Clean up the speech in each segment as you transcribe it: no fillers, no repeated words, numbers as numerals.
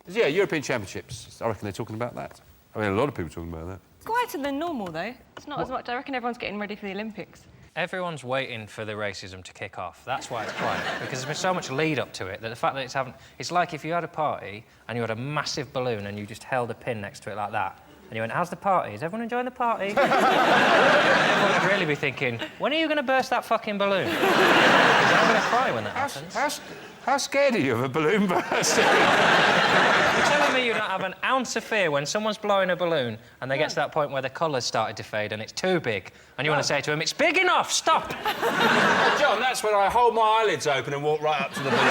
Yeah, European Championships. I reckon they're talking about that. I mean, a lot of people are talking about that. It's quieter than normal, though. It's not as much. I reckon everyone's getting ready for the Olympics. Everyone's waiting for the racism to kick off. That's why it's quiet, because there's been so much lead up to it that the fact that it's having... It's like if you had a party and you had a massive balloon and you just held a pin next to it like that, and you went, how's the party? Is everyone enjoying the party? Everyone would really be thinking, when are you going to burst that fucking balloon? Because I'm going to cry when that happens. How scared are you of a balloon bursting? You're telling me you don't have an ounce of fear when someone's blowing a balloon and they get to that point where the colours started to fade and it's too big, and you want to say to him, it's big enough, stop! John, that's when I hold my eyelids open and walk right up to the balloon.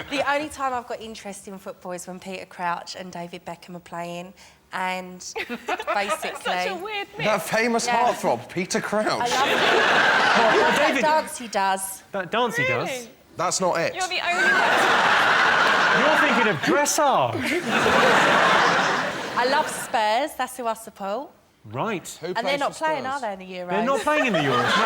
The only time I've got interest in football is when Peter Crouch and David Beckham are playing, and basically... That's such a weird mix. That famous heartthrob, Peter Crouch. I love that dance he does. That dance he does? That's not it. You're the only You're thinking of dressage. I love Spurs, that's who I support. Right. Who And they're plays not for playing, Spurs? are they, in the Euros? They're not playing in the Euros, no.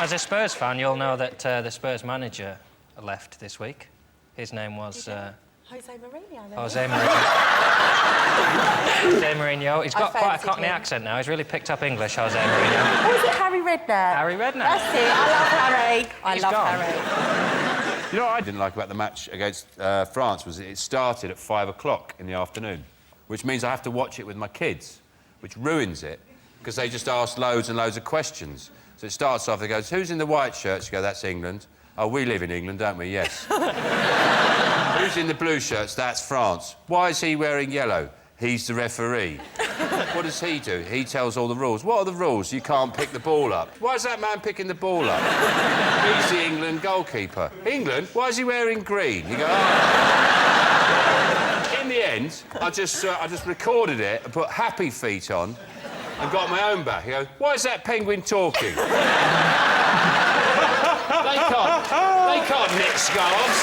As a Spurs fan, you'll know that the Spurs manager left this week. His name was... Jose Mourinho, then. Jose Mourinho. Jose Mourinho. He's got quite a fancied Cockney him. accent now. He's really picked up English, Jose Mourinho. Oh, is it Harry Redknapp? Harry Redknapp. That's it, I love Harry. I He's love gone. Harry. You know what I didn't like about the match against France was it started at 5 o'clock in the afternoon, which means I have to watch it with my kids, which ruins it, because they just ask loads and loads of questions. So it starts off, they go, who's in the white shirts? You go, that's England. Oh, we live in England, don't we? Yes. Who's in the blue shirts? That's France. Why is he wearing yellow? He's the referee. What does he do? He tells all the rules. What are the rules? You can't pick the ball up. Why is that man picking the ball up? He's the England goalkeeper. England? Why is he wearing green? You go, oh. In the end, I just recorded it and put Happy Feet on and got my own back. You go, why is that penguin talking? They can't knit scarves.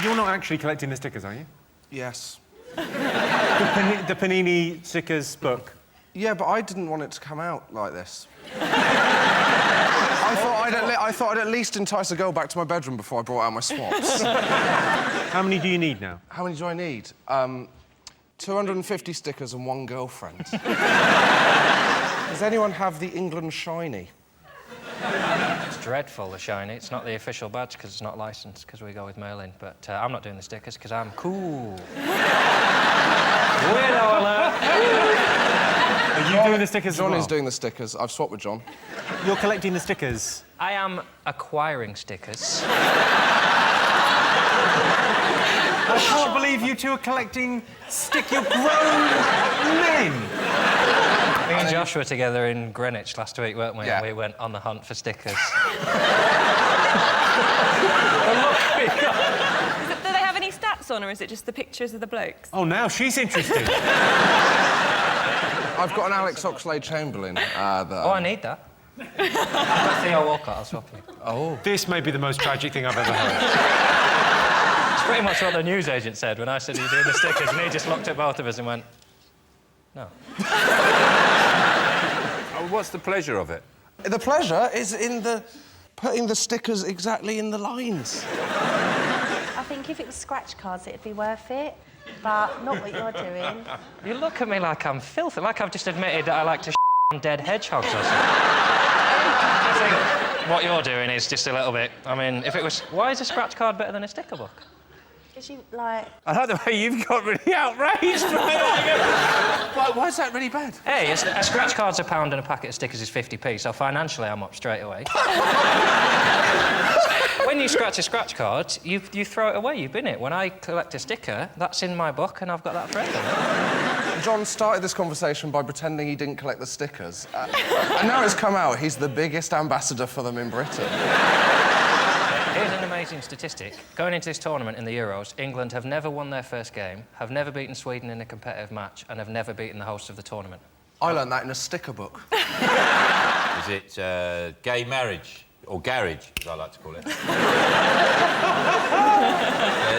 You're not actually collecting the stickers, are you? Yes. The Panini stickers book. Yeah, but I didn't want it to come out like this. I thought I'd at least entice a girl back to my bedroom before I brought out my swaps. How many do you need now? How many do I need? 250 stickers and one girlfriend. Does anyone have the England shiny? It's dreadful, the shiny. It's not the official badge because it's not licensed, because we go with mail-in. But I'm not doing the stickers because I'm cool. Weirdo alert! Are you doing the stickers John as well? is doing the stickers. I've swapped with John. You're collecting the stickers? I am acquiring stickers. I can't believe you two are collecting You're grown men! Me and Josh were together in Greenwich last week, weren't we? Yeah. And we went on the hunt for stickers. Do they have any stats on, or is it just the pictures of the blokes? Oh, now she's interested. I've got an Alex Oxlade-Chamberlain that... Oh, I need that. I've got Theo Walcott, I'll swap you. Oh. This may be the most tragic thing I've ever heard. It's pretty much what the newsagent said when I said you're doing the stickers, and he just looked at both of us and went, no. Oh, what's the pleasure of it? The pleasure is in putting the stickers exactly in the lines. I think if it was scratch cards, it'd be worth it, but not what you're doing. You look at me like I'm filthy, like I've just admitted that I like to on dead hedgehogs or something. I think what you're doing is just a little bit... I mean, if it was... Why is a scratch card better than a sticker book? Because you, like... I like the way you've got really outraged. Why is that really bad? Hey, a scratch card's £1 and a packet of stickers is 50p, so financially I'm up straight away. When you scratch a scratch card, you throw it away, you bin it. When I collect a sticker, that's in my book and I've got that forever. John started this conversation by pretending he didn't collect the stickers. And now it's come out, he's the biggest ambassador for them in Britain. Here's an amazing statistic. Going into this tournament in the Euros, England have never won their first game, have never beaten Sweden in a competitive match, and have never beaten the hosts of the tournament. I learned that in a sticker book. Is it gay marriage? Or garage, as I like to call it.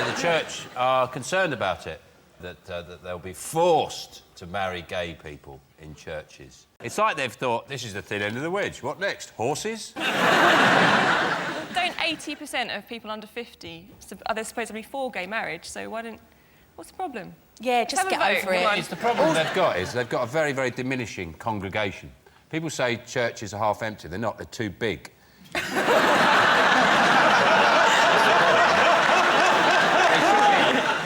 The church are concerned about it. that they'll be forced to marry gay people in churches. It's like they've thought, this is the thin end of the wedge. What next? Horses? Don't 80% of people under 50 are they supposedly for gay marriage? So what's the problem? Yeah, just Have a get vote, over come on. it. It's the problem they've got is they've got a very, very diminishing congregation. People say churches are half empty. They're not. They're too big.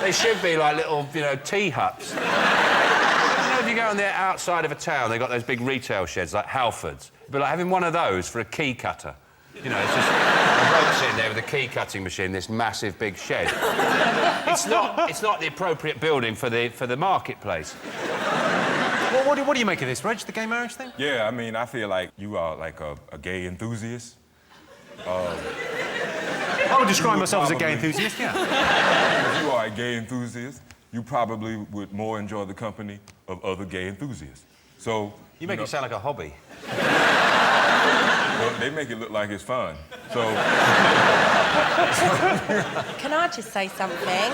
They should be like little, tea huts. If you go on the outside of a town, they've got those big retail sheds like Halfords. It'd be like having one of those for a key cutter. It's just a bloke sitting there with a key cutting machine, this massive big shed. It's not the appropriate building for the marketplace. What do you make of this, Reg, the gay marriage thing? Yeah, I mean, I feel like you are like a gay enthusiast. I would describe myself as a gay enthusiast, yeah. If you are a gay enthusiast, you probably would more enjoy the company of other gay enthusiasts. So... You make it sound like a hobby. Well, they make it look like it's fun. So... Can I just say something?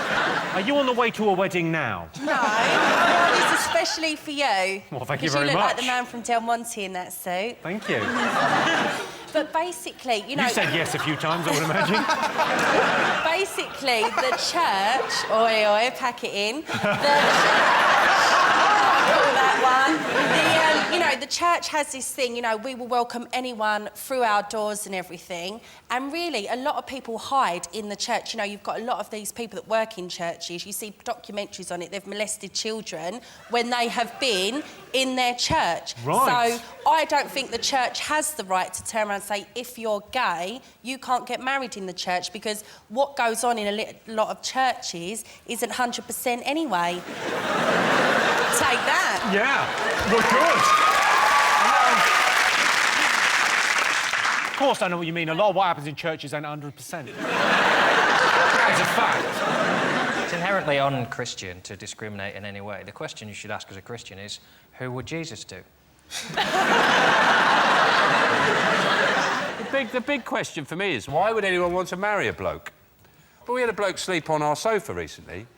Are you on the way to a wedding now? No, I want this especially for you. Well, thank you Because very you look like much. the man from Del Monte in that suit. Thank you. But basically, you know... You said yes a few times, I would imagine. Basically, the church... Oi, oi, pack it in. The church has this thing, we will welcome anyone through our doors and everything. And really, a lot of people hide in the church. You've got a lot of these people that work in churches. You see documentaries on it. They've molested children when they have been in their church. Right. So I don't think the church has the right to turn around and say, if you're gay, you can't get married in the church, because what goes on in a lot of churches isn't 100% anyway. Take that. Yeah, look good. Of course I know what you mean. A lot of what happens in churches ain't 100%. That's a fact. It's inherently un-Christian to discriminate in any way. The question you should ask as a Christian is, who would Jesus do? The big question for me is, why would anyone want to marry a bloke? But we had a bloke sleep on our sofa recently.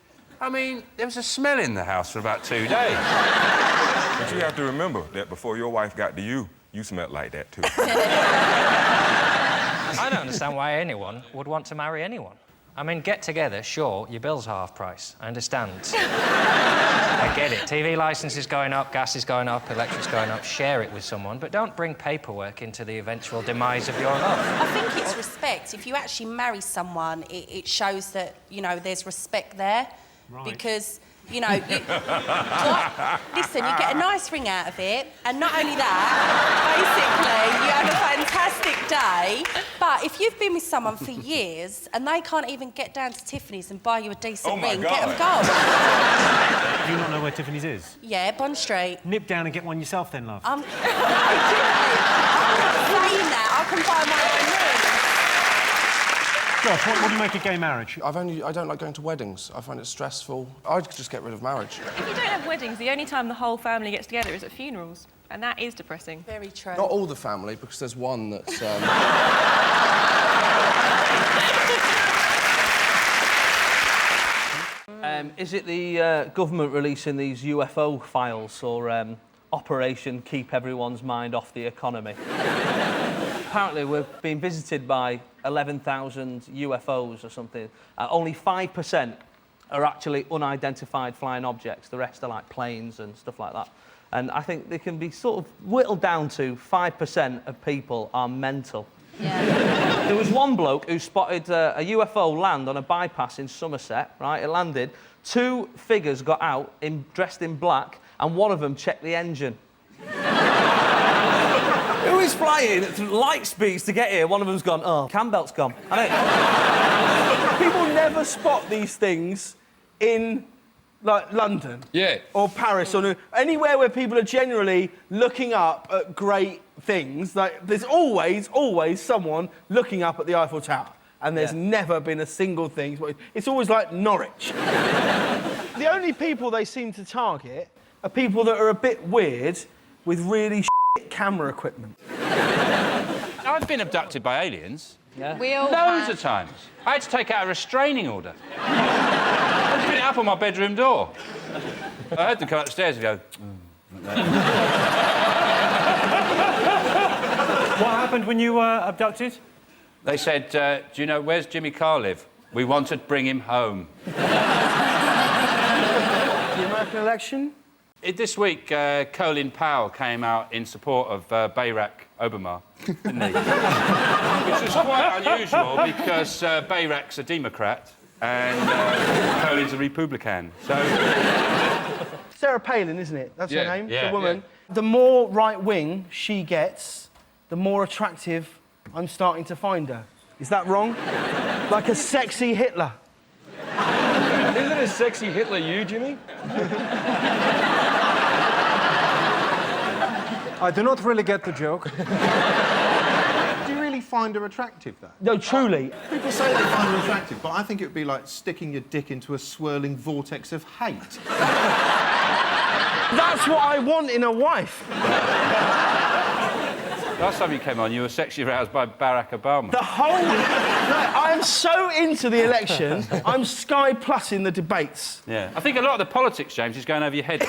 I mean, there was a smell in the house for about 2 days. But you have to remember that before your wife got to you, you smelled like that, too. I don't understand why anyone would want to marry anyone. I mean, get together, sure, your bill's half price. I understand. I get it. TV licence is going up, gas is going up, electric's going up. Share it with someone, but don't bring paperwork into the eventual demise of your love. I think it's respect. If you actually marry someone, it shows that, there's respect there. Right. Because, listen, you get a nice ring out of it, and not only that, basically, you have a fantastic day. But if you've been with someone for years and they can't even get down to Tiffany's and buy you a decent ring, get them gold. Do you not know where Tiffany's is? Yeah, Bond Street. Nip down and get one yourself then, love. No, Jimmy, I'm not saying that. I can buy my own ring. Josh, what do you make of gay marriage? I don't like going to weddings. I find it stressful. I'd just get rid of marriage. If you don't have weddings, the only time the whole family gets together is at funerals. And that is depressing. Very true. Not all the family, because there's one that's... Is it the government releasing these UFO files or Operation Keep Everyone's Mind Off the Economy? Apparently we're being visited by 11,000 UFOs or something. Only 5% are actually unidentified flying objects. The rest are like planes and stuff like that. And I think they can be sort of whittled down to 5% of people are mental. Yeah. There was one bloke who spotted a UFO land on a bypass in Somerset, right? It landed. 2 figures got out, dressed in black, and one of them checked the engine. Who is flying at light speeds to get here? One of them's gone, oh, cam belt's gone. People never spot these things in, like, London. Yeah. Or Paris, or anywhere where people are generally looking up at great things. Like, there's always someone looking up at the Eiffel Tower. And there's never been a single thing. It's always like Norwich. The only people they seem to target are people that are a bit weird with really shit camera equipment. I've been abducted by aliens. Yeah. We all Loads of times. I had to take out a restraining order. pin it up on my bedroom door. I heard them come upstairs and go... What happened when you were abducted? They said, do you know, where's Jimmy Carr live? We want to bring him home. The American election? This week, Colin Powell came out in support of Barack Obama, didn't he? Which was quite unusual because Barack's a Democrat and Colin's a Republican. So... Sarah Palin, isn't it? That's her name, yeah, the woman. Yeah. The more right-wing she gets, the more attractive I'm starting to find her. Is that wrong? Like a sexy Hitler. Isn't a sexy Hitler you, Jimmy? I do not really get the joke. Do you really find her attractive, though? No, truly. People say they find her attractive, but I think it would be like sticking your dick into a swirling vortex of hate. That's what I want in a wife. Last time you came on, you were sexually aroused by Barack Obama. The whole... I am so into the election, I'm Sky Plus in the debates. Yeah. I think a lot of the politics, James, is going over your head, though.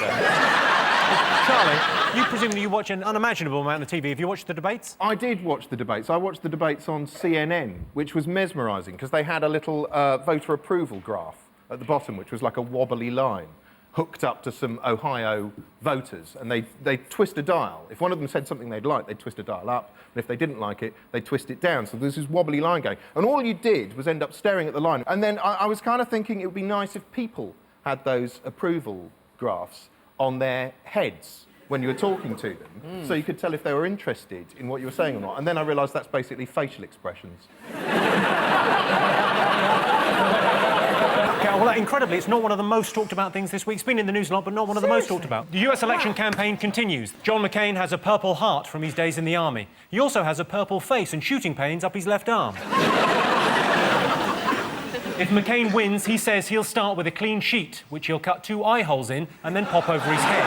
Charlie, you presumably watch an unimaginable amount of TV. Have you watched the debates? I did watch the debates. I watched the debates on CNN, which was mesmerising, because they had a little voter approval graph at the bottom, which was like a wobbly line, hooked up to some Ohio voters, and they twist a dial. If one of them said something they'd like, they'd twist a dial up, and if they didn't like it, they'd twist it down. So there's this wobbly line going. And all you did was end up staring at the line. And then I was kind of thinking it would be nice if people had those approval graphs on their heads when you were talking to them, so you could tell if they were interested in what you were saying or not. And then I realised that's basically facial expressions. Okay, well, incredibly, it's not one of the most talked about things this week. It's been in the news a lot, but not one of the most talked about. The US election campaign continues. John McCain has a purple heart from his days in the army. He also has a purple face and shooting pains up his left arm. If McCain wins, he says he'll start with a clean sheet, which he'll cut 2 eye holes in and then pop over his head.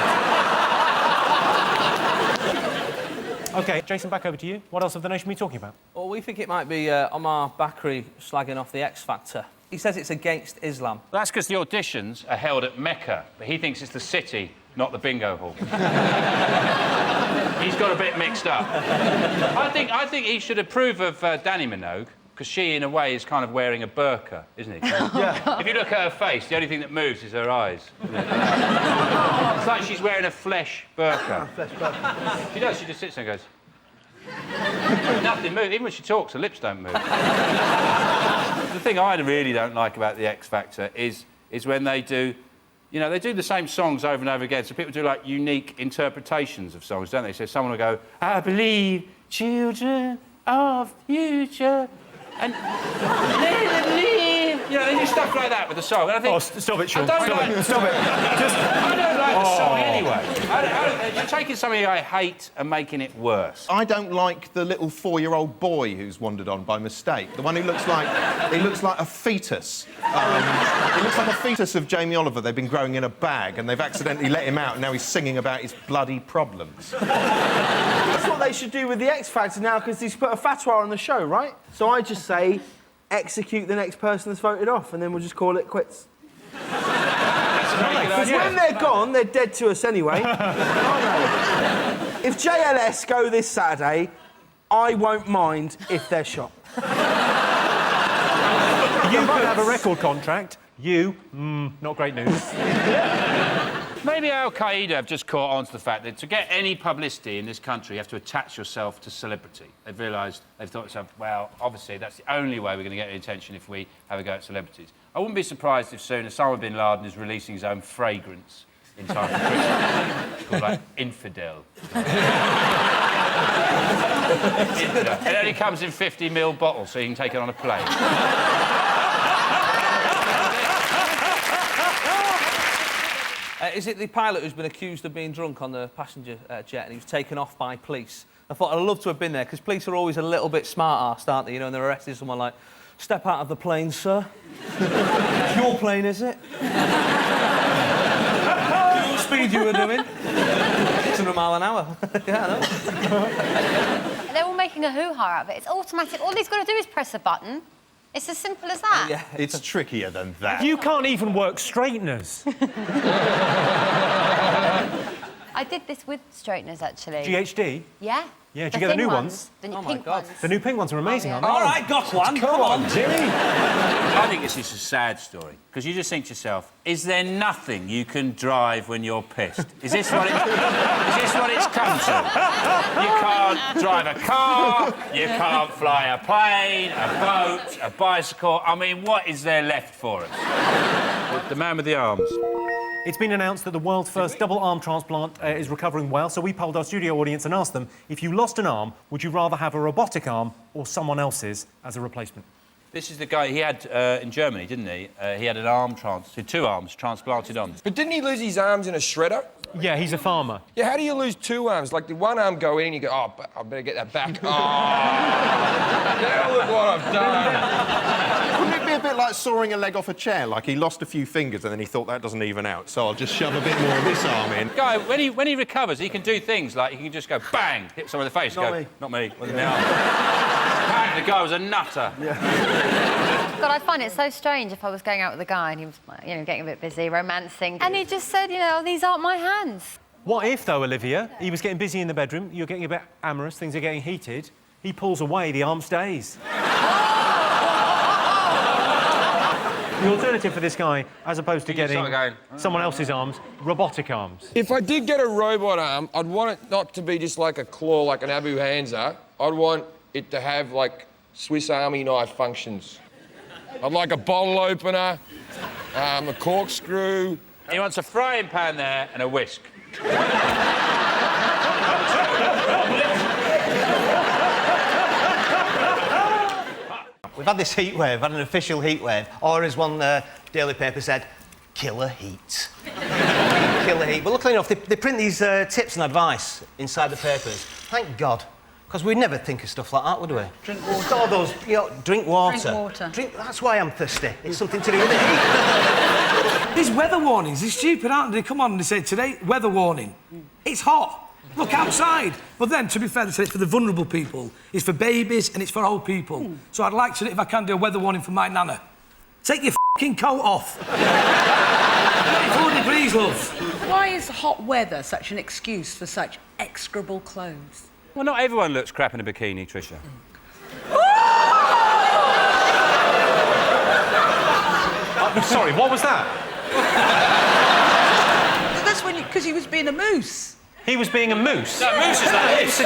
OK, Jason, back over to you. What else have the nation been talking about? Well, we think it might be Omar Bakri slagging off the X Factor. He says it's against Islam. That's because the auditions are held at Mecca, but he thinks it's the city, not the bingo hall. He's got a bit mixed up. I think he should approve of Danny Minogue, because she, in a way, is kind of wearing a burqa, isn't it? Yeah. If you look at her face, the only thing that moves is her eyes. It's like she's wearing a flesh burqa. Flesh burqa. She does, she just sits there and goes... Nothing moves. Even when she talks, her lips don't move. The thing I really don't like about the X Factor is when they do... You know, they do the same songs over and over again, so people do, like, unique interpretations of songs, don't they? So someone will go, I believe children of future... And you know, they do stuff like that with the song. And I think, oh, stop it, Sean. Stop it. I don't like the song anyway. You're taking something I hate and making it worse. I don't like the little 4-year-old boy who's wandered on by mistake. The one who looks like... he looks like a fetus. He looks like a fetus of Jamie Oliver. They've been growing in a bag and they've accidentally let him out and now he's singing about his bloody problems. That's what they should do with the X Factor now, because he's put a fatwa on the show, right? So I just say, execute the next person that's voted off, and then we'll just call it quits. Because when they're gone, they're dead to us anyway. If JLS go this Saturday, I won't mind if they're shot. You could have a record contract. You, not great news. Maybe Al-Qaeda have just caught on to the fact that to get any publicity in this country, you have to attach yourself to celebrity. They've realised, they've thought to themselves, well, obviously, that's the only way we're going to get any attention if we have a go at celebrities. I wouldn't be surprised if soon Osama bin Laden is releasing his own fragrance in time for Christmas. It's called, like, Infidel. Infidel. It only comes in 50ml bottles, so you can take it on a plane. Is it the pilot who's been accused of being drunk on the passenger jet and he was taken off by police? I thought I'd love to have been there, because police are always a little bit smart-arsed, aren't they? You know, and they're arresting someone like, step out of the plane, sir. It's your plane, is it? What speed you were doing? 600 mile an hour. Yeah, I know. They're all making a hoo-ha out of it. It's automatic. All he's got to do is press a button, It's as simple as that. Yeah. It's trickier than that. You can't even work straighteners. I did this with straighteners, actually. GHD? Yeah. Yeah, did you get the new thin ones? The Oh, my pink God. ones. The new pink ones are amazing, aren't they? All right, got one. Come on, Jimmy. I think this is a sad story, because you just think to yourself, is there nothing you can drive when you're pissed? Is this what it's come to? You can't drive a car, you can't fly a plane, a boat, a bicycle. I mean, what is there left for us? The man with the arms. It's been announced that the world's first double arm transplant is recovering well, so we polled our studio audience and asked them, if you lost an arm, would you rather have a robotic arm or someone else's as a replacement? This is the guy he had in Germany, didn't he? He had two arms transplanted on. But didn't he lose his arms in a shredder? Yeah, he's a farmer. Yeah, how do you lose two arms? Like, did one arm go in and you go, oh, I better get that back. Oh, now look what I've done. Wouldn't it be a bit like sawing a leg off a chair? Like he lost a few fingers and then he thought that doesn't even out, so I'll just shove a bit more of this arm in. Guy, when he recovers, he can do things like he can just go bang, hit someone in the face. Not go, me. Not me. Wasn't my arm. Bang, the guy was a nutter. God, I find it so strange if I was going out with a guy and he was, you know, getting a bit busy, romancing, and he just said, you know, these aren't my hands. What if, though, Olivia, he was getting busy in the bedroom, you're getting a bit amorous, things are getting heated, he pulls away, the arm stays. The alternative for this guy, as opposed to getting someone else's arms, robotic arms. If I did get a robot arm, I'd want it not to be just like a claw, like an Abu Hansa. I'd want it to have, like, Swiss Army knife functions. I'd like a bottle opener, a corkscrew. He wants a frying pan there and a whisk. We've had this heat wave, had an official heat wave, or as one daily paper said, killer heat. Killer heat. But luckily enough, they print these tips and advice inside the papers. Thank God. Because we'd never think of stuff like that, would we? Drink water. Just all those, you know, drink water. Drink water. That's why I'm thirsty. It's something to do with the heat. These weather warnings, they're stupid, aren't they? Come on, they say today, weather warning. It's hot. Look outside. But then, to be fair, they said it's for the vulnerable people. It's for babies and it's for old people. So I'd like to, if I can, do a weather warning for my nana. Take your f***ing coat off. 4 degrees, love. Why is hot weather such an excuse for such execrable clothes? Well, not everyone looks crap in a bikini, Tricia. Sorry, what was that? That's when because he was being a moose. He was being a moose? No, moose is like this.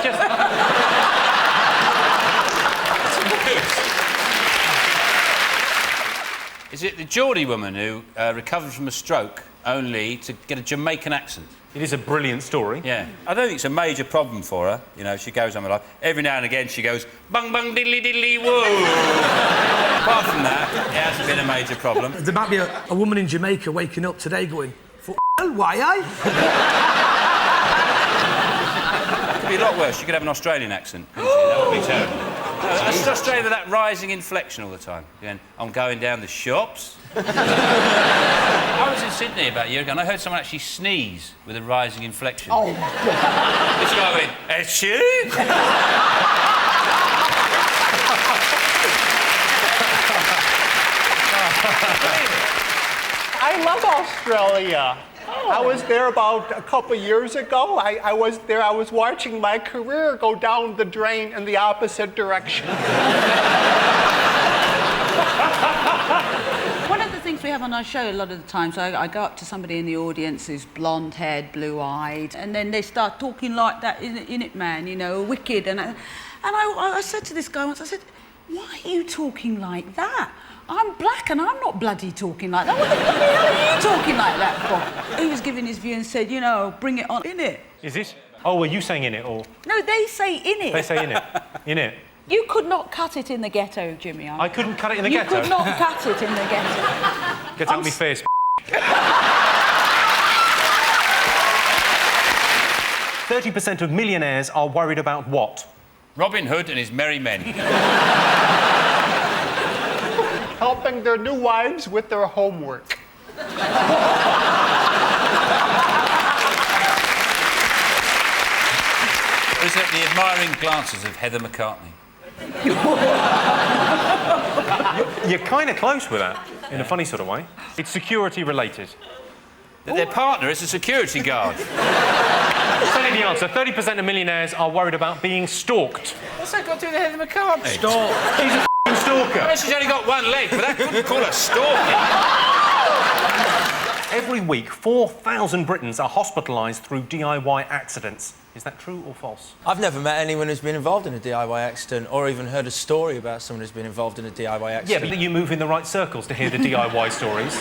Is it the Geordie woman who recovered from a stroke only to get a Jamaican accent? It is a brilliant story. Yeah. I don't think it's a major problem for her. You know, she goes on with life. Every now and again she goes, bung, bung, diddly, diddly, woo. Apart from that, it hasn't been a major problem. There might be a woman in Jamaica waking up today going, why, It could be a lot worse. She could have an Australian accent. That would be terrible. That's Australia with that rising inflection all the time. Going, I'm going down the shops. I was in Sydney about a year ago and I heard someone actually sneeze with a rising inflection. Oh, my God. This guy went, achoo? I love Australia. I was there about a couple of years ago. I was there, I was watching my career go down the drain in the opposite direction. One of the things we have on our show a lot of the times, I go up to somebody in the audience who's blonde-haired, blue-eyed, and then they start talking like that, in it, man, you know, wicked. And I said to this guy once, I said, why are you talking like that? I'm black and I'm not bloody talking like that. What the hell are you talking like that for? He was giving his view and said, you know, bring it on, innit. Is this? Oh, were you saying in it or? No, they say innit. They say in it. In it. You could not cut it in the ghetto, Jimmy. I couldn't cut it in the ghetto? You could not cut it in the ghetto. Get out of my face. 30% of millionaires are worried about what? Robin Hood and his merry men. Helping their new wives with their homework. Is it the admiring glances of Heather McCartney? You're kind of close with that, in a funny sort of way. It's security-related. That their partner is a security guard. Tell you the answer. 30% of millionaires are worried about being stalked. What's that got to do with Heather McCartney? Stalked. She's a f***ing stalker. Well, she's only got one leg, but that couldn't call her stalking. Every week, 4,000 Britons are hospitalised through DIY accidents. Is that true or false? I've never met anyone who's been involved in a DIY accident or even heard a story about someone who's been involved in a DIY accident. Yeah, but you move in the right circles to hear the DIY stories.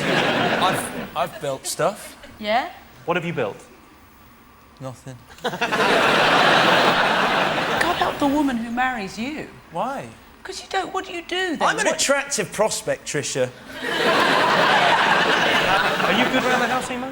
I've built stuff. Yeah? What have you built? Nothing. God help the woman who marries you. Why? Because you don't... What do you do, then? I'm an attractive prospect, Tricia. Are you good around the house, Emo?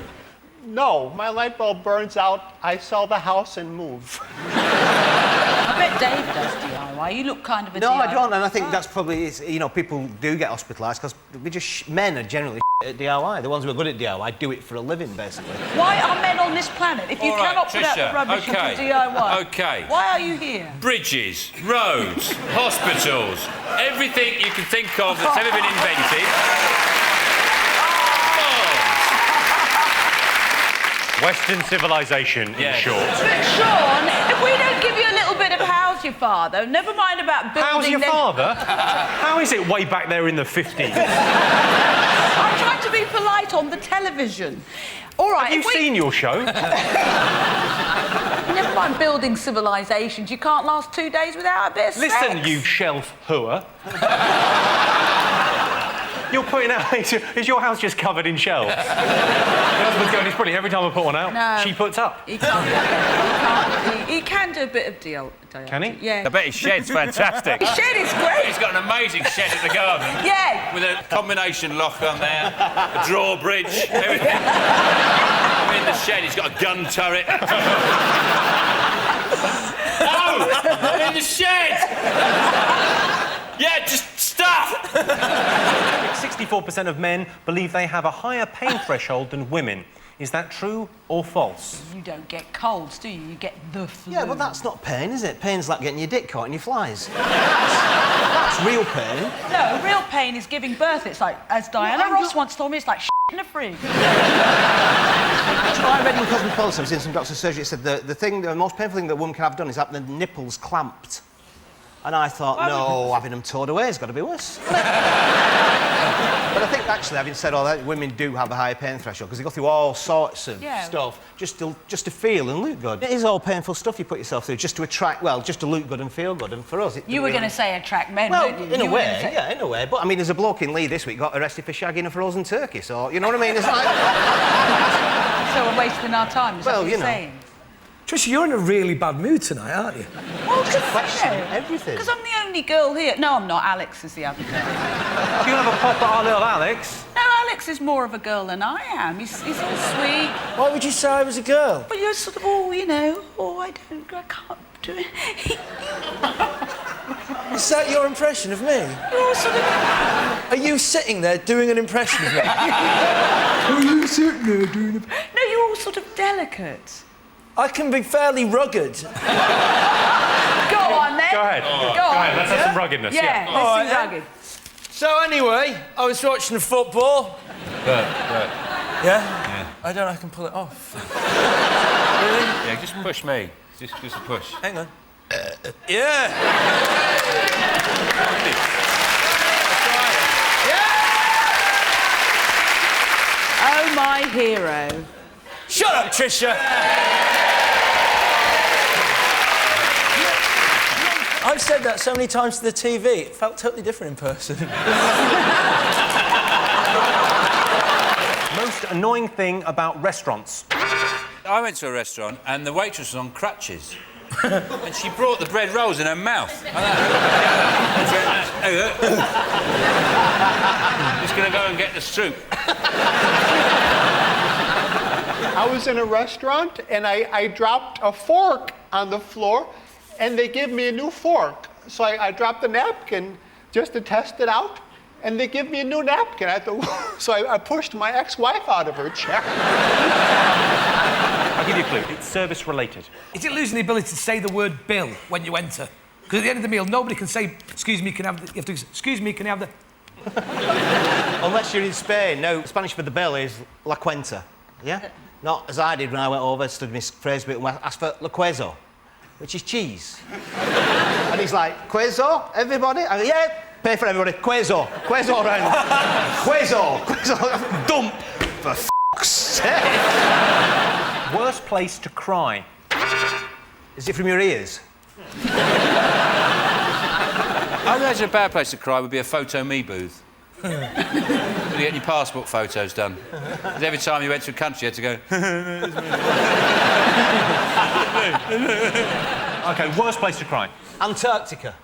No, my light bulb burns out, I sell the house and move. I bet Dave does DIY. You look kind of a No, DIY. I don't, and I think that's probably, you know, people do get hospitalised because men are generally at DIY. The ones who are good at DIY do it for a living, basically. Why are men on this planet? If you All right, cannot put out Tricia, the rubbish okay, into DIY, okay. why are you here? Bridges, roads, hospitals, everything you can think of that's ever been invented. Western civilization, in short. But Sean, if we don't give you a little bit of how's your father, never mind about building... How's your father? How is it way back there in the 50s? I'm trying to be polite on the television. All right, Have you seen your show? Never mind building civilizations. You can't last 2 days without a bit of sex. Listen, you shelf hooer. You're putting out... Is your house just covered in shelves? Your husband's going, it's brilliant. Every time I put one out, No. she puts up. He can't. He can do a bit of deal. Can he? Yeah. I bet his shed's fantastic. His shed is great. He's got an amazing shed at the garden. Yeah. With a combination lock on there, a drawbridge, everything. I'm in the shed, he's got a gun turret. No! I'm in the shed! Yeah, just stop! 64% of men believe they have a higher pain threshold than women. Is that true or false? You don't get colds, do you? You get the flu. Yeah, but that's not pain, is it? Pain's like getting your dick caught in your flies. That's real pain. No, real pain is giving birth. It's like, as Diana Ross once told me, it's like in a fridge. Actually, I read in Cosmopolitan, I was in some doctor's surgery, it said the most painful thing that a woman can have done is have the nipples clamped. And I thought, no, having them towed away has got to be worse. But I think, actually, having said all that, women do have a higher pain threshold because they go through all sorts of stuff just to feel and look good. It is all painful stuff you put yourself through just to attract, well, just to look good and feel good. And for us, You were going to say attract men, well, weren't you? in a way, yeah, in a way. But, I mean, there's a bloke in Lee this week got arrested for shagging a frozen turkey, so, you know what I mean? It's like... So we're wasting our time, is that what you're saying? Tricia, you're in a really bad mood tonight, aren't you? Well, just questioning everything. Because I'm the only girl here. No, I'm not. Alex is the other girl. Do you have a pop at our little Alex? No, Alex is more of a girl than I am. He's all sweet. Why would you say I was a girl? But you're sort of, I can't do it. Is that your impression of me? You're sort of... Are you sitting there doing an impression of me? Are you sitting there doing a... No, you're all sort of delicate. I can be fairly rugged. Go on, then. Go ahead. Go on. Let's have some ruggedness. Yeah, All let's right, do then. rugged. So anyway, I was watching the football. Yeah? I don't know if I can pull it off. Really? Yeah, just push me. Just a push. Hang on. Yeah. Oh, my hero. Shut up, Tricia. I've said that so many times to the TV, it felt totally different in person. Most annoying thing about restaurants. I went to a restaurant and the waitress was on crutches. And she brought the bread rolls in her mouth. Just gonna go and get the soup. I was in a restaurant and I dropped a fork on the floor and they gave me a new fork. So I dropped the napkin just to test it out and they give me a new napkin. So I pushed my ex-wife out of her chair. I'll give you a clue. It's service related. Is it losing the ability to say the word bill when you enter? Because at the end of the meal, nobody can say, excuse me, can I have the... You have to go, excuse me, can I have the... Unless you're in Spain. No, Spanish for the bell is la cuenta. Yeah? Not as I did when I went over, stood my phrase bit and asked for la queso, which is cheese. And he's like, queso, everybody? I go, yeah, pay for everybody. Queso round. Queso. Dump. For f***'s sake. Worst place to cry. Is it from your ears? I imagine a bad place to cry would be a photo me booth. You get your passport photos done. 'Cause every time you went to a country, you had to go. OK, worst place to cry. Antarctica.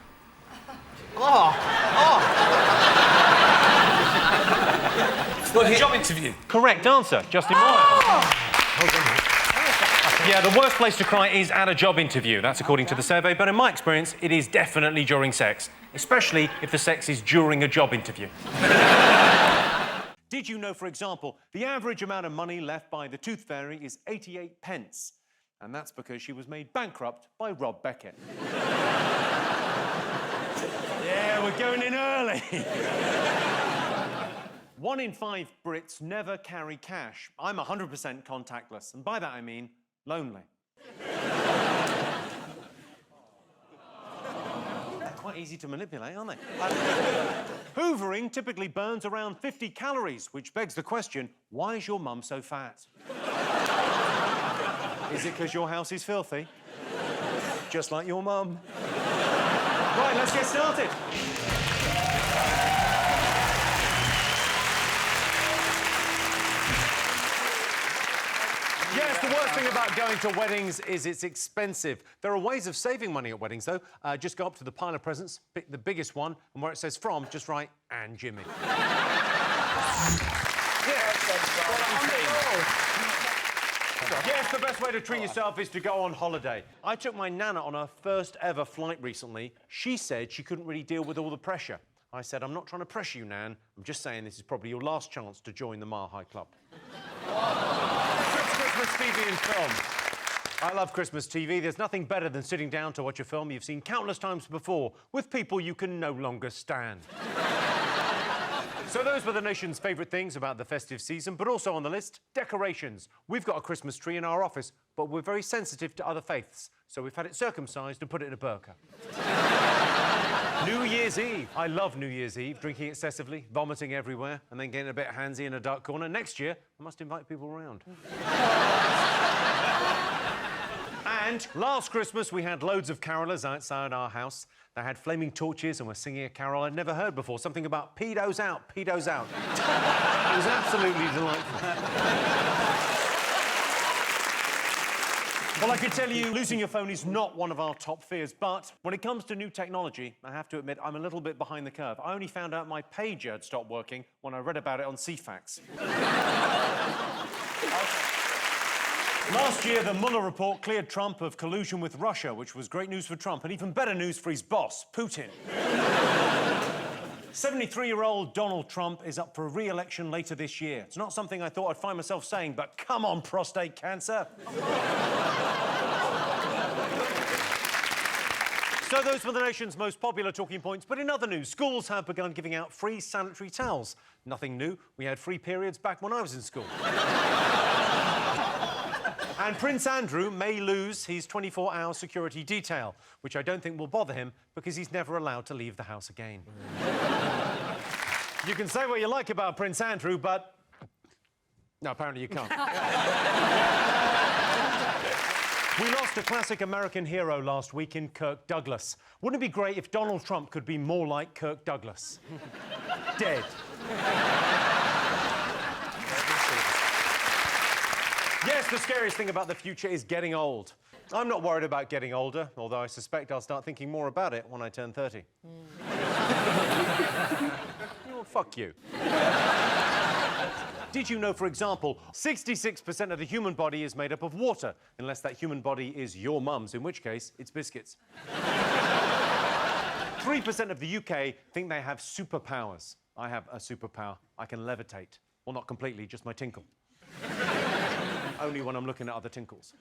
What, a job interview? Correct answer, Justin Moore. Yeah, the worst place to cry is at a job interview. That's according to the survey, but in my experience, it is definitely during sex, especially if the sex is during a job interview. Did you know, for example, the average amount of money left by the Tooth Fairy is 88 pence? And that's because she was made bankrupt by Rob Beckett. Yeah, we're going in early. 1 in 5 Brits never carry cash. I'm 100% contactless, and by that I mean lonely. They're quite easy to manipulate, aren't they? Hoovering typically burns around 50 calories, which begs the question, why is your mum so fat? Is it because your house is filthy? Just like your mum. Right, let's get started. Yes, the worst thing about going to weddings is it's expensive. There are ways of saving money at weddings, though. Just go up to the pile of presents, pick the biggest one, and where it says from, just write, and Jimmy. Yes, the best way to treat yourself is to go on holiday. I took my nana on her first ever flight recently. She said she couldn't really deal with all the pressure. I said, I'm not trying to pressure you, Nan. I'm just saying this is probably your last chance to join the Mile High Club. Christmas TV and film. I love Christmas TV. There's nothing better than sitting down to watch a film you've seen countless times before with people you can no longer stand. So those were the nation's favourite things about the festive season, but also on the list, decorations. We've got a Christmas tree in our office, but we're very sensitive to other faiths, so we've had it circumcised and put it in a burqa. New Year's Eve. I love New Year's Eve, drinking excessively, vomiting everywhere, and then getting a bit handsy in a dark corner. Next year, I must invite people around. And last Christmas, we had loads of carolers outside our house. They had flaming torches and were singing a carol I'd never heard before, something about pedos out, pedos out. It was absolutely delightful. Well, I can tell you, losing your phone is not one of our top fears, but when it comes to new technology, I have to admit I'm a little bit behind the curve. I only found out my pager had stopped working when I read about it on CFAX. Last year, the Mueller report cleared Trump of collusion with Russia, which was great news for Trump and even better news for his boss, Putin. 73-year-old Donald Trump is up for re-election later this year. It's not something I thought I'd find myself saying, but come on, prostate cancer. So those were the nation's most popular talking points, but in other news, schools have begun giving out free sanitary towels. Nothing new. We had free periods back when I was in school. And Prince Andrew may lose his 24-hour security detail, which I don't think will bother him because he's never allowed to leave the house again. You can say what you like about Prince Andrew, but... No, apparently you can't. We lost a classic American hero last week in Kirk Douglas. Wouldn't it be great if Donald Trump could be more like Kirk Douglas? Dead. Yes, the scariest thing about the future is getting old. I'm not worried about getting older, although I suspect I'll start thinking more about it when I turn 30. Well, fuck you. Did you know, for example, 66% of the human body is made up of water, unless that human body is your mum's, in which case, it's biscuits. 3% of the UK think they have superpowers. I have a superpower. I can levitate. Well, not completely, just my tinkle. Only when I'm looking at other tinkles.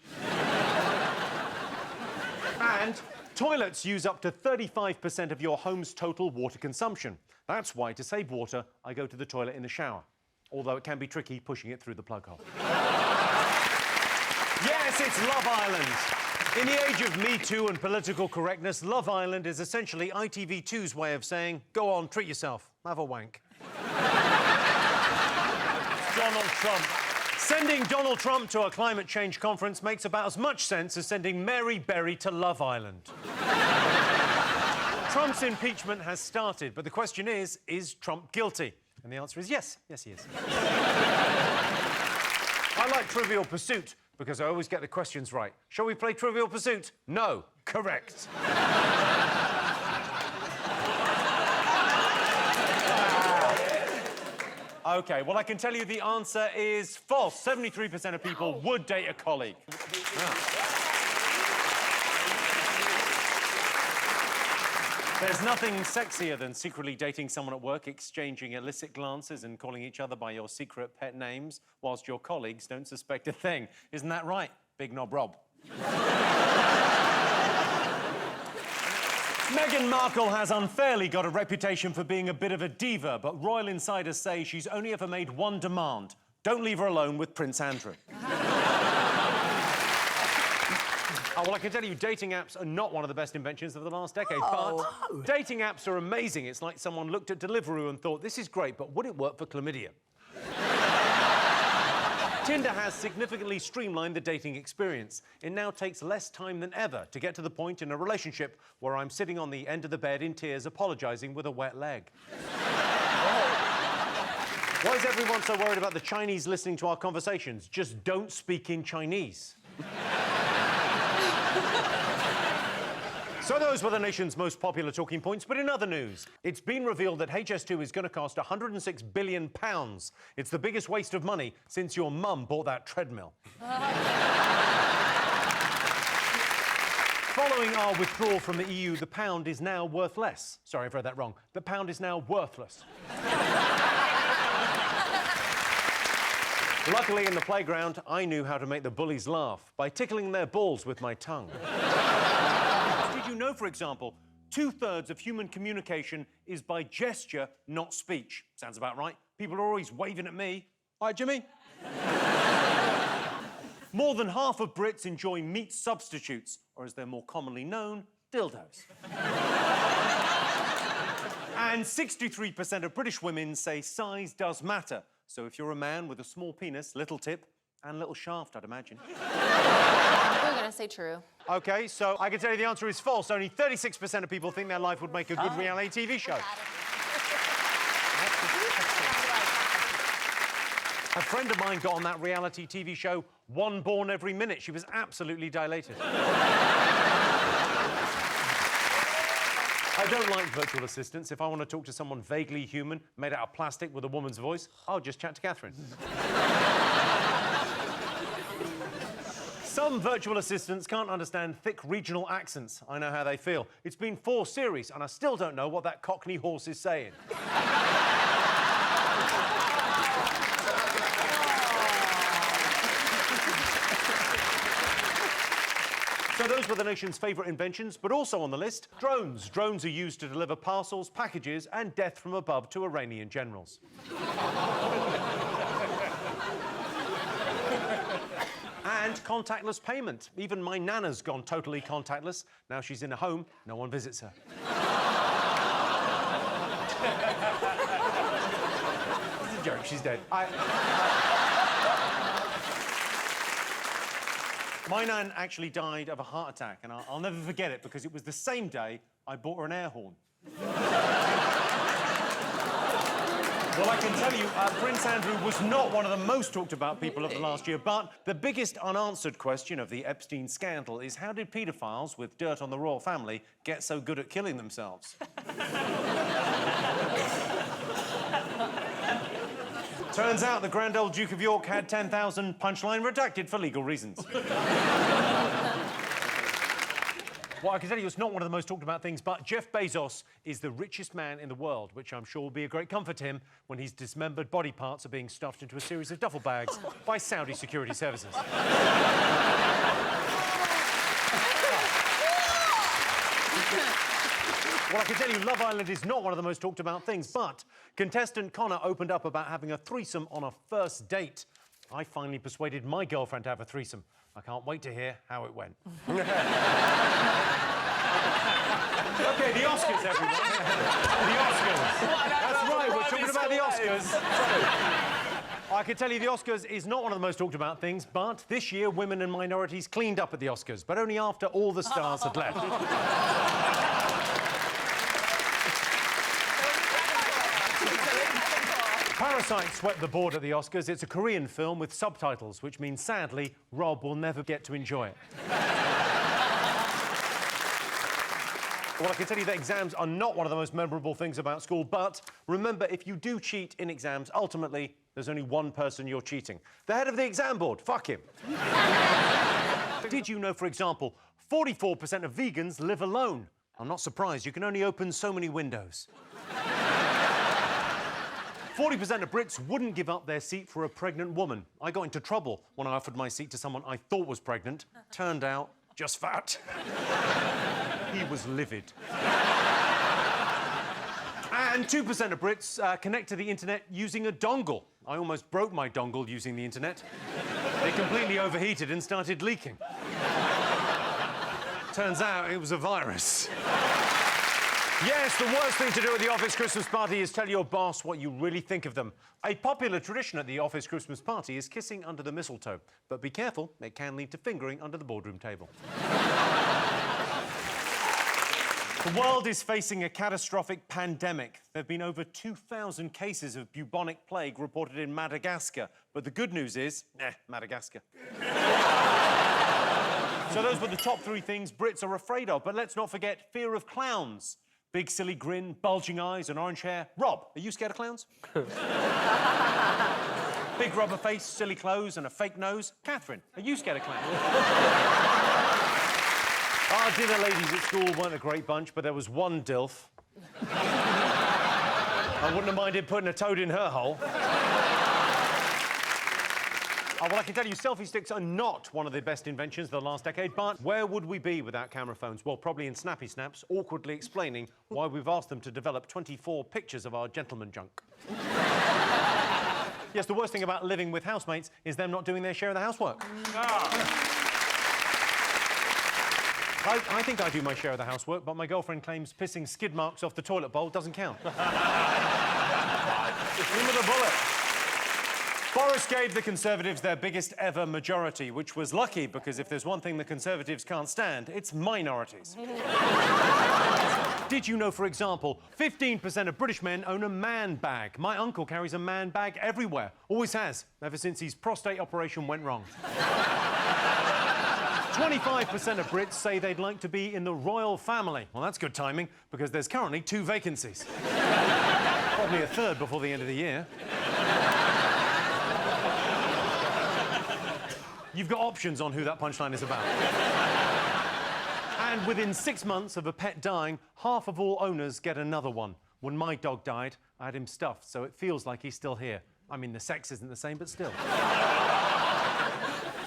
And Toilets use up to 35% of your home's total water consumption. That's why, to save water, I go to the toilet in the shower. Although it can be tricky pushing it through the plug hole. Yes, it's Love Island. In the age of Me Too and political correctness, Love Island is essentially ITV2's way of saying, go on, treat yourself, have a wank. Donald Trump. Sending Donald Trump to a climate change conference makes about as much sense as sending Mary Berry to Love Island. Trump's impeachment has started, but the question is Trump guilty? And the answer is yes. Yes, he is. I like Trivial Pursuit because I always get the questions right. Shall we play Trivial Pursuit? No. Correct. OK, well, I can tell you the answer is false. 73% of people would date a colleague. There's nothing sexier than secretly dating someone at work, exchanging illicit glances and calling each other by your secret pet names whilst your colleagues don't suspect a thing. Isn't that right, Big Knob Rob? Meghan Markle has unfairly got a reputation for being a bit of a diva, but royal insiders say she's only ever made one demand. Don't leave her alone with Prince Andrew. Oh, well, I can tell you, dating apps are not one of the best inventions of the last decade, but dating apps are amazing. It's like someone looked at Deliveroo and thought, this is great, but would it work for chlamydia? Tinder has significantly streamlined the dating experience. It now takes less time than ever to get to the point in a relationship where I'm sitting on the end of the bed in tears, apologising with a wet leg. Why is everyone so worried about the Chinese listening to our conversations? Just don't speak in Chinese. So those were the nation's most popular talking points, but in other news, it's been revealed that HS2 is going to cost £106 billion. It's the biggest waste of money since your mum bought that treadmill. Following our withdrawal from the EU, the pound is now worth less. Sorry, I've read that wrong. The pound is now worthless. Luckily, in the playground, I knew how to make the bullies laugh by tickling their balls with my tongue. Did you know, for example, 2/3 of human communication is by gesture, not speech? Sounds about right. People are always waving at me. All right, Jimmy? More than half of Brits enjoy meat substitutes, or as they're more commonly known, dildos. And 63% of British women say size does matter. So if you're a man with a small penis, little tip, and little shaft, I'd imagine. I'm going to say true. OK, so I can tell you the answer is false. Only 36% of people think their life would make a good reality TV show. A friend of mine got on that reality TV show, One Born Every Minute. She was absolutely dilated. I don't like virtual assistants. If I want to talk to someone vaguely human, made out of plastic with a woman's voice, I'll just chat to Catherine. Some virtual assistants can't understand thick regional accents. I know how they feel. It's been 4 series, and I still don't know what that Cockney horse is saying. So those were the nation's favourite inventions, but also on the list, drones. Drones are used to deliver parcels, packages, and death from above to Iranian generals. And contactless payment. Even my nana's gone totally contactless. Now she's in a home, no one visits her. It's a joke, she's dead. My nan actually died of a heart attack, and I'll never forget it because it was the same day I bought her an air horn. Well, I can tell you, Prince Andrew was not one of the most talked about people of the last year, but the biggest unanswered question of the Epstein scandal is how did paedophiles with dirt on the royal family get so good at killing themselves? Turns out the Grand Old Duke of York had 10,000 punchline redacted for legal reasons. Well, I can tell you it's not one of the most talked about things, but Jeff Bezos is the richest man in the world, which I'm sure will be a great comfort to him when his dismembered body parts are being stuffed into a series of duffel bags by Saudi security services. Well, I can tell you, Love Island is not one of the most talked about things, but contestant Connor opened up about having a threesome on a first date. I finally persuaded my girlfriend to have a threesome. I can't wait to hear how it went. OK, the Oscars, everyone. The Oscars. That's right, we're talking about the Oscars. I can tell you the Oscars is not one of the most talked about things, but this year women and minorities cleaned up at the Oscars, but only after all the stars had left. Parasite swept the board at the Oscars. It's a Korean film with subtitles, which means, sadly, Rob will never get to enjoy it. Well, I can tell you that exams are not one of the most memorable things about school, but remember, if you do cheat in exams, ultimately, there's only one person you're cheating. The head of the exam board. Fuck him. Did you know, for example, 44% of vegans live alone? I'm not surprised. You can only open so many windows. 40% of Brits wouldn't give up their seat for a pregnant woman. I got into trouble when I offered my seat to someone I thought was pregnant. Turned out, just fat. He was livid. And 2% of Brits connect to the internet using a dongle. I almost broke my dongle using the internet. It completely overheated and started leaking. Turns out it was a virus. Yes, the worst thing to do at the office Christmas party is tell your boss what you really think of them. A popular tradition at the office Christmas party is kissing under the mistletoe. But be careful, it can lead to fingering under the boardroom table. The world is facing a catastrophic pandemic. There have been over 2,000 cases of bubonic plague reported in Madagascar. But the good news is, Madagascar. So those were the top 3 things Brits are afraid of. But let's not forget fear of clowns. Big silly grin, bulging eyes and orange hair. Rob, are you scared of clowns? Big rubber face, silly clothes and a fake nose. Catherine, are you scared of clowns? Our dinner ladies at school weren't a great bunch, but there was one DILF. I wouldn't have minded putting a toad in her hole. Well, I can tell you, selfie sticks are not one of the best inventions of the last decade, but where would we be without camera phones? Well, probably in snappy snaps, awkwardly explaining why we've asked them to develop 24 pictures of our gentleman junk. Yes, the worst thing about living with housemates is them not doing their share of the housework. I think I do my share of the housework, but my girlfriend claims pissing skid marks off the toilet bowl doesn't count. In with a bullet. Boris gave the Conservatives their biggest ever majority, which was lucky, because if there's one thing the Conservatives can't stand, it's minorities. Did you know, for example, 15% of British men own a man bag? My uncle carries a man bag everywhere. Always has, ever since his prostate operation went wrong. 25% of Brits say they'd like to be in the royal family. Well, that's good timing, because there's currently 2 vacancies. Probably a third before the end of the year. You've got options on who that punchline is about. And within 6 months of a pet dying, half of all owners get another one. When my dog died, I had him stuffed, so it feels like he's still here. I mean, the sex isn't the same, but still.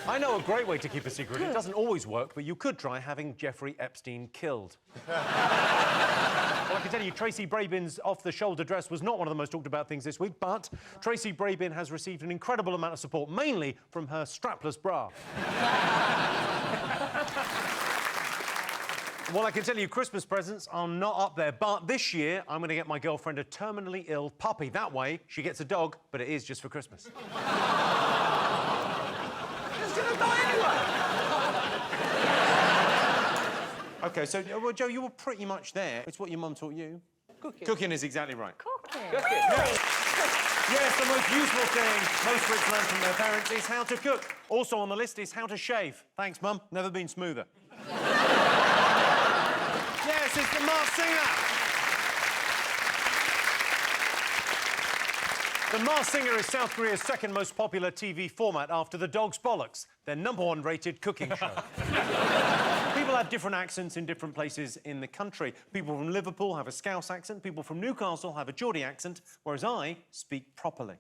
I know a great way to keep a secret. It doesn't always work, but you could try having Jeffrey Epstein killed. Well, I can tell you, Tracy Brabin's off-the-shoulder dress was not one of the most talked about things this week, but Tracy Brabin has received an incredible amount of support, mainly from her strapless bra. Well, I can tell you, Christmas presents are not up there, but this year I'm going to get my girlfriend a terminally ill puppy. That way, she gets a dog, but it is just for Christmas. It's gonna die anyway. OK, so, well, Joe, you were pretty much there. It's what your mum taught you. Cooking. Cooking is exactly right. Cooking. Yes, the most useful thing most Brits learn from their parents is how to cook. Also on the list is how to shave. Thanks, Mum. Never been smoother. Yes, it's the Masked Singer. The Masked Singer is South Korea's second most popular TV format after The Dog's Bollocks, their #1 rated cooking show. People have different accents in different places in the country. People from Liverpool have a Scouse accent, people from Newcastle have a Geordie accent, whereas I speak properly.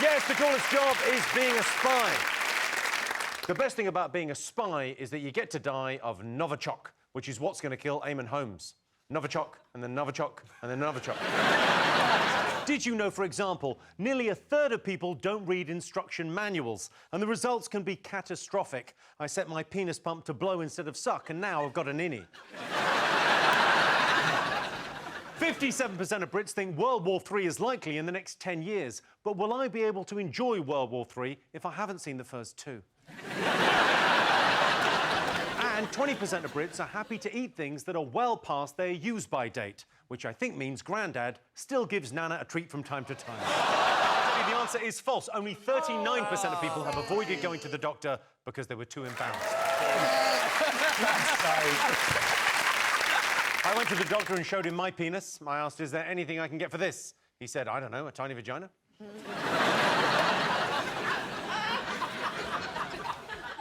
Yes, the coolest job is being a spy. The best thing about being a spy is that you get to die of Novichok, which is what's going to kill Eamon Holmes. Novichok, and then Novichok, and then Novichok. Did you know, for example, nearly a third of people don't read instruction manuals, and the results can be catastrophic? I set my penis pump to blow instead of suck, and now I've got an innie. 57% of Brits think World War III is likely in the next 10 years. But will I be able to enjoy World War III if I haven't seen the first two? And 20% of Brits are happy to eat things that are well past their use-by date, which I think means Grandad still gives Nana a treat from time to time. The answer is false. Only 39% of people have avoided going to the doctor because they were too embarrassed. I went to the doctor and showed him my penis. I asked, is there anything I can get for this? He said, I don't know, a tiny vagina.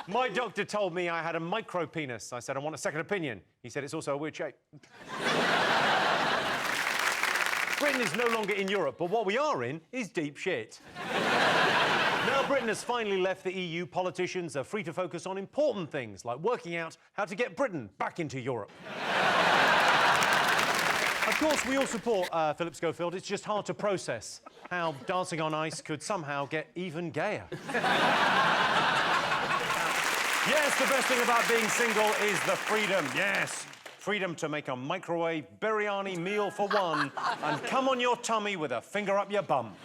My doctor told me I had a micro penis. I said, I want a second opinion. He said, it's also a weird shape. Britain is no longer in Europe, but what we are in is deep shit. Now Britain has finally left the EU, politicians are free to focus on important things, like working out how to get Britain back into Europe. Of course, we all support Philip Schofield. It's just hard to process how Dancing on Ice could somehow get even gayer. Yes, the best thing about being single is the freedom. Yes, freedom to make a microwave biryani meal for one and come on your tummy with a finger up your bum.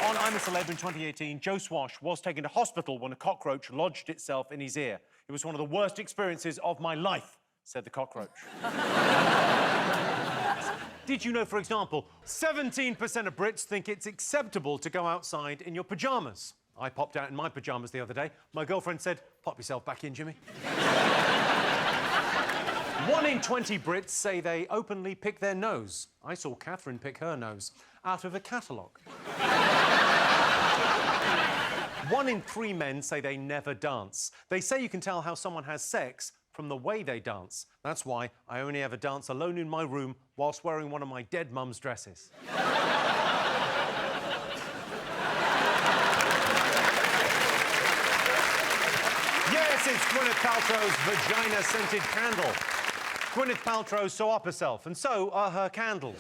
On I'm a Celeb in 2018, Joe Swash was taken to hospital when a cockroach lodged itself in his ear. It was one of the worst experiences of my life, said the cockroach. Did you know, for example, 17% of Brits think it's acceptable to go outside in your pyjamas? I popped out in my pyjamas the other day. My girlfriend said, pop yourself back in, Jimmy. 1 in 20 Brits say they openly pick their nose. I saw Catherine pick her nose out of a catalogue. 1 in 3 men say they never dance. They say you can tell how someone has sex from the way they dance. That's why I only ever dance alone in my room whilst wearing one of my dead mum's dresses. Yes, it's Gwyneth Paltrow's vagina-scented candle. Gwyneth Paltrow's so up herself, and so are her candles.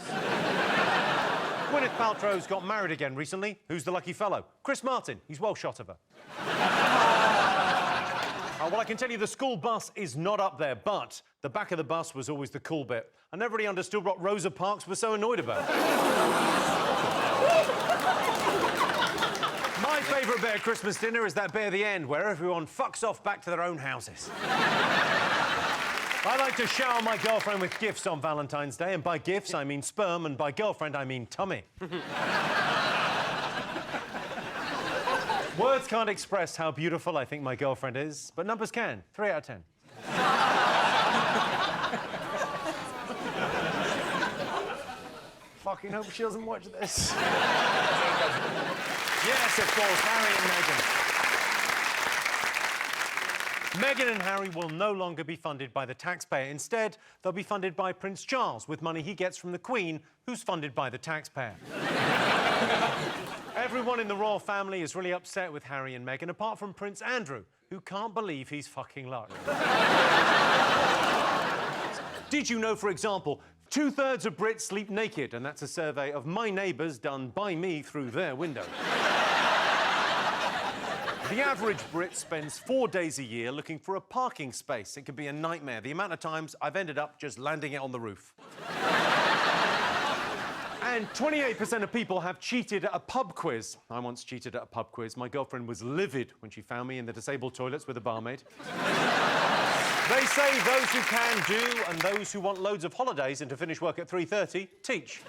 Gwyneth Paltrow's got married again recently. Who's the lucky fellow? Chris Martin. He's well shot of her. Well, I can tell you the school bus is not up there, but the back of the bus was always the cool bit. I never really understood what Rosa Parks was so annoyed about. My favourite bit of Christmas dinner is that bit at the end where everyone fucks off back to their own houses. I like to shower my girlfriend with gifts on Valentine's Day, and by gifts I mean sperm, and by girlfriend I mean tummy. Words can't express how beautiful I think my girlfriend is, but numbers can. 3 out of 10. Fucking hope she doesn't watch this. Yes, of course, Harry and Meghan. Meghan and Harry will no longer be funded by the taxpayer. Instead, they'll be funded by Prince Charles with money he gets from the Queen, who's funded by the taxpayer. Everyone in the royal family is really upset with Harry and Meghan, apart from Prince Andrew, who can't believe he's fucking luck. Did you know, for example, 2/3 of Brits sleep naked, and that's a survey of my neighbours done by me through their window. The average Brit spends 4 days a year looking for a parking space. It can be a nightmare. The amount of times I've ended up just landing it on the roof. And 28% of people have cheated at a pub quiz. I once cheated at a pub quiz. My girlfriend was livid when she found me in the disabled toilets with a barmaid. They say those who can do and those who want loads of holidays and to finish work at 3:30, teach.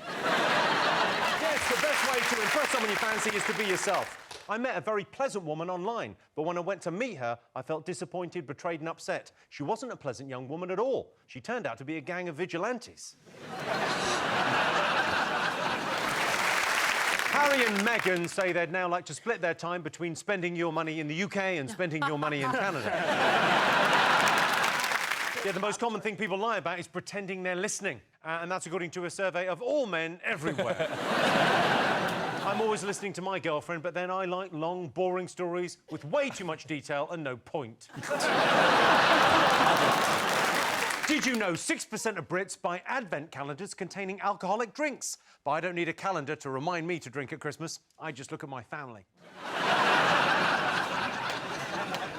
Yes, the best way to impress someone you fancy is to be yourself. I met a very pleasant woman online, but when I went to meet her, I felt disappointed, betrayed and upset. She wasn't a pleasant young woman at all. She turned out to be a gang of vigilantes. Harry and Meghan say they'd now like to split their time between spending your money in the UK and spending your money in Canada. Yeah, the most common thing people lie about is pretending they're listening. And that's according to a survey of all men everywhere. I'm always listening to my girlfriend, but then I like long, boring stories with way too much detail and no point. Did you know 6% of Brits buy advent calendars containing alcoholic drinks? But I don't need a calendar to remind me to drink at Christmas. I just look at my family.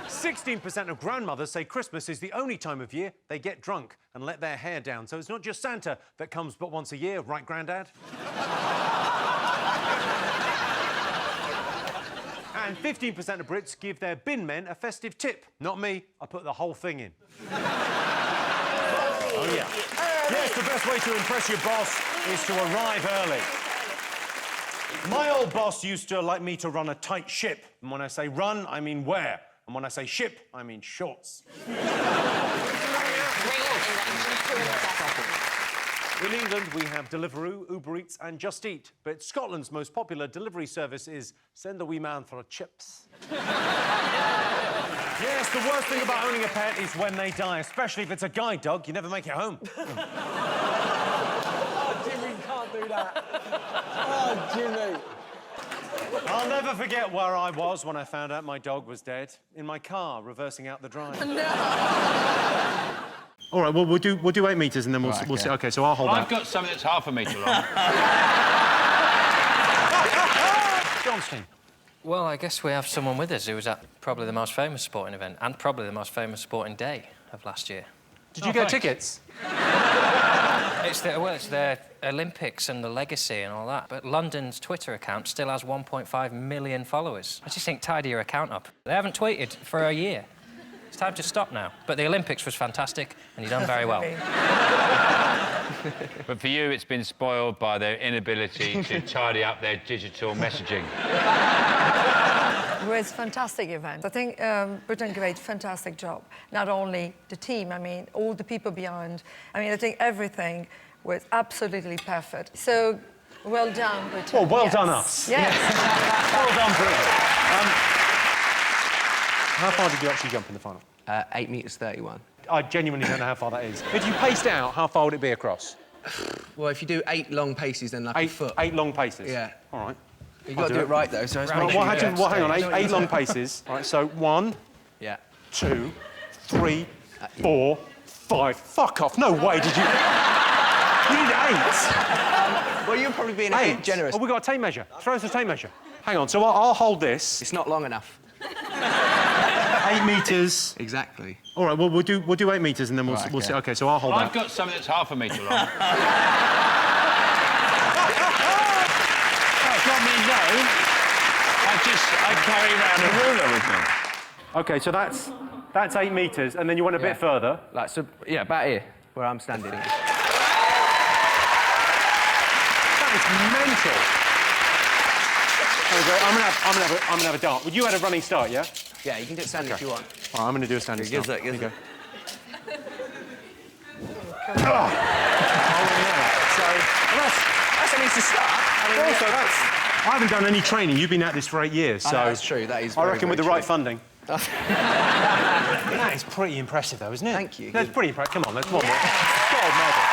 16% of grandmothers say Christmas is the only time of year they get drunk and let their hair down. So it's not just Santa that comes but once a year, right, Grandad? And 15% of Brits give their bin men a festive tip. Not me, I put the whole thing in. Oh, yeah. Yes, the best way to impress your boss is to arrive early. My old boss used to like me to run a tight ship. And when I say run, I mean wear. And when I say ship, I mean shorts. In England, we have Deliveroo, Uber Eats and Just Eat. But Scotland's most popular delivery service is send the wee man for chips. Yes, the worst thing about owning a pet is when they die, especially if it's a guide dog. You never make it home. Oh, Jimmy, you can't do that. Oh, Jimmy. I'll never forget where I was when I found out my dog was dead. In my car, reversing out the drive. No. All right, well, we'll do 8 metres and then we'll see. OK, so I'll hold I've that. got something that's half a metre long. Johnston. Well, I guess we have someone with us who was at probably the most famous sporting event and probably the most famous sporting day of last year. Did you get tickets? It's their Olympics and the legacy and all that. But London's Twitter account still has 1.5 million followers. I just think tidy your account up. They haven't tweeted for a year. It's time to stop now. But the Olympics was fantastic and you've done very well. But for you, it's been spoiled by their inability to tidy up their digital messaging. It was a fantastic event. I think Britain did a fantastic job. Not only the team, I mean, all the people behind. I mean, I think everything was absolutely perfect. So, well done, Britain. Well, well done us. Yes. Well done, Britain. How far did you actually jump in the final? 8 metres 31. I genuinely don't know how far that is. If you paced out, how far would it be across? Well, if you do 8 long paces, then like a foot. 8 long paces? Yeah. All right. You've got to do it right, though, so it's hang on, 8 long paces. All right, so 1, 2, 3, 4, 5. Fuck off, no way did you... You did 8. Well, you're probably being a bit generous. Well, we've got a tape measure. Throw us a tape measure. Hang on, so I'll hold this. It's not long enough. 8 metres. Exactly. All right, well, we'll do 8 metres and then we'll see. OK, so I'll hold that. I've got something that's half a metre long. It's not me, no. I carry around a ruler with me. OK, so that's 8 metres, and then you went a bit further. Like, so, yeah, about here, where I'm standing. That is mental. There we go. I'm gonna have a dart. Well, you had a running start, yeah? Yeah, you can do it standing if you want. All right, I'm gonna do a standing start. Gives it. Go. That's at least a start. I haven't done any training. You've been at this for 8 years, so... that's true. That is I reckon with the right funding. That is pretty impressive, though, isn't it? Thank you. That's pretty impressive. Come on, let's one more. Gold medal.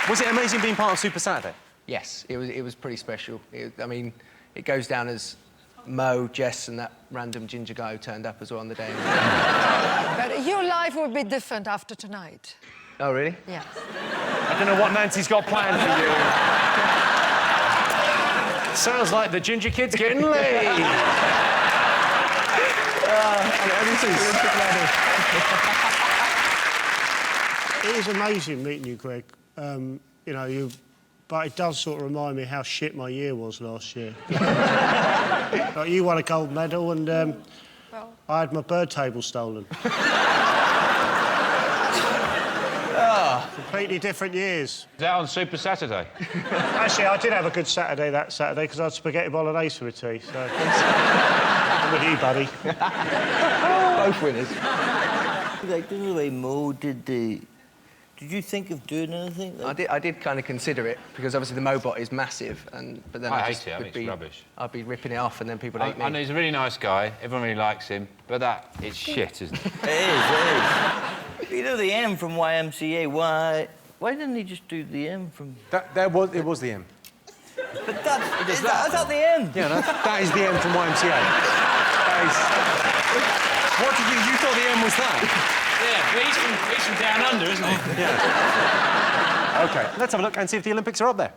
Was it amazing being part of Super Saturday? Yes, it was pretty special. I mean, it goes down as Mo, Jess, and that random ginger guy who turned up as well on the day. But your life will be different after tonight. Oh, really? Yeah. I don't know what Nancy's got planned for you. Sounds like the ginger kid's getting laid. It is amazing meeting you, Greg. You know, but it does sort of remind me how shit my year was last year. Like, you won a gold medal and I had my bird table stolen. Completely different years. Is that on Super Saturday? Actually, I did have a good Saturday that Saturday because I had spaghetti bolognese for a tea, so... I'm with you, buddy. Both winners. Like, the way Mo did you think of doing anything? Like... I did kind of consider it, because obviously the Mobot is massive, but then I hate it. I mean, it's rubbish. I'd be ripping it off and then people hate me. I know he's a really nice guy. Everyone really likes him. But it's shit, isn't it? It is. You know the M from YMCA, Why didn't he just do the M from... It was the M. But that's that the M? Yeah, that is the M from YMCA. That is... What did you thought the M was that? Yeah, but he's from down under, isn't he? Yeah. OK, let's have a look and see if the Olympics are up there.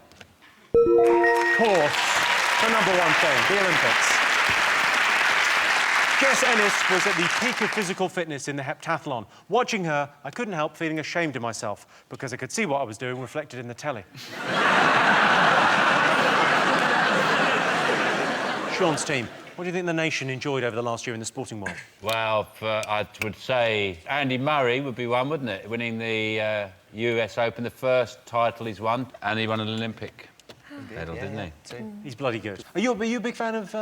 Of course, the #1 thing, the Olympics. Jess Ennis was at the peak of physical fitness in the heptathlon. Watching her, I couldn't help feeling ashamed of myself because I could see what I was doing reflected in the telly. Sean's team, what do you think the nation enjoyed over the last year in the sporting world? Well, I would say Andy Murray would be one, wouldn't it? Winning the US Open, the first title he's won, and he won an Olympic medal, didn't he? He's bloody good. Are you a big fan of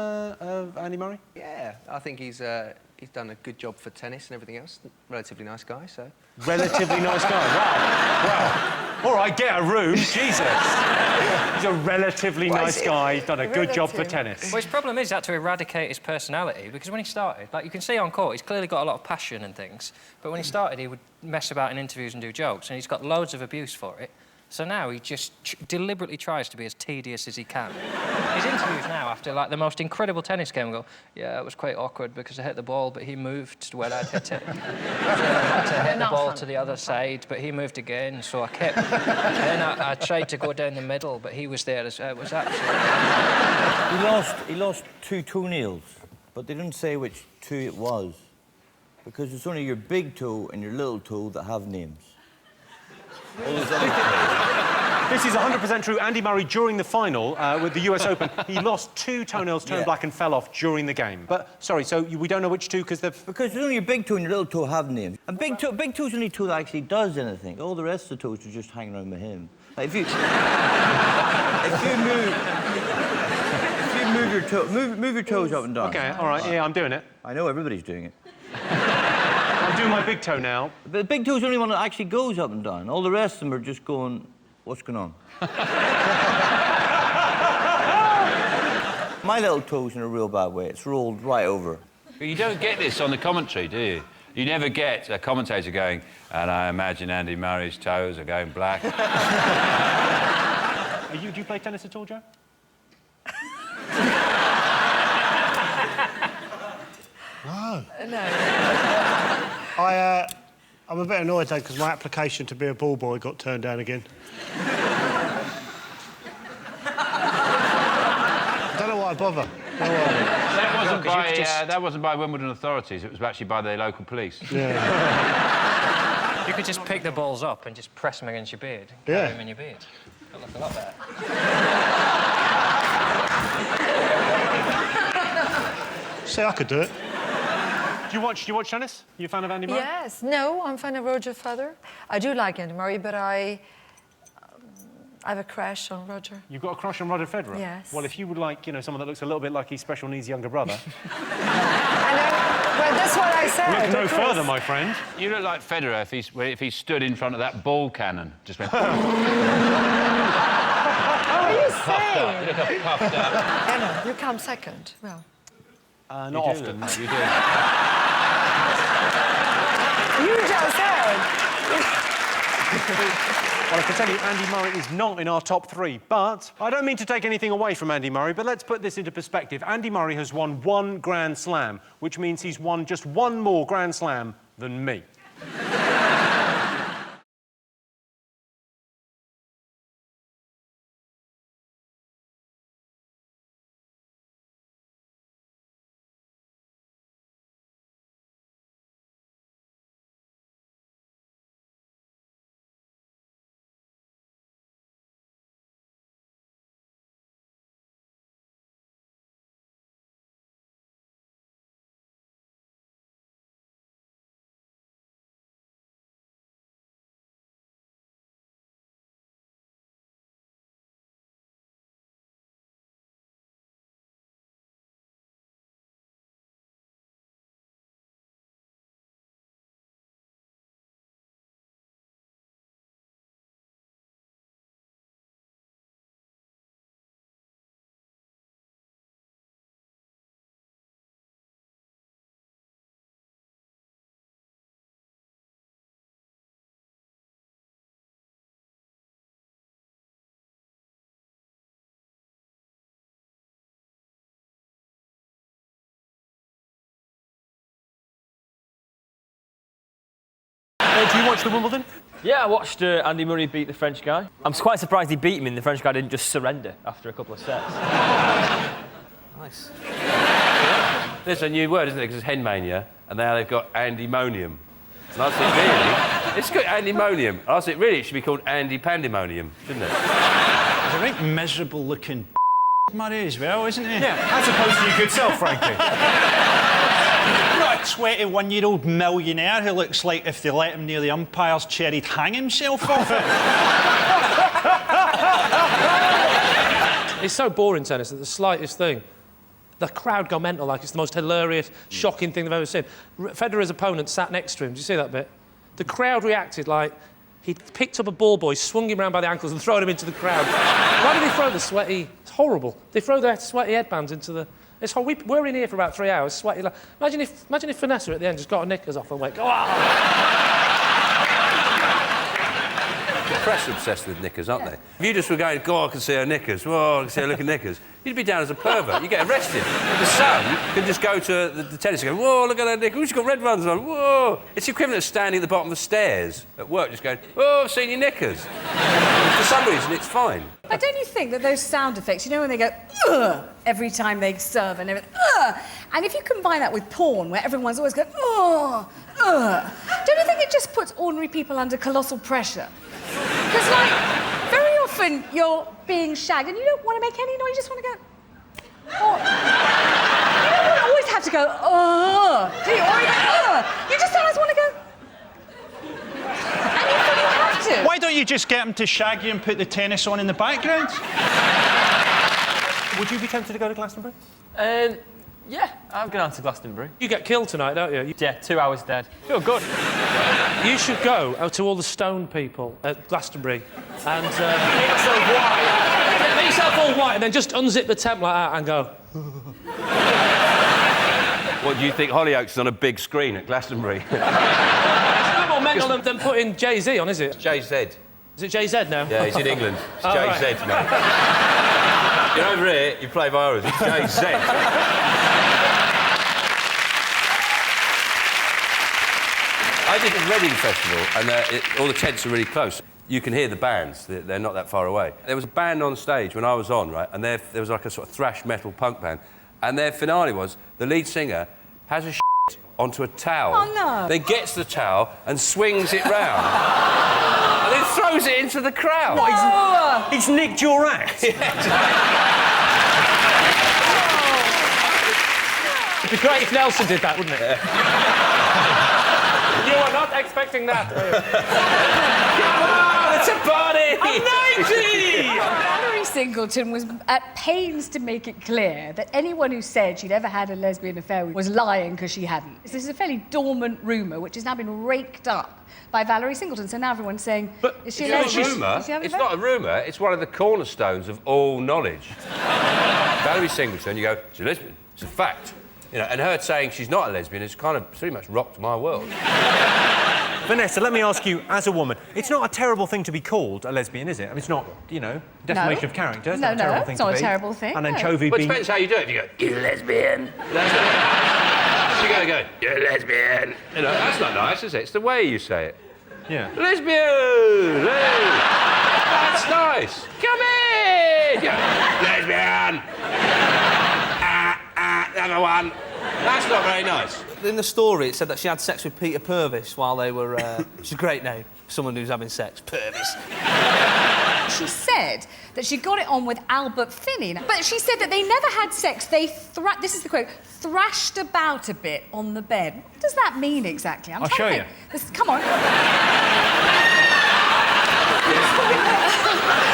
Andy Murray? Yeah, I think he's done a good job for tennis and everything else. Relatively nice guy, so... Relatively nice guy, wow. Wow. All right, get a room, Jesus. He's a relatively nice guy. He's done a good job for tennis. Well, his problem is he had to eradicate his personality, because when he started, like, you can see on court, he's clearly got a lot of passion and things, but when he started, he would mess about in interviews and do jokes, and he's got loads of abuse for it. So now he just deliberately tries to be as tedious as he can. His interviews now, after, like, the most incredible tennis game, go, yeah, it was quite awkward because I hit the ball, but he moved where I'd hit it. So I had to hit the ball to the other side, but he moved again, so I kept... Then I tried to go down the middle, but he was there as well. It was absolutely... He lost 2 toenails, but they didn't say which 2 it was, because it's only your big toe and your little toe that have names. This is 100% true. Andy Murray, during the final with the US Open, he lost 2 toenails, turned black and fell off during the game. But, sorry, so we don't know which 2 because they've... Because it's only your big toe and your little toe have names. And big toe's the only toe that actually does anything. All the rest of the toes are just hanging around with him. Like, if you move your toes up and down. OK, all right, yeah, I'm doing it. I know, everybody's doing it. I'm doing my big toe now. But the big toe's the only one that actually goes up and down. All the rest of them are just going, what's going on? My little toe's in a real bad way. It's rolled right over. But you don't get this on the commentary, do you? You never get a commentator going, and I imagine Andy Murray's toes are going black. Do you play tennis at all, Joe? No. No. I'm a bit annoyed, though, because my application to be a ball boy got turned down again. I don't know why I bother. That wasn't by Wimbledon authorities, it was actually by the local police. Yeah. You could just pick the balls up and just press them against your beard. Carry them in your beard. That'd look a lot better. See, I could do it. Do you watch tennis? You a fan of Andy Murray? Yes. No, I'm a fan of Roger Federer. I do like Andy Murray, but I have a crush on Roger. You've got a crush on Roger Federer? Yes. Well, if you would like, you know, someone that looks a little bit like his special needs younger brother... Well, that's what I said. Look no further, my friend. You look like Federer if he stood in front of that ball cannon. Just went... What are you saying? You look puffed up. Emma, you come second. Well... not often. You do. You just said. Well, I can tell you, Andy Murray is not in our top 3, but I don't mean to take anything away from Andy Murray, but let's put this into perspective. Andy Murray has won 1 Grand Slam, which means he's won just 1 more Grand Slam than me. Do you watch the Wimbledon? Yeah, I watched Andy Murray beat the French guy. I'm quite surprised he beat him and the French guy didn't just surrender after a couple of sets. Nice. There's a new word, isn't it? Because it's henmania, and now they've got andymonium. And I think, really, it's got andymonium. I think, really, it should be called Andy Pandemonium, shouldn't it? He's a right miserable-looking Murray as well, isn't he? Yeah, as opposed to your good self, frankly. Not a 21-year-old millionaire who looks like if they let him near the umpire's chair, he'd hang himself off it. It's so boring, tennis, that the slightest thing, the crowd go mental like it's the most hilarious, shocking thing they've ever seen. Federer's opponent sat next to him. Did you see that bit? The crowd reacted like he'd picked up a ball boy, swung him round by the ankles and thrown him into the crowd. Why do they throw the sweaty... It's horrible. They throw their sweaty headbands into the... It's horrible. We're in here for about 3 hours, sweaty... Imagine if Vanessa at the end just got her knickers off and went... The press are obsessed with knickers, aren't they? If you just were going, God, I can see her knickers, whoa, I can see her looking knickers, you'd be down as a pervert. You get arrested. The Sun can just go to the tennis and go, whoa, look at her knickers, she's got red ones on, whoa. It's the equivalent of standing at the bottom of the stairs at work just going, oh, I've seen your knickers. For some reason, it's fine. But don't you think that those sound effects, you know when they go, ugh, every time they serve and everything, ugh, and if you combine that with porn, where everyone's always going, ugh, ugh, don't you think it just puts ordinary people under colossal pressure? Because, like, very often you're being shagged and you don't want to make any noise, you just want to go... Oh. You don't always have to go, ugh, do you? Or you go, ugh. You just sometimes want to go... And you feel you have to. Why don't you just get him to shag you and put the tennis on in the background? Would you be tempted to go to Glastonbury? Yeah, I'm going on to Glastonbury. You get killed tonight, don't you? Yeah, 2 hours dead. Feel good. You should go to all the stone people at Glastonbury and... Make yourself white. Make yourself all white and then just unzip the tent like that and go... What, do you think Hollyoaks is on a big screen at Glastonbury? It's no more mental than putting Jay-Z on, is it? JZ. Is it JZ now? Yeah, he's in England. It's Oh, JZ right. now. You're over here, you play virus. It's JZ. I did the Reading Festival, and all the tents are really close. You can hear the bands, they're not that far away. There was a band on stage when I was on, right, and there was like a sort of thrash metal punk band, and their finale was the lead singer has a shit onto a towel, Oh, no. then gets the towel and swings it round, and then throws it into the crowd. No. He's nicked your act. It'd be great if Nelson did that, wouldn't it? You are not expecting that, were you? Come on, it's a party! I'm 90! Valerie Singleton was at pains to make it clear that anyone who said she'd ever had a lesbian affair was lying because she hadn't. This is a fairly dormant rumour which has now been raked up by Valerie Singleton, so now everyone's saying, is she a lesbian? Does she have It's an not a rumour, it's one of the cornerstones of all knowledge. Valerie Singleton, you go, she's a lesbian, it's a fact. You know, and her saying she's not a lesbian has kind of pretty much rocked my world. Vanessa, let me ask you, as a woman, it's not a terrible thing to be called a lesbian, is it? I mean, it's not, you know, defamation of character. It's not a terrible thing it's to not be. a terrible thing. And then no. Chovy Well, it being... depends how you do it. If you go, you're a lesbian. You're going, you're a lesbian. You know, that's not nice, is it? It's the way you say it. Yeah. Lesbian! Hey! That's nice. Come in! Yeah. Lesbian! Another one. That's not very nice. In the story, it said that she had sex with Peter Purvis while they were... It's a great name, someone who's having sex. Purvis. She said that she got it on with Albert Finney. But she said that they never had sex. They, this is the quote, thrashed about a bit on the bed. What does that mean exactly? I'll show you. Come on.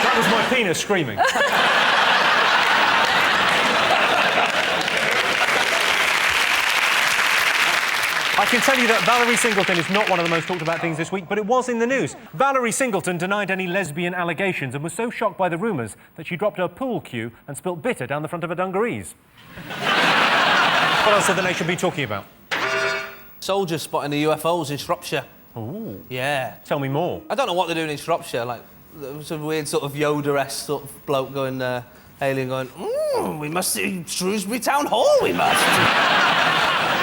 That was my penis screaming. I can tell you that Valerie Singleton is not one of the most talked about things this week, but it was in the news. Valerie Singleton denied any lesbian allegations and was so shocked by the rumours that she dropped her pool cue and spilt bitter down the front of her dungarees. What else have the nation been talking about? Soldiers spotting the UFOs in Shropshire. Ooh. Yeah. Tell me more. I don't know what they're doing in Shropshire. Like, there was a weird sort of Yoda-esque sort of bloke going, alien going, we must see Shrewsbury Town Hall, we must.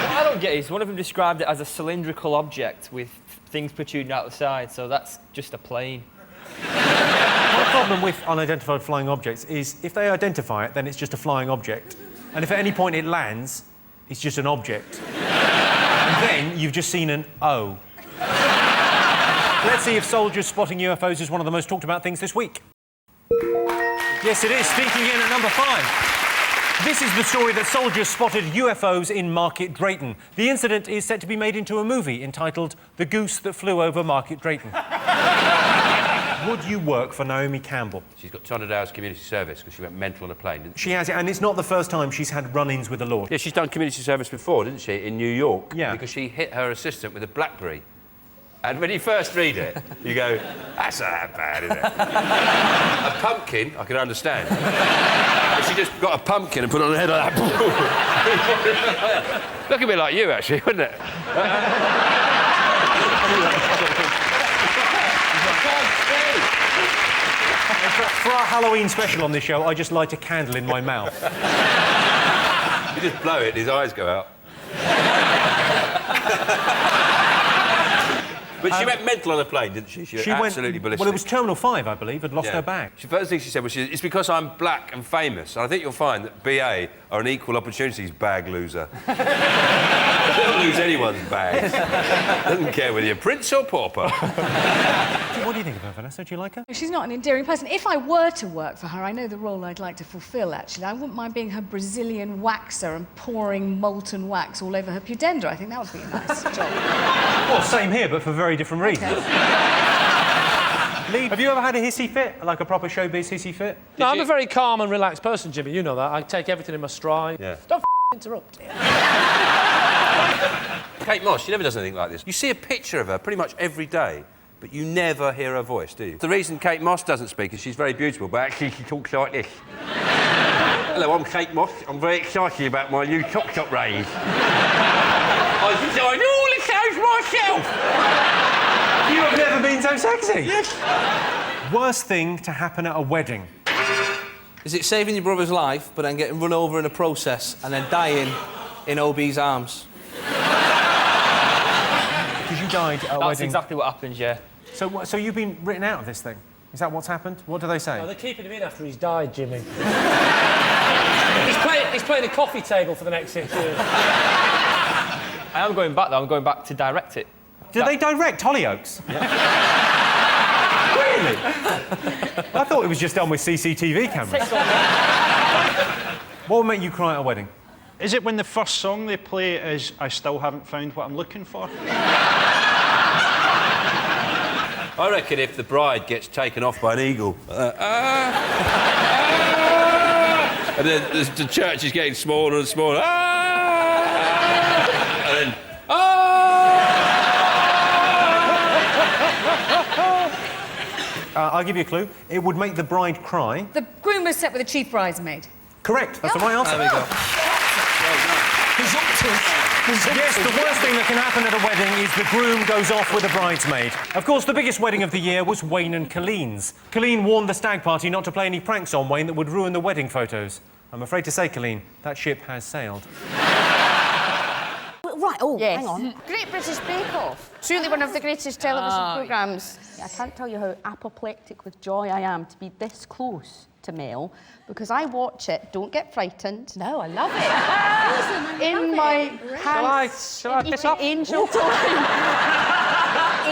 I don't don't get is one of them described it as a cylindrical object with things protruding out the side, so that's just a plane. The problem with unidentified flying objects is if they identify it, then it's just a flying object. And if at any point it lands, it's just an object. And then you've just seen an O. Let's see if soldiers spotting UFOs is one of the most talked about things this week. Yes, it is. Sneaking in at number 5. This is the story that soldiers spotted UFOs in Market Drayton. The incident is set to be made into a movie entitled The Goose That Flew Over Market Drayton. Would you work for Naomi Campbell? She's got 200 hours community service because she went mental on a plane, didn't she? She has, and it's not the first time she's had run-ins with the law. Yeah, she's done community service before, didn't she, in New York? Yeah. Because she hit her assistant with a BlackBerry. And when you first read it, you go, that's not that bad, is it? A pumpkin, I can understand. But she just got a pumpkin and put it on her head like that. Look a bit like you, actually, wouldn't it? For our Halloween special on this show, I just light a candle in my mouth. You just blow it and his eyes go out. But she went mental on a plane, didn't she? She went absolutely ballistic. Well, it was Terminal 5, I believe, had lost her bag. The first thing she said was, it's because I'm black and famous. And I think you'll find that BA are an equal opportunities bag loser. They don't lose anyone's bag. Doesn't care whether you're prince or pauper. What do you think of her, Vanessa? Do you like her? She's not an endearing person. If I were to work for her, I know the role I'd like to fulfil, actually. I wouldn't mind being her Brazilian waxer and pouring molten wax all over her pudenda. I think that would be a nice job. Well, same here, but for very different reasons. Lee, have you ever had a hissy fit? Like a proper showbiz hissy fit? No, I'm a very calm and relaxed person, Jimmy. You know that. I take everything in my stride. Yeah. Don't interrupt. Kate Moss, she never does anything like this. You see a picture of her pretty much every day, but you never hear her voice, do you? The reason Kate Moss doesn't speak is she's very beautiful, but actually she talks like this. Hello, I'm Kate Moss. I'm very excited about my new Top Shop range. I designed all the clothes myself. You have never been so sexy. Yes. Worst thing to happen at a wedding? Is it saving your brother's life, but then getting run over in a process and then dying in OB's arms? Because you died at a wedding. That's exactly what happens, yeah. So you've been written out of this thing? Is that what's happened? What do they say? No, they're keeping him in after he's died, Jimmy. he's playing a coffee table for the next 6 years. I am going back, though. I'm going back to direct it. Did they direct Hollyoaks? Yeah. Really? I thought it was just done with CCTV cameras. What would make you cry at a wedding? Is it when the first song they play is I Still Haven't Found What I'm Looking For? I reckon if the bride gets taken off by an eagle, and then the church is getting smaller and smaller, and then, I'll give you a clue. It would make the bride cry. The groom was set with a chief bridesmaid. Correct. That's the right answer. There we go. Yes, the worst thing that can happen at a wedding is the groom goes off with a bridesmaid. Of course, the biggest wedding of the year was Wayne and Colleen's. Colleen warned the stag party not to play any pranks on Wayne that would ruin the wedding photos. I'm afraid to say, Colleen, that ship has sailed. Right, Yes. hang on. Great British Bake Off. Truly one of the greatest television programmes. I can't tell you how apoplectic with joy I am to be this close to Mel, because I watch it, don't get frightened. No, I love it. In my pants. Shall I piss off? Angel time.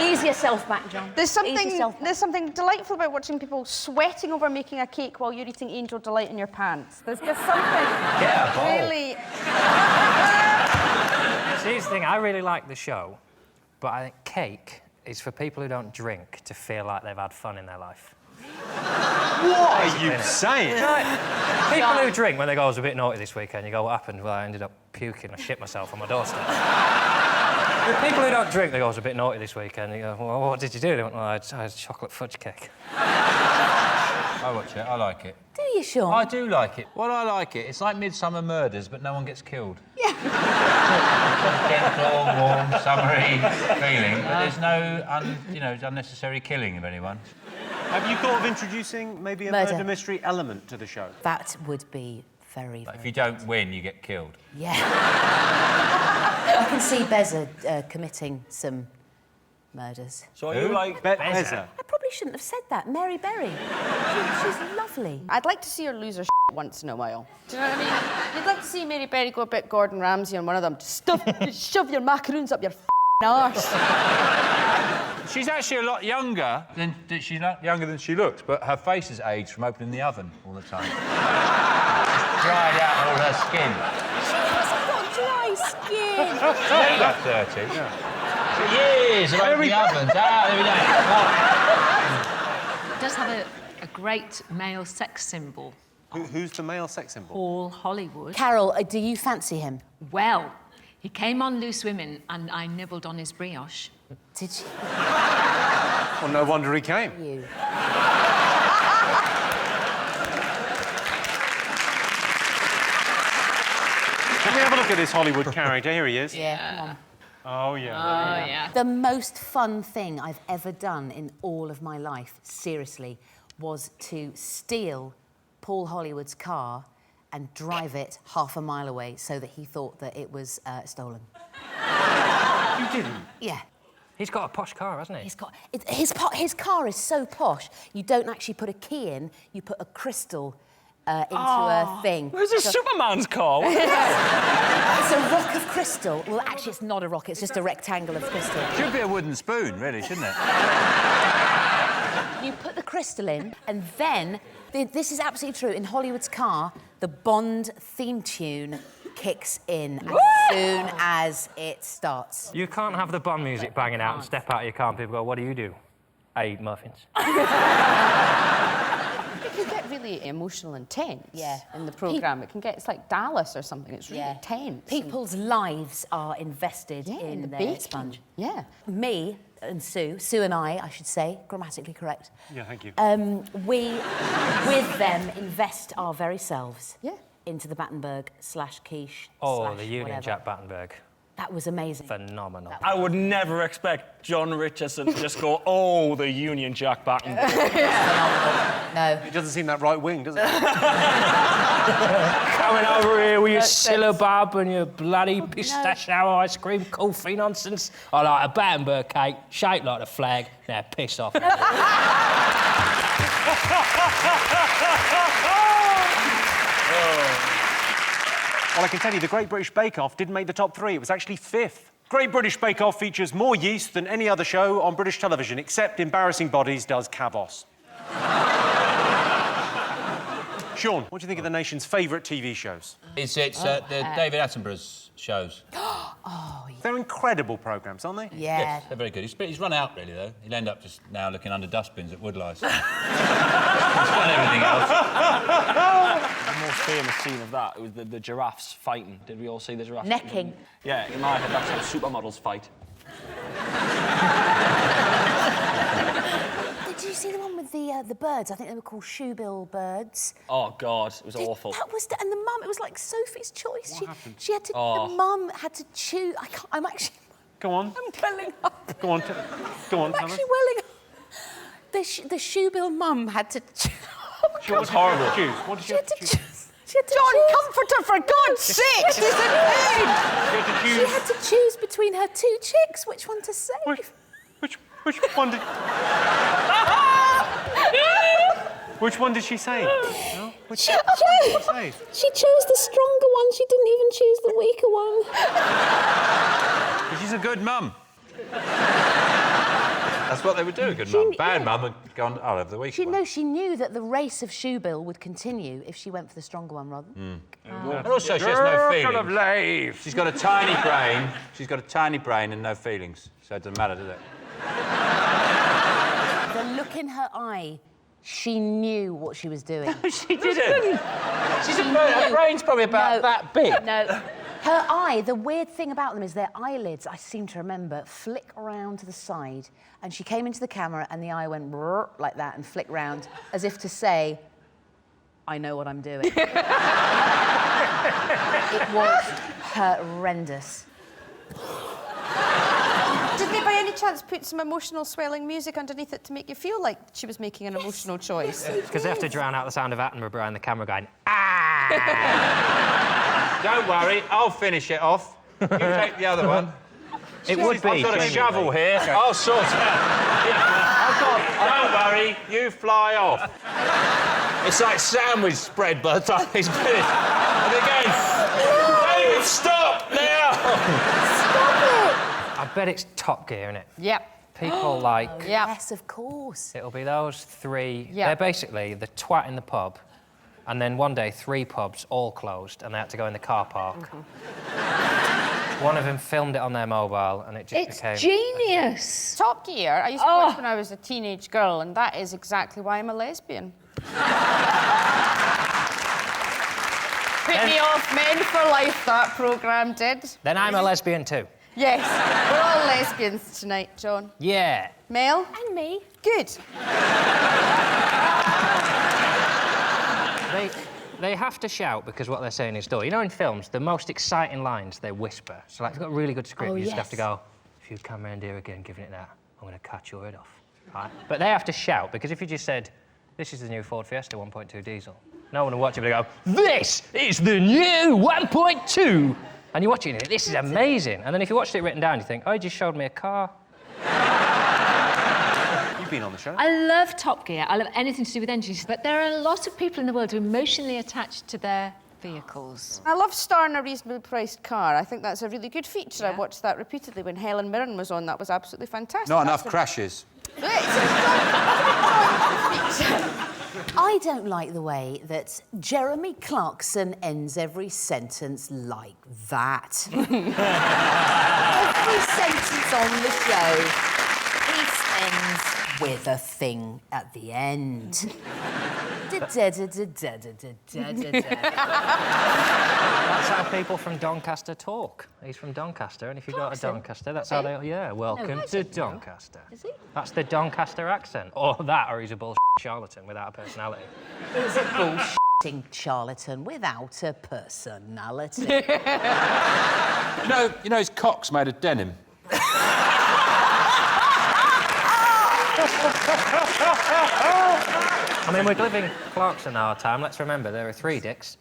Ease yourself back, John. There's something delightful about watching people sweating over making a cake while you're eating Angel Delight in your pants. There's just something really... See, here's the thing, I really like the show, but I think cake is for people who don't drink to feel like they've had fun in their life. What are you saying? People who drink, when they go, I was a bit naughty this weekend, you go, what happened? Well, I ended up puking, I shit myself on my doorstep. People who don't drink, they go, I was a bit naughty this weekend, you go, well, what did you do? They went, well, I had chocolate fudge cake. I watch it, I like it. Do you, Sean? I do like it. Well, I like it. It's like Midsummer Murders, but no one gets killed. Yeah. Gentle, warm, summery feeling, but there's no unnecessary killing of anyone. Have you thought of introducing maybe a murder mystery element to the show? That would be Very, Like, if you don't win, you get killed. Yeah. I can see Beza committing some murders. So are you like Beza? I probably shouldn't have said that. Mary Berry. She's lovely. I'd like to see her lose her once in a while. Do you know what I mean? You'd like to see Mary Berry go a bit Gordon Ramsay on one of them. Shove your macaroons up your arse. She's actually a lot younger than she's not younger than she looks, but her face has aged from opening the oven all the time. It's dried out all her skin. She hasn't got dry skin. She's about 30. Yeah. Years of opening ovens. There we go. It does have a great male sex symbol. Who's the male sex symbol? Paul Hollywood. Carol, do you fancy him? Well, he came on Loose Women and I nibbled on his brioche. Did you? Well, no wonder he came. You. Can we have a look at this Hollywood character? Here he is. Yeah, come on. Oh, yeah. Oh, yeah. The most fun thing I've ever done in all of my life, seriously, was to steal Paul Hollywood's car and drive it half a mile away so that he thought that it was stolen. You didn't? Yeah. He's got a posh car, hasn't he? He's got... His car is so posh, you don't actually put a key in, you put a crystal into a thing. Where's a Superman's car? It's a rock of crystal. Well, actually, it's not a rock, it's just a rectangle of crystal. Should be a wooden spoon, really, shouldn't it? You put the crystal in, and then, this is absolutely true, in Hollywood's car, the Bond theme tune kicks in as soon as it starts. You can't have the Bond music banging out and step out of your car and people go, what do? I eat muffins. It can get really emotional and tense in the programme. It can get... It's like Dallas or something. It's really tense. People's lives are invested in their sponge. Yeah. Me and Sue and I should say, grammatically correct. Yeah, thank you. We, with them, invest our very selves into the Battenberg/quiche. Oh, the Union Jack Battenberg. That was amazing. Phenomenal. I would never expect John Richardson to just go, oh, the Union Jack Battenberg. No. It doesn't seem that right-wing, does it? Coming over here with your syllabub and your bloody pistachio ice cream coffee nonsense. I like a Battenberg cake, shaped like a flag. Now, piss off. Well, I can tell you, the Great British Bake Off didn't make the top 3. It was actually 5th. Great British Bake Off features more yeast than any other show on British television, except Embarrassing Bodies does Kavos. Sean, what do you think of the nation's favourite TV shows? It's the David Attenborough's shows. They're incredible programmes, aren't they? Yeah. Yes, they're very good. He's run out, really, though. He'll end up just now looking under dustbins at woodlice. He's done everything else. The most famous scene of that was the giraffes fighting. Did we all see the giraffes? Necking. Yeah, in my head, that's how supermodels fight. Did you see the one with the birds? I think they were called shoebill birds. Oh, God, it was awful. That was... And the mum, it was like Sophie's Choice. What happened? She had to... Oh. The mum had to choose... I'm actually... Go on. I'm welling up. Go on, go on, I'm tell us. actually welling up. The shoebill mum had to... It was horrible. What did She had to choose? choose. She had to John, choose. comforter, for God's sake! This is a pain! She had to choose between her 2 chicks, which one to save. Which one did... Which one did she say? No? Which one did she say? She chose the stronger one. She didn't even choose the weaker one. But she's a good mum. That's what they would do, a good mum. Bad mum would go on, I'll have the weaker one. She knew that the race of shoebill would continue if she went for the stronger one rather. And also, she has no feelings. She's got a tiny brain. She's got a tiny brain and no feelings. So it doesn't matter, does it? The look in her eye, she knew what she was doing. No, she didn't. Her brain's probably about that big. No. Her eye, the weird thing about them is their eyelids, I seem to remember, flick around to the side. And she came into the camera and the eye went brrr, like that and flicked round, as if to say, I know what I'm doing. It was horrendous. Did they by any chance put some emotional swelling music underneath it to make you feel like she was making an emotional choice? Because they have to drown out the sound of Attenborough and the camera going, ah! Don't worry, I'll finish it off. You take the other one. It would be. I've got a shovel here. I'll sort it out. Don't worry, you fly off. It's like sandwich spread by the time he's finished. And again, David, stop now! Stop it! I bet it's Top Gear, innit? Yep. People like... Yes, of course. It'll be those three... Yeah. They're basically the twat in the pub, and then one day 3 pubs all closed, and they had to go in the car park. One of them filmed it on their mobile, and it just became... Genius! Top Gear, I used to watch when I was a teenage girl, and that is exactly why I'm a lesbian. Put me off Men for Life, that programme did. Then I'm a lesbian too. Yes, we're all lesbians tonight, John. Yeah. Mel? And me. Good. They have to shout because what they're saying is dull. You know, in films, the most exciting lines, they whisper. So, like, if you've got a really good script, you just have to go, if you come round here again giving it that, I'm going to cut your head off. Right? But they have to shout, because if you just said, this is the new Ford Fiesta 1.2 diesel, no one will watch it, but they go, this is the new 1.2! And you're watching it, this is amazing. And then if you watched it written down, you think, oh, you just showed me a car. You've been on the show. I love Top Gear. I love anything to do with engines, but there are a lot of people in the world who are emotionally attached to their vehicles. I love starring a reasonably priced car. I think that's a really good feature. I watched that repeatedly when Helen Mirren was on. That was absolutely fantastic. Not enough crashes. I don't like the way that Jeremy Clarkson ends every sentence like that. Every sentence on the show, he ends with a thing at the end. That's how people from Doncaster talk. He's from Doncaster, and if you go to Doncaster, that's how they... Yeah, welcome to Doncaster. Is he? That's the Doncaster accent. Or that, or he's a bullshit charlatan without a personality. He's a bullshitting charlatan without a personality. You know his cock's made of denim. I mean, we're living Clarkson our time. Let's remember, there are 3 dicks.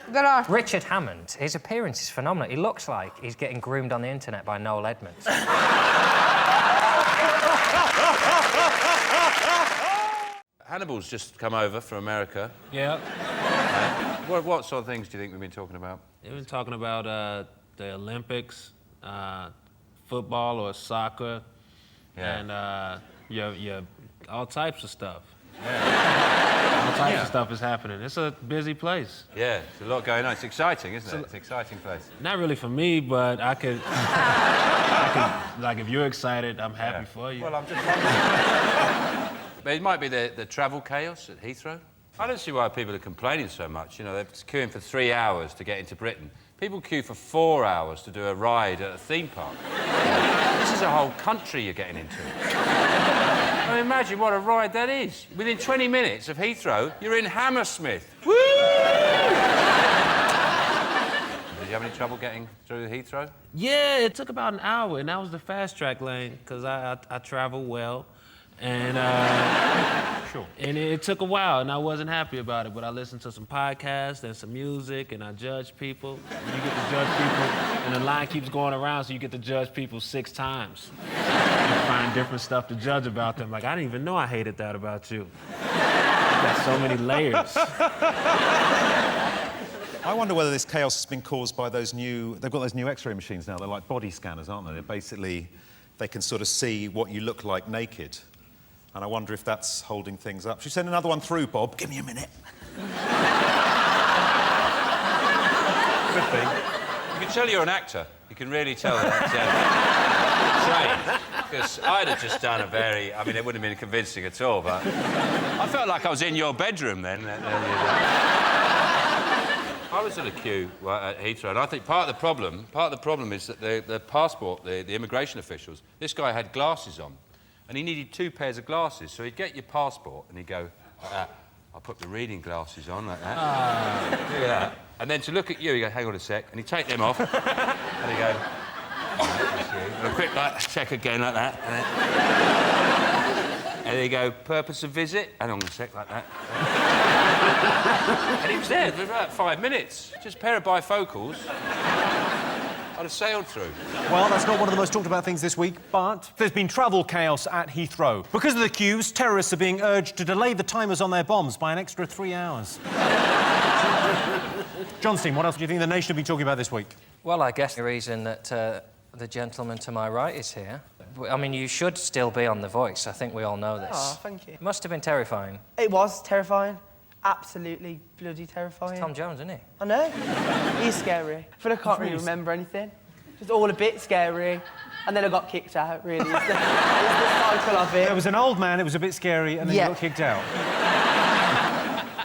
There are. Richard Hammond, his appearance is phenomenal. He looks like he's getting groomed on the internet by Noel Edmonds. Hannibal's just come over from America. Yeah. What sort of things do you think we've been talking about? We've been talking about the Olympics, football or soccer, and your all types of stuff. Yeah. All types of stuff is happening. It's a busy place. Yeah, there's a lot going on. It's exciting, isn't it? It's an exciting place. Not really for me, but I could, like, if you're excited, I'm happy for you. Well, I'm just wondering. But it might be the travel chaos at Heathrow. I don't see why people are complaining so much. You know, they're queuing for 3 hours to get into Britain. People queue for 4 hours to do a ride at a theme park. This is a whole country you're getting into. I mean, imagine what a ride that is. Within 20 minutes of Heathrow, you're in Hammersmith. Woo! Did you have any trouble getting through Heathrow? Yeah, it took about an hour, and that was the fast track lane, because I travel well. And, sure. And it took a while, and I wasn't happy about it, but I listened to some podcasts and some music, and I judged people. You get to judge people, and the line keeps going around, so you get to judge people 6 times. You find different stuff to judge about them. Like, I didn't even know I hated that about you. You got so many layers. I wonder whether this chaos has been caused by those new... They've got those new X-ray machines now. They're like body scanners, aren't they? They're basically, they can sort of see what you look like naked. And I wonder if that's holding things up. Should we send another one through, Bob? Give me a minute. Could be. You can tell you're an actor. You can really tell that. Trained. Because I'd have just done a very... I mean, it wouldn't have been convincing at all, but... I felt like I was in your bedroom then. I was in a queue at Heathrow, and I think part of the problem is that the passport, the immigration officials, this guy had glasses on. And he needed 2 pairs of glasses, so he'd get your passport and he'd go like that. I'll put the reading glasses on like that. Look at that. And then to look at you, he'd go, hang on a sec, and he'd take them off, and he'd go, and a quick check again like that. And then he'd go, purpose of visit, hang on a sec, like that. And he was there for about 5 minutes. Just a pair of bifocals. I'd have sailed through. Well, that's not one of the most talked about things this week, but there's been travel chaos at Heathrow. Because of the queues, terrorists are being urged to delay the timers on their bombs by an extra 3 hours. Johnstein, what else do you think the nation will be talking about this week? Well, I guess the reason that the gentleman to my right is here. I mean, you should still be on The Voice. I think we all know this. Oh, thank you. It must have been terrifying. It was terrifying. Absolutely bloody terrifying. It's Tom Jones, isn't he? I know. He's scary. I feel like I can't really remember anything. Just all a bit scary. And then I got kicked out, really. It's the cycle of it. There was an old man, it was a bit scary, and then Yeah. you got kicked out.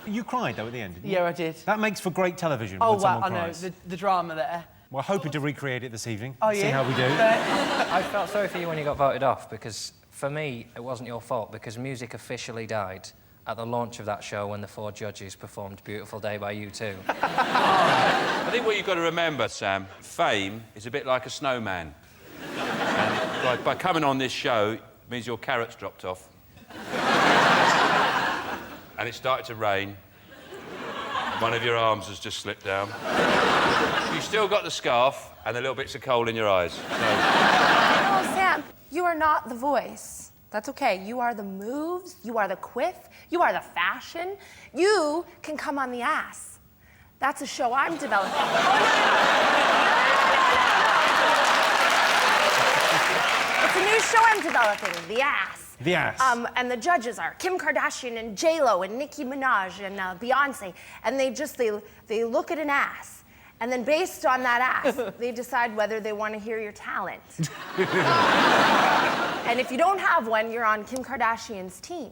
You cried, though, at the end, didn't you? Yeah, I did. That makes for great television Oh, when wow, someone I know. cries. The drama there. We're hoping to recreate it this evening. Oh, See yeah? how we do. I felt sorry for you when you got voted off, because for me, it wasn't your fault, because music officially died at the launch of that show when the 4 judges performed Beautiful Day by U2. I think what you've got to remember, Sam, fame is a bit like a snowman. And by coming on this show, it means your carrots dropped off. And it started to rain. One of your arms has just slipped down. You've still got the scarf and the little bits of coal in your eyes. So... Oh, Sam, you are not The Voice. That's okay. You are the moves, you are the quiff, you are the fashion. You can come on the ass. That's a show I'm developing. It's a new show I'm developing, The Ass. The Ass. And the judges are Kim Kardashian and J-Lo and Nicki Minaj and Beyonce. And they look at an ass. And then based on that ass, they decide whether they want to hear your talent. And if you don't have one, you're on Kim Kardashian's team.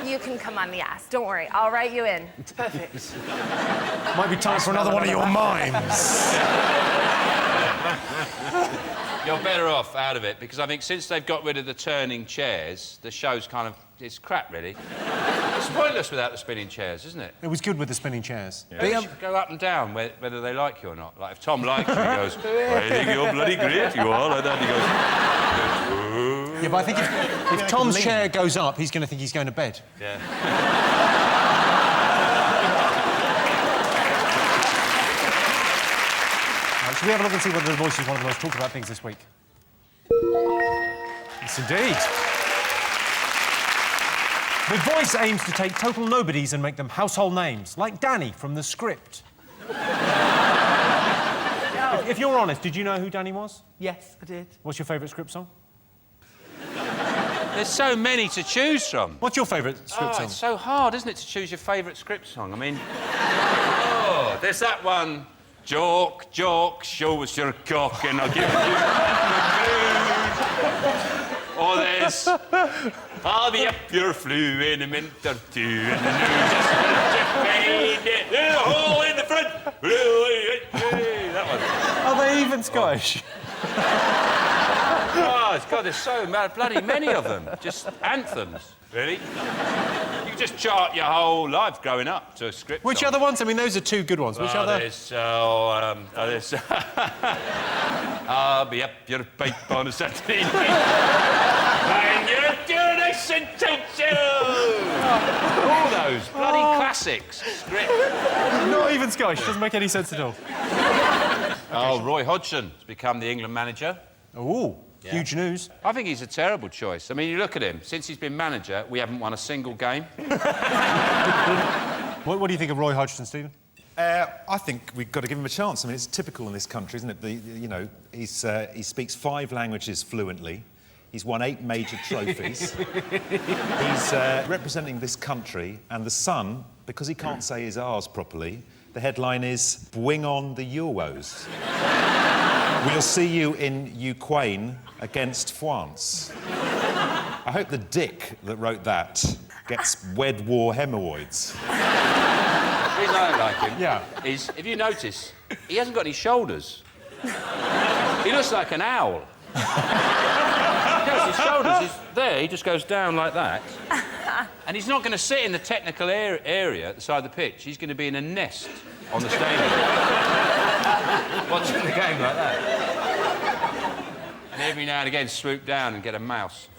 You can come on the ass. Don't worry, I'll write you in. Perfect. Might be time for another one of your mimes. You're better off out of it, because I think since they've got rid of the turning chairs, the show's kind of... it's crap, really. It's pointless without the spinning chairs, isn't it? It was good with the spinning chairs. Yeah. They go up and down whether they like you or not. Like, if Tom likes you, he goes, I think you're bloody great, you are, like that. He goes... Yeah, but I think if Tom's chair goes up, he's going to think he's going to bed. Yeah. Should we have a look and see whether The Voice is one of the most talked about things this week? Yes, indeed. The Voice aims to take total nobodies and make them household names, like Danny from The Script. If you're honest, did you know who Danny was? Yes, I did. What's your favourite Script song? There's so many to choose from. What's your favourite Script song? It's so hard, isn't it, to choose your favourite Script song? I mean... oh, there's that one... Joke, joke, show us your cock and I'll give you or there's I'll be up your flue in a minute or two and the news is made it. There's a hole in the front. That one. Are they even Scottish? Oh, God, there's so bloody many of them. Just anthems, really. You just chart your whole life growing up to a Script Which song. other ones? I mean, those are 2 good ones. Which other? There's I'll be up your pipe on a Saturday night. And you're doing nice and tight. All those bloody classics. Script. Not even Scottish. Doesn't make any sense at all. Oh, Roy Hodgson's become the England manager. Oh, yeah. Huge news. I think he's a terrible choice. I mean, you look at him. Since he's been manager, we haven't won a single game. What do you think of Roy Hodgson, Stephen? I think we've got to give him a chance. I mean, it's typical in this country, isn't it? You know, he speaks 5 languages fluently. He's won 8 major trophies. He's representing this country, and the Sun, because he can't say his R's properly, the headline is "Bwing on the UFOs." We'll see you in Ukraine against France. I hope the dick that wrote that gets Wed War hemorrhoids. The reason I don't like him is, if you notice, he hasn't got any shoulders. He looks like an owl. His shoulders, he's there, he just goes down like that. And he's not going to sit in the technical area at the side of the pitch. He's going to be in a nest on the stadium. Watching the game like that. And every now and again swoop down and get a mouse.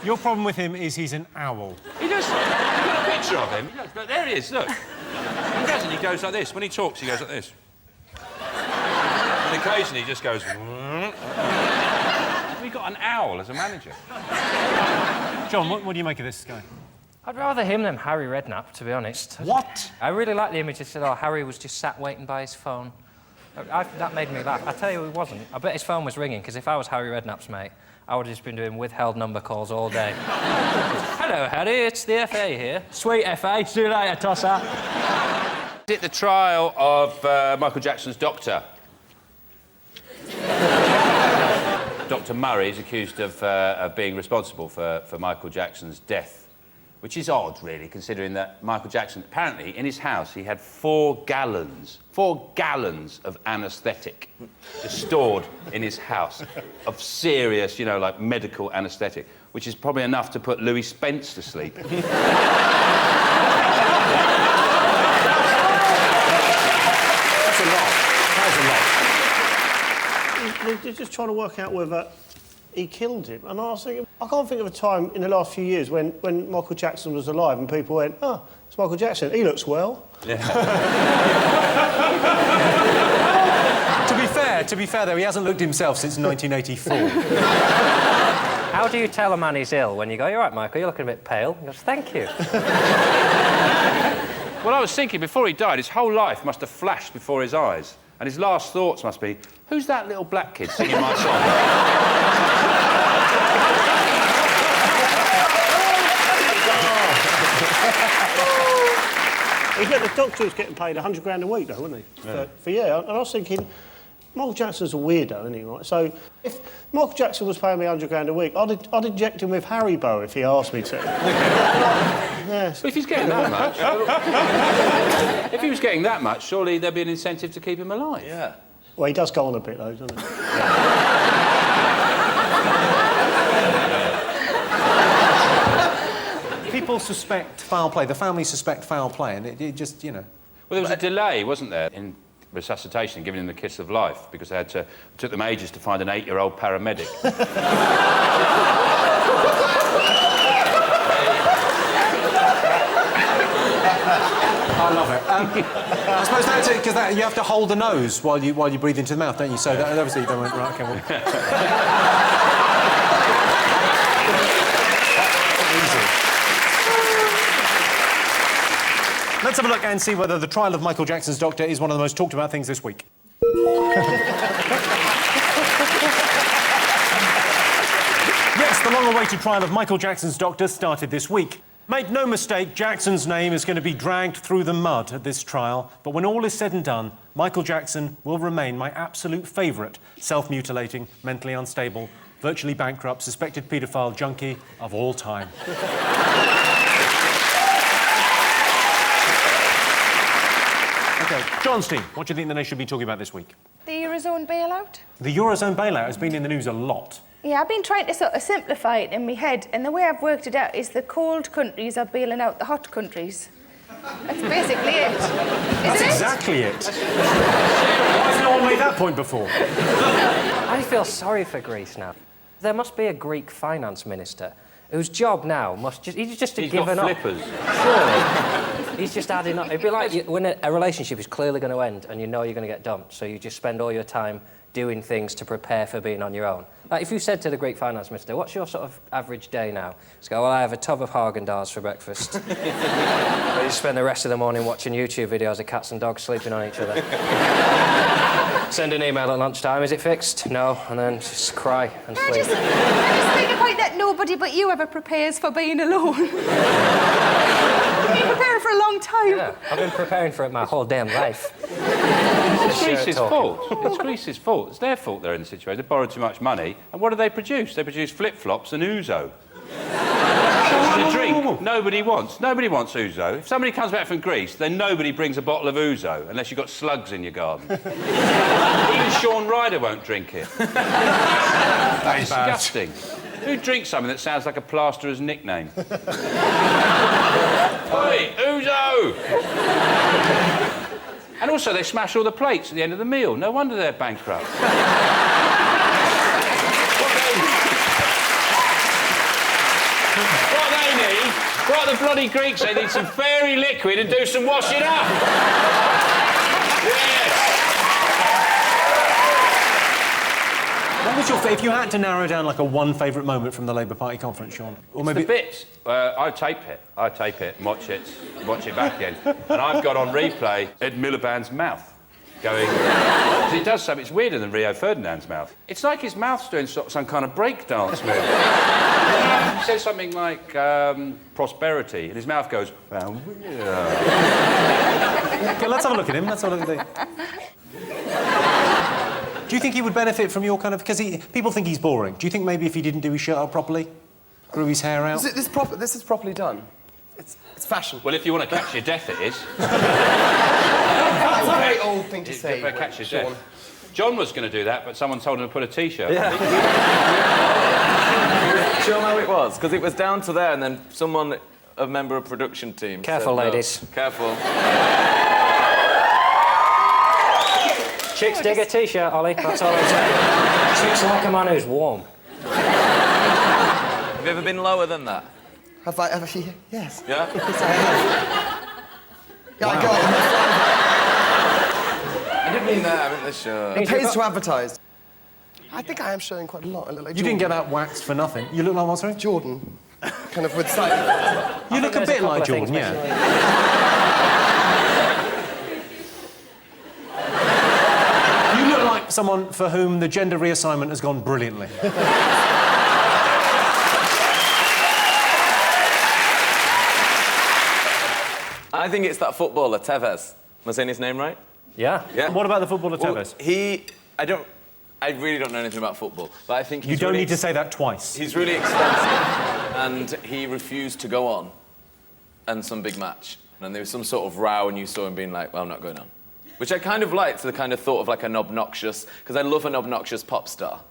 Your problem with him is he's an owl. He does. You've got a picture of him. He does, but there he is, look. He doesn't. He goes like this. When he talks, he goes like this. And occasionally he just goes... We've got an owl as a manager. John, what do you make of this guy? I'd rather him than Harry Redknapp, to be honest. What? I really like the image that said, oh, Harry was just sat waiting by his phone. That made me laugh. I tell you, he wasn't. I bet his phone was ringing, because if I was Harry Redknapp's mate, I would have just been doing withheld number calls all day. Hello, Harry, it's the FA here. Sweet FA, see you later, tosser. Is it the trial of Michael Jackson's doctor? Dr. Murray is accused of being responsible for Michael Jackson's death, which is odd, really, considering that Michael Jackson, apparently, in his house, he had 4 gallons of anaesthetic just stored in his house of serious, you know, like medical anaesthetic, which is probably enough to put Louis Spence to sleep. They're just trying to work out whether he killed him. And I was thinking, I can't think of a time in the last few years when Michael Jackson was alive and people went, oh, it's Michael Jackson, he looks well. Yeah. To be fair, though, he hasn't looked himself since 1984. How do you tell a man he's ill when you go, you're right, Michael, you're looking a bit pale? He goes, thank you. Well, I was thinking, before he died, his whole life must have flashed before his eyes. And his last thoughts must be, who's that little black kid singing my song? The doctor was getting paid £100 a week, though, wasn't he? Yeah. And I was thinking, Michael Jackson's a weirdo, isn't he? Right? So if Michael Jackson was paying me £100 a week, I'd inject him with Haribo if he asked me to. Yes. But if he's getting that much... if he was getting that much, surely there'd be an incentive to keep him alive. Yeah. Well, he does go on a bit, though, doesn't he? People suspect foul play. The family suspect foul play, and it just, you know... Well, there was a delay, wasn't there, in resuscitation, giving him the kiss of life, because it took them ages to find an 8-year-old paramedic. I love it. I suppose that's it, because you have to hold the nose while you breathe into the mouth, don't you? So that, obviously you don't want... Right, okay, well... Easy. Let's have a look and see whether the trial of Michael Jackson's doctor is one of the most talked about things this week. Yes, the long-awaited trial of Michael Jackson's doctor started this week. Make no mistake, Jackson's name is going to be dragged through the mud at this trial, but when all is said and done, Michael Jackson will remain my absolute favourite self-mutilating, mentally unstable, virtually bankrupt, suspected paedophile junkie of all time. OK, John's team, what do you think the nation should be talking about this week? The Eurozone bailout? The Eurozone bailout has been in the news a lot. Yeah, I've been trying to sort of simplify it in my head, and the way I've worked it out is the cold countries are bailing out the hot countries. That's basically it. That's exactly it. Why has no one made that point before? I feel sorry for Greece now. There must be a Greek finance minister whose job now must just... He's just given up. Flippers. Surely. He's just adding up. It'd be like when a relationship is clearly going to end and you know you're going to get dumped, so you just spend all your time doing things to prepare for being on your own. Like, if you said to the Greek finance minister, what's your sort of average day now? He'd go, well, I have a tub of Haagen-Dazs for breakfast. But you spend the rest of the morning watching YouTube videos of cats and dogs sleeping on each other. Send an email at lunchtime, is it fixed? No, and then just cry and sleep. I just think about that nobody but you ever prepares for being alone. You've been preparing for a long time. Yeah, I've been preparing for it my whole damn life. It's Greece's fault. It's Greece's fault. It's their fault they're in the situation. They borrowed too much money, and what do they produce? They produce flip-flops and ouzo. A drink nobody wants. Nobody wants ouzo. If somebody comes back from Greece, then nobody brings a bottle of ouzo, unless you've got slugs in your garden. Even Sean Ryder won't drink it. That's disgusting. Who drinks something that sounds like a plasterer's nickname? Oi, ouzo! And also, they smash all the plates at the end of the meal. No wonder they're bankrupt. What the bloody Greeks say? They need some fairy liquid and do some washing up. What was your if you had to narrow down like a one favourite moment from the Labour Party conference, Sean? Or It's the bits. I tape it and watch it back again. And I've got on replay Ed Miliband's mouth going... He does something, it's weirder than Rio Ferdinand's mouth. It's like his mouth's doing some kind of breakdance move. He says something like prosperity, and his mouth goes... Okay, let's have a look at him. Let's have a look at him. Do you think he would benefit from your kind of... Because people think he's boring. Do you think maybe if he didn't do his shirt up properly, grew his hair out... This is properly done. It's fashion. Well, if you want to catch your death, it is. That's a very old thing to say. Catch your death. John was going to do that, but someone told him to put a T-shirt on. Sure how it was? Because it was down to there, and then a member of production team... Careful, said, ladies. Careful. Chicks dig a T-shirt, Ollie. That's all I'm saying. Chicks like a man who's warm. Have you ever been lower than that? Have I ever... Yes. Yeah? Yes, I have. Yeah, I got I didn't mean that, I meant the shirt. it. It pays to advertise. I think I am showing quite a lot. I look like You didn't get that waxed for nothing. You look like what, sorry? Jordan. Kind of with slightly... You look a bit like Jordan, yeah. You look like someone for whom the gender reassignment has gone brilliantly. I think it's that footballer, Tevez. Am I saying his name right? Yeah. Yeah. What about the footballer, Tevez? I really don't know anything about football, but I think You don't need to say that twice. He's really expensive, and he refused to go on in some big match. And there was some sort of row, and you saw him being like, well, I'm not going on. Which I kind of liked, the kind of thought of like an obnoxious... Because I love an obnoxious pop star.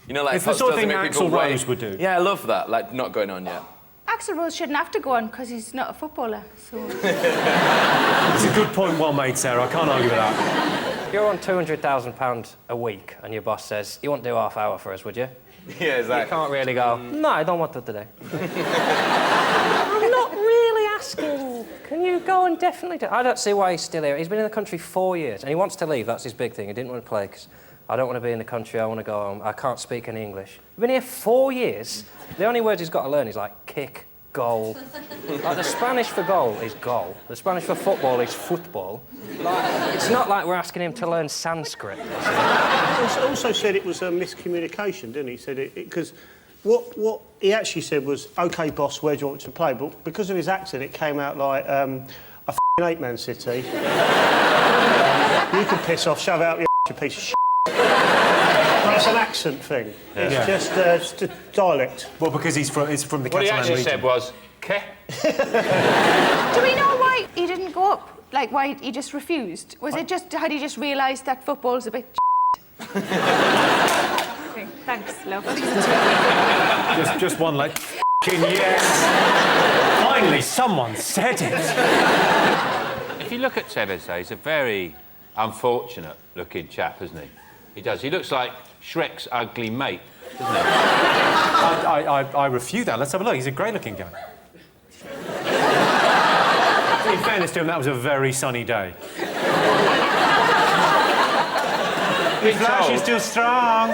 You know, like It's the pop sort of stars thing that make people Axl wait. Rose would do. Yeah, I love that, like not going on yet. Axl Rose shouldn't have to go on because he's not a footballer, so... It's a good point well made, Sarah. I can't argue with that. If you're on £200,000 a week and your boss says, you won't do half hour for us, would you? Yeah, exactly. You can't really go, no, I don't want to today. I'm not really asking. Can you go and definitely do... I don't see why he's still here. He's been in the country 4 years and he wants to leave. That's his big thing. He didn't want to play because I don't want to be in the country. I want to go home. I can't speak any English. He's been here 4 years. The only words he's got to learn is like kick, goal. Like the Spanish for goal is goal. The Spanish for football is football. Like, it's not like we're asking him to learn Sanskrit. He also said it was a miscommunication, didn't he? He said it because what he actually said was, "OK, boss, where do you want to play?" But because of his accent, it came out like, "I f***ing hate Man City. You can piss off, shove out your piece of shit." But it's an accent thing. It's just a dialect. Well, because it's from the What he Catalan actually region. said was, "Ke." Do we know why he didn't go up? Like, why he just refused? Was it just... Had he just realised that football's a bit Okay, thanks, love. Just one like, yes. Finally, someone said it. If you look at Tevez, though, he's a very unfortunate-looking chap, isn't he? He does. He looks like Shrek's ugly mate, doesn't he? I refute that. Let's have a look. He's a great-looking guy. In fairness to him, that was a very sunny day. His flash is too strong.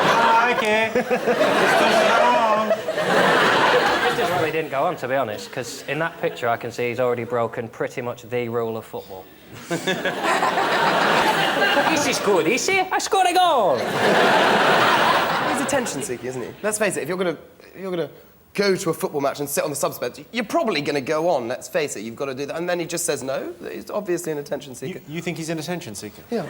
I like it. It's too strong. Just as well he didn't go on, to be honest, because in that picture I can see he's already broken pretty much the rule of football. This is good, you see? I scored a goal! He's attention seeking, isn't he? Let's face it, if you're gonna go to a football match and sit on the subs bench, you're probably gonna go on, let's face it, you've got to do that. And then he just says no. He's obviously an attention seeker. You think he's an attention seeker? Yeah.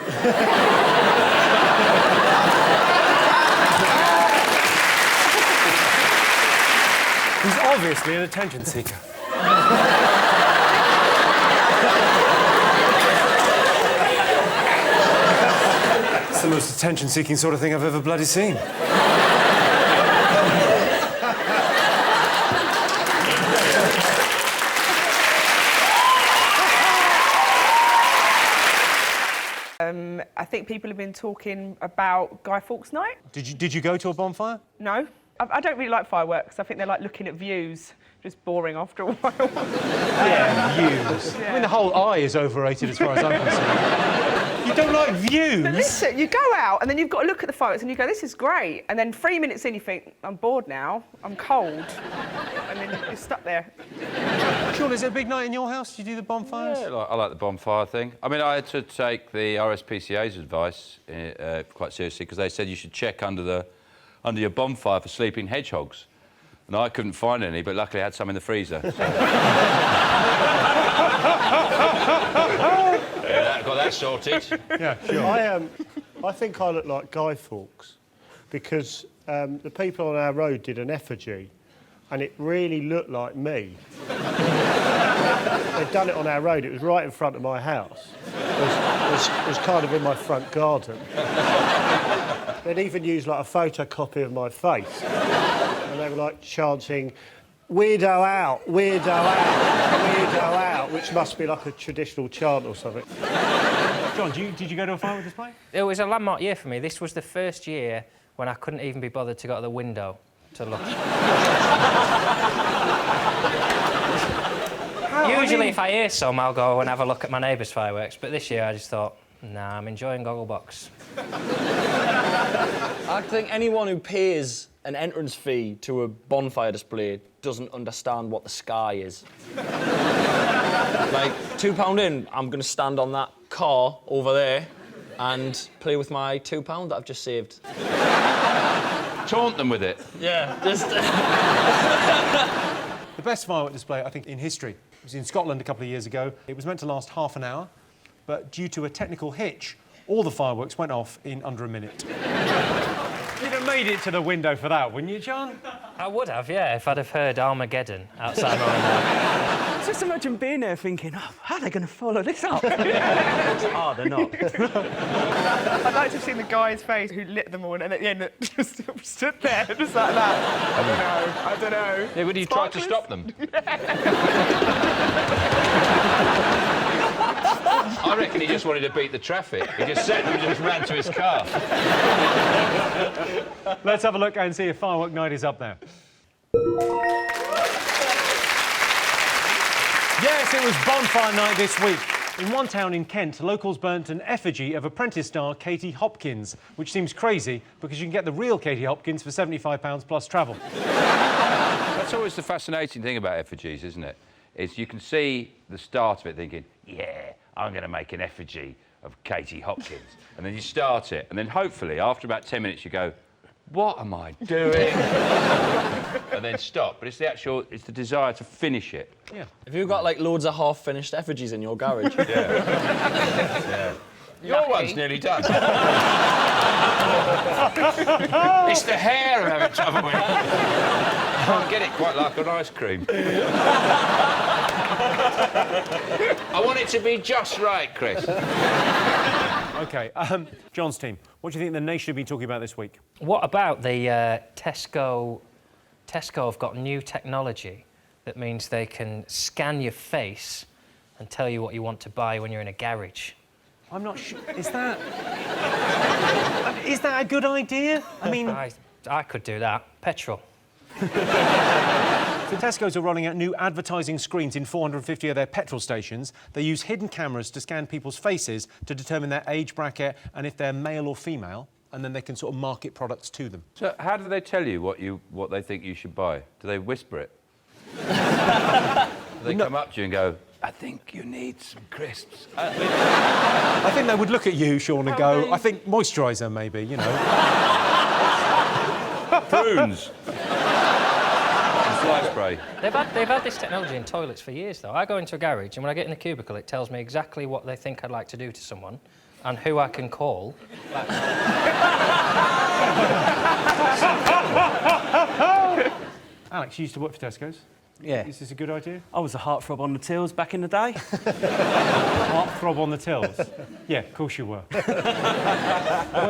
He's obviously an attention seeker. It's the most attention-seeking sort of thing I've ever bloody seen. I think people have been talking about Guy Fawkes Night. Did you go to a bonfire? No. I don't really like fireworks. I think they're like looking at views. just boring after a while. Yeah, views. I mean, the whole eye is overrated as far as I'm concerned. You don't like views? But listen, you go out and then you've got to look at the photos and you go, this is great. And then 3 minutes in, you think, I'm bored now, I'm cold. And then you're stuck there. Sean, is it a big night in your house? Do you do the bonfires? Yeah, I like the bonfire thing. I mean, I had to take the RSPCA's advice quite seriously because they said you should check under your bonfire for sleeping hedgehogs. And I couldn't find any, but luckily I had some in the freezer. So. Yeah, got that sorted. Yeah, sure. I think I look like Guy Fawkes because the people on our road did an effigy and it really looked like me. They'd done it on our road. It was right in front of my house. It was kind of in my front garden. They'd even used like a photocopy of my face. And they were like chanting, "Weirdo out, weirdo out, weirdo out," which must be like a traditional chant or something. John, did you go to a fireworks display? It was a landmark year for me. This was the first year when I couldn't even be bothered to go to the window to look. Usually, if I hear some, I'll go and have a look at my neighbour's fireworks. But this year, I just thought, nah, I'm enjoying Gogglebox. I think anyone who pays an entrance fee to a bonfire display doesn't understand what the sky is. Like, £2 in, I'm going to stand on that car over there and play with my £2 that I've just saved. Taunt them with it. Yeah, just... The best firework display, I think, in history was in Scotland a couple of years ago. It was meant to last half an hour, but due to a technical hitch, all the fireworks went off in under a minute. You'd have made it to the window for that, wouldn't you, John? I would have, yeah, if I'd have heard Armageddon outside my window. Just imagine being there thinking, oh, how are they going to follow this up? Oh, they're not. I'd like to have seen the guy's face who lit them all and at the end just stood there just like that. I don't know. Yeah, would you try to stop them? I reckon he just wanted to beat the traffic. He just sat and just ran to his car. Let's have a look and see if firework night is up there. Yes, it was bonfire night this week. In one town in Kent, locals burnt an effigy of Apprentice star Katie Hopkins, which seems crazy because you can get the real Katie Hopkins for £75 plus travel. That's always the fascinating thing about effigies, isn't it? Is you can see the start of it thinking, yeah, I'm going to make an effigy of Katie Hopkins. And then you start it, and then hopefully, after about 10 minutes, you go, what am I doing? And then stop. But it's the desire to finish it. Yeah. Have you got, like, loads of half-finished effigies in your garage? Yeah. Yeah. Your one's nearly done. It's the hair I'm having trouble with. I can't get it quite like an ice cream. I want it to be just right, Chris. OK, John's team, what do you think the nation have been talking about this week? What about the Tesco? Tesco have got new technology that means they can scan your face and tell you what you want to buy when you're in a garage. I'm not sure. Is that a good idea? I mean... I could do that. Petrol. So Tesco's are rolling out new advertising screens in 450 of their petrol stations. They use hidden cameras to scan people's faces to determine their age bracket and if they're male or female, and then they can sort of market products to them. So how do they tell you what they think you should buy? Do they whisper it? Do they come up to you and go, I think you need some crisps? I think they would look at you, Sean, and go, I think moisturiser, maybe, you know. Prunes. Fly spray. They've had this technology in toilets for years, though. I go into a garage, and when I get in the cubicle, it tells me exactly what they think I'd like to do to someone and who I can call. Alex, you used to work for Tesco's. Yeah. Is this a good idea? I was a heartthrob on the tills back in the day. Heartthrob on the tills? Yeah, of course you were.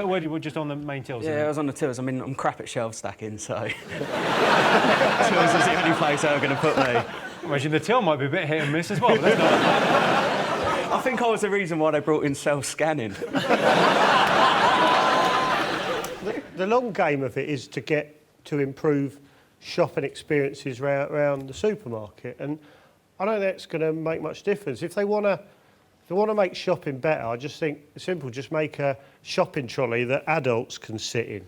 where you were just on the main tills? Yeah, I was on the tills. I mean, I'm crap at shelf stacking, so... tills is the only place they were going to put me. Imagine the till might be a bit hit and miss as well, but that's not... I think I was the reason why they brought in self-scanning. The long game of it is to get to improve shopping experiences around the supermarket. And I don't think that's going to make much difference. If they want to make shopping better, I just think it's simple. Just make a shopping trolley that adults can sit in.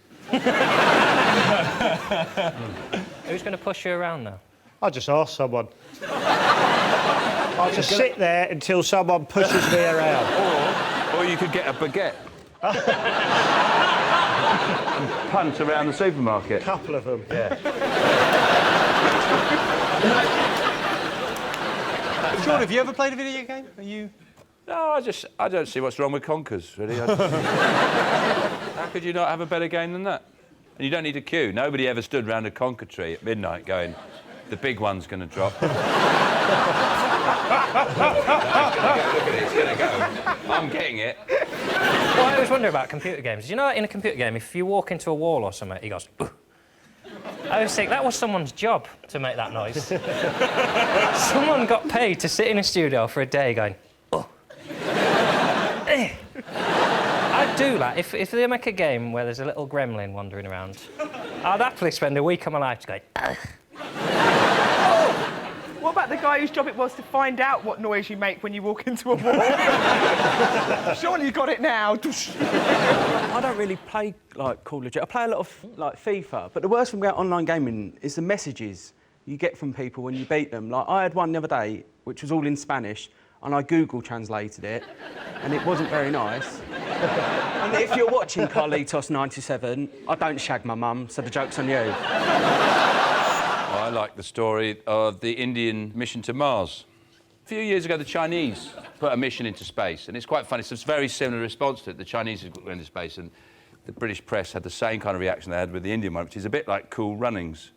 Who's going to push you around, though? I'll just ask someone. I'll just sit there until someone pushes me around. Or you could get a baguette. And punt around the supermarket. A couple of them. Yeah. Sean, have you ever played a video game? Are you... No, I don't see what's wrong with conkers, really. How could you not have a better game than that? And you don't need a queue. Nobody ever stood round a conker tree at midnight going, the big one's going to drop. Look at it, it's going to go. I'm getting it. Well, I always wonder about computer games. You know, in a computer game, if you walk into a wall or something, he goes, ugh. I always think that was someone's job to make that noise. Someone got paid to sit in a studio for a day going, oh. I'd do that. If they make a game where there's a little gremlin wandering around, I'd happily spend a week of my life going, ugh. What about the guy whose job it was to find out what noise you make when you walk into a wall? Surely you got it now. I don't really play like Call of Duty. I play a lot of like FIFA, but the worst thing about online gaming is the messages you get from people when you beat them. Like I had one the other day which was all in Spanish, and I Google translated it, and it wasn't very nice. And if you're watching Carlitos 97, I don't shag my mum, so the joke's on you. I like the story of the Indian mission to Mars. A few years ago, the Chinese put a mission into space, and it's quite funny. It's a very similar response to it. The Chinese went into space, and the British press had the same kind of reaction they had with the Indian one, which is a bit like Cool Runnings.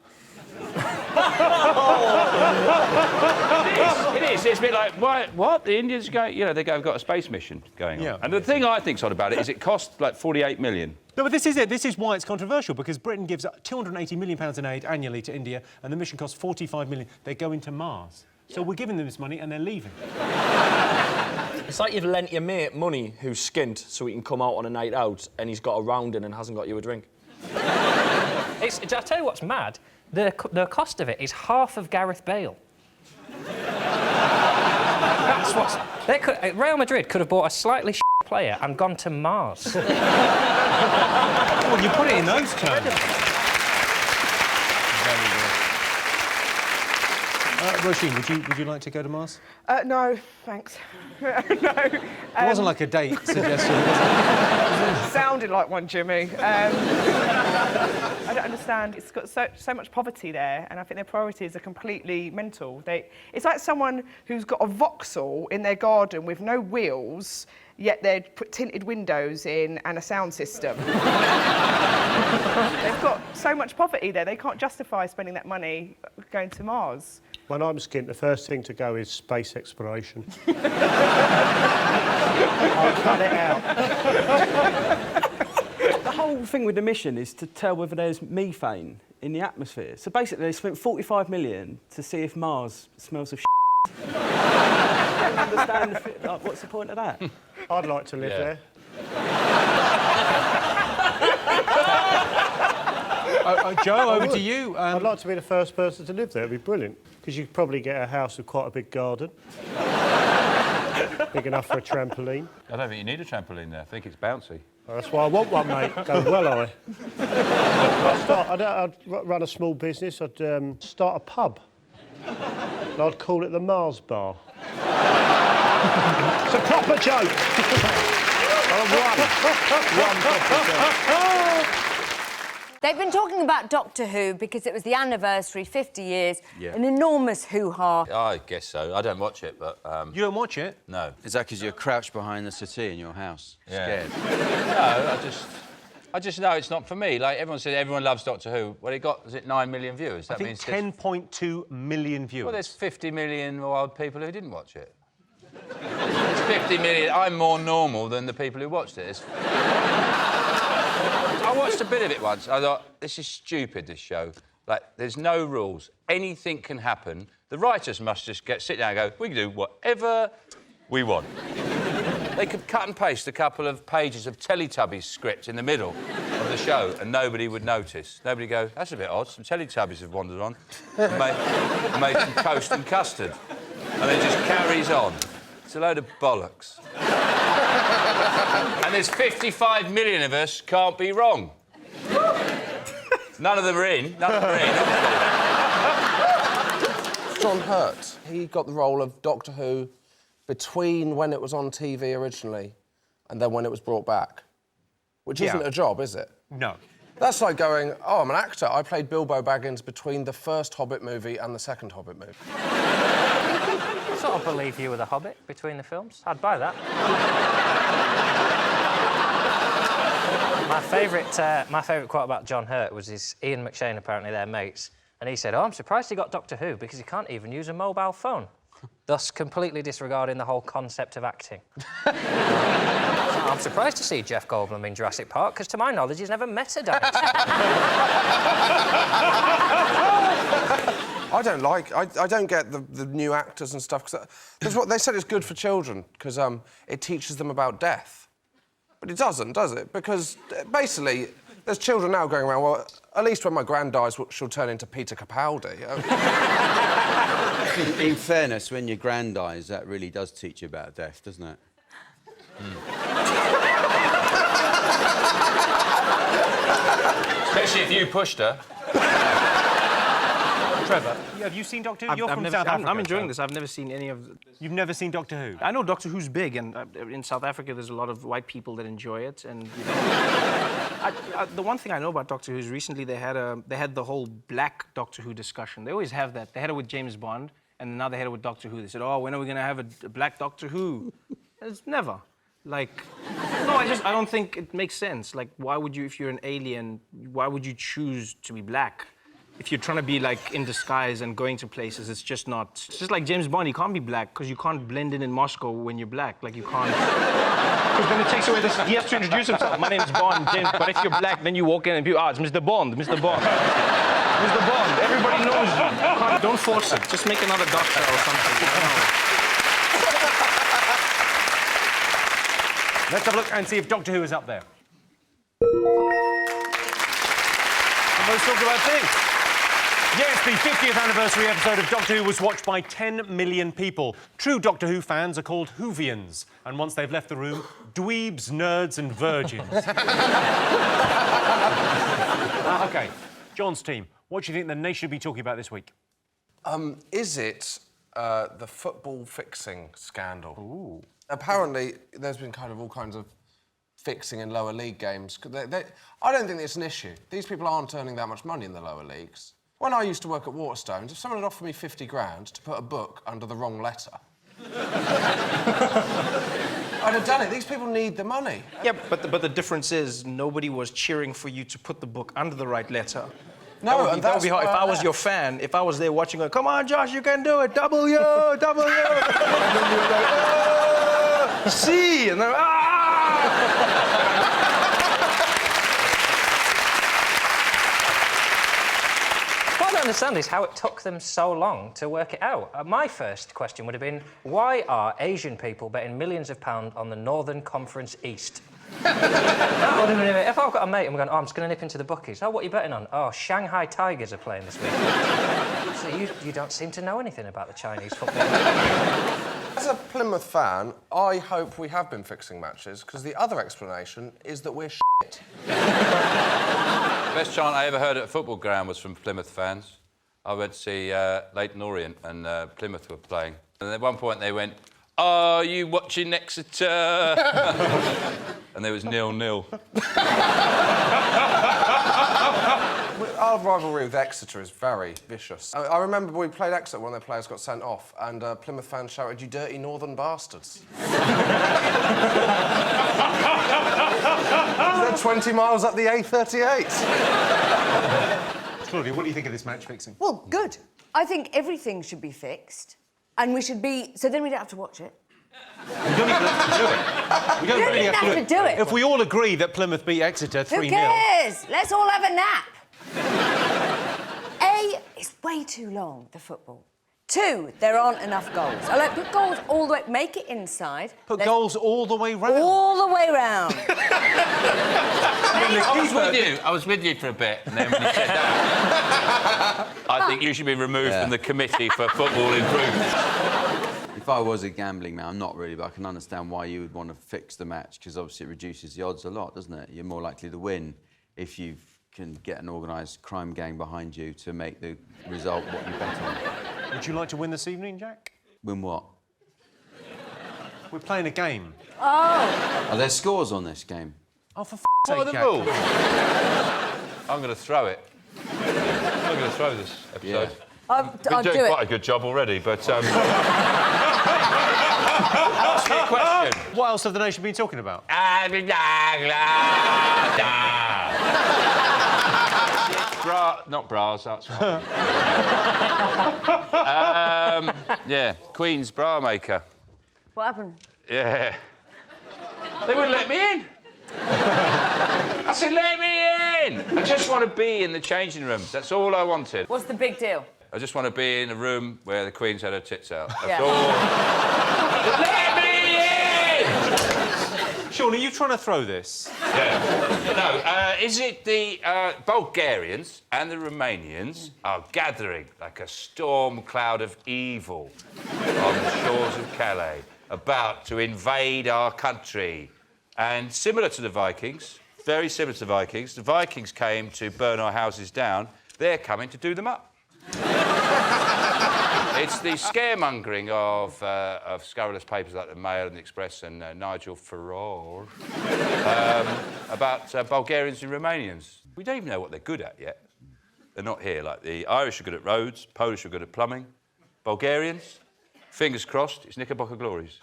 It is. It's a bit like, what? The Indians go, you know, they've got a space mission going on. And the thing I think's odd about it is it cost like 48 million. No, but this is it. This is why it's controversial, because Britain gives £280 million in aid annually to India, and the mission costs 45 million. They go into Mars. So we're giving them this money, and they're leaving. It's like you've lent your mate money who's skint so he can come out on a night out, and he's got a round in and hasn't got you a drink. I'll tell you what's mad. The cost of it is half of Gareth Bale. That's what's... Real Madrid could have bought a slightly shit player and gone to Mars. Well, you put it in those terms. Very good. Roisin, would you like to go to Mars? No, thanks. No. It wasn't like a date suggestion, was it? Sounded like one, Jimmy. I don't understand. It's got so much poverty there, and I think their priorities are completely mental. It's like someone who's got a Vauxhall in their garden with no wheels, yet they'd put tinted windows in and a sound system. They've got so much poverty there, they can't justify spending that money going to Mars. When I'm skint, the first thing to go is space exploration. I'll cut it out. The whole thing with the mission is to tell whether there's methane in the atmosphere. So basically, they spent 45 million to see if Mars smells of shit. I don't understand what's the point of that? I'd like to live there. Joe, over to you. I'd like to be the first person to live there. It'd be brilliant, because you'd probably get a house with quite a big garden. Big enough for a trampoline. I don't think you need a trampoline there. I think it's bouncy. Well, that's why I want one, mate. Go well, I'd run a small business. I'd start a pub. And I'd call it the Mars Bar. It's a proper joke. One proper joke. They've been talking about Doctor Who because it was the anniversary, 50 years, Yeah. an enormous hoo-ha. I guess so. I don't watch it, but... You don't watch it? No. Is that because you're crouched behind the settee in your house, scared? No, I just know it's not for me. Like, everyone said everyone loves Doctor Who. Well, is it 9 million viewers? I think 10.2 million viewers. Well, there's 50 million wild people who didn't watch it. There's 50 million... I'm more normal than the people who watched it. I watched a bit of it once. I thought, this is stupid, this show. Like, there's no rules. Anything can happen. The writers must just sit down and go, we can do whatever we want. They could cut and paste a couple of pages of Teletubbies script in the middle of the show and nobody would notice. Nobody would go, that's a bit odd, some Teletubbies have wandered on and made some toast and custard. And it just carries on. It's a load of bollocks. And there's 55 million of us, can't be wrong. None of them are in. None of them are in. John Hurt, he got the role of Doctor Who between when it was on TV originally and then when it was brought back. Which isn't a job, is it? No. That's like going, oh, I'm an actor. I played Bilbo Baggins between the first Hobbit movie and the second Hobbit movie. I sort of believe you were the Hobbit between the films. I'd buy that. My favourite quote about John Hurt was Ian McShane, apparently they're mates, and he said, oh, I'm surprised he got Doctor Who because he can't even use a mobile phone, thus completely disregarding the whole concept of acting. I'm surprised to see Jeff Goldblum in Jurassic Park because, to my knowledge, he's never met a dinosaur. I don't get the new actors and stuff, because what they said it's good for children, because it teaches them about death. But it doesn't, does it? Because, basically, there's children now going around, well, at least when my gran dies, she'll turn into Peter Capaldi. In fairness, when your gran dies, that really does teach you about death, doesn't it? Especially if you pushed her. Trevor, have you seen Doctor Who? You're from South Africa. I'm enjoying this. I've never seen any of... You've never seen Doctor Who? I know Doctor Who's big, and in South Africa there's a lot of white people that enjoy it, and... You know, the one thing I know about Doctor Who is recently they had the whole black Doctor Who discussion. They always have that. They had it with James Bond, and now they had it with Doctor Who. They said, oh, when are we going to have a black Doctor Who? It's never. Like, no, I don't think it makes sense. Like, why would you, if you're an alien, why would you choose to be black? If you're trying to be, like, in disguise and going to places, it's just not... It's just like James Bond, he can't be black, because you can't blend in Moscow when you're black. Like, you can't... Because then it takes away this... He has to introduce himself. My name's Bond, James, but if you're black, then you walk in and people, it's Mr. Bond, Mr. Bond. Mr. Bond, everybody knows you. Don't force it. Just make another doctor or something. Let's have a look and see if Doctor Who is up there. The most talked about thing. Yes, the 50th anniversary episode of Doctor Who was watched by 10 million people. True Doctor Who fans are called Whovians, and once they've left the room, dweebs, nerds and virgins. OK, John's team, what do you think the nation should be talking about this week? Is it the football fixing scandal? Ooh. Apparently, there's been kind of all kinds of fixing in lower league games. I don't think it's an issue. These people aren't earning that much money in the lower leagues. When I used to work at Waterstones, if someone had offered me 50 grand to put a book under the wrong letter, I'd have done it. These people need the money. Yeah, but the difference is nobody was cheering for you to put the book under the right letter. No, that would be hard. If I was your fan, if I was there watching, going, come on, Josh, you can do it. W, W. And then you're like, oh, C, and then, What I don't understand is how it took them so long to work it out. My first question would have been, why are Asian people betting millions of pounds on the Northern Conference East? That would have been, if I've got a mate and we're going, oh, I'm just going to nip into the bookies. Oh, what are you betting on? Oh, Shanghai Tigers are playing this week. So you don't seem to know anything about the Chinese football. As a Plymouth fan, I hope we have been fixing matches, because the other explanation is that we're shit. Best chant I ever heard at a football ground was from Plymouth fans. I went to see Leyton Orient and Plymouth were playing. And at one point they went, are you watching Exeter? And there was 0-0. Our rivalry with Exeter is very vicious. I remember we played Exeter when their players got sent off, and Plymouth fans shouted, you dirty northern bastards. They're 20 miles up the A38. Claudia, what do you think of this match fixing? Well, good. I think everything should be fixed, and we should be... So then we don't have to watch it. We don't even have to do it. We don't really have to do it. If we all agree that Plymouth beat Exeter 3-0... Who cares? Let's all have a nap. A, it's way too long, the football. 2, there aren't enough goals. I like, put goals all the way... Make it inside. Put goals all the way round? All the way round. I was with you for a bit, and then when you said that, I think you should be removed from the committee for football improvement. If I was a gambling man, I'm not really, but I can understand why you would want to fix the match, because obviously it reduces the odds a lot, doesn't it? You're more likely to win if you can get an organised crime gang behind you to make the result what you bet on. Would you like to win this evening, Jack? Win what? We're playing a game. Oh. Are there scores on this game? Oh, for What are sake, the Jack. rules? I'm going to throw it. I'm going to throw this episode. I'll Been do doing it. quite a good job already, but... Ask me a question. What else have the nation been talking about? Not bras, that's right. Yeah, Queen's bra maker. What happened? Yeah. They wouldn't let me in. I said, let me in! I just want to be in the changing rooms. That's all I wanted. What's the big deal? I just want to be in a room where the Queen's had her tits out. That's Yeah. all. Let me in! Sean, are you trying to throw this? Yeah. No, is it the Bulgarians and the Romanians are gathering like a storm cloud of evil on the shores of Calais, about to invade our country? And similar to the Vikings, very similar to the Vikings came to burn our houses down. They're coming to do them up. It's the scaremongering of scurrilous papers like the Mail and the Express and Nigel Farage about Bulgarians and Romanians. We don't even know what they're good at yet. They're not here. Like the Irish are good at roads, Polish are good at plumbing. Bulgarians, fingers crossed, it's Knickerbocker glories.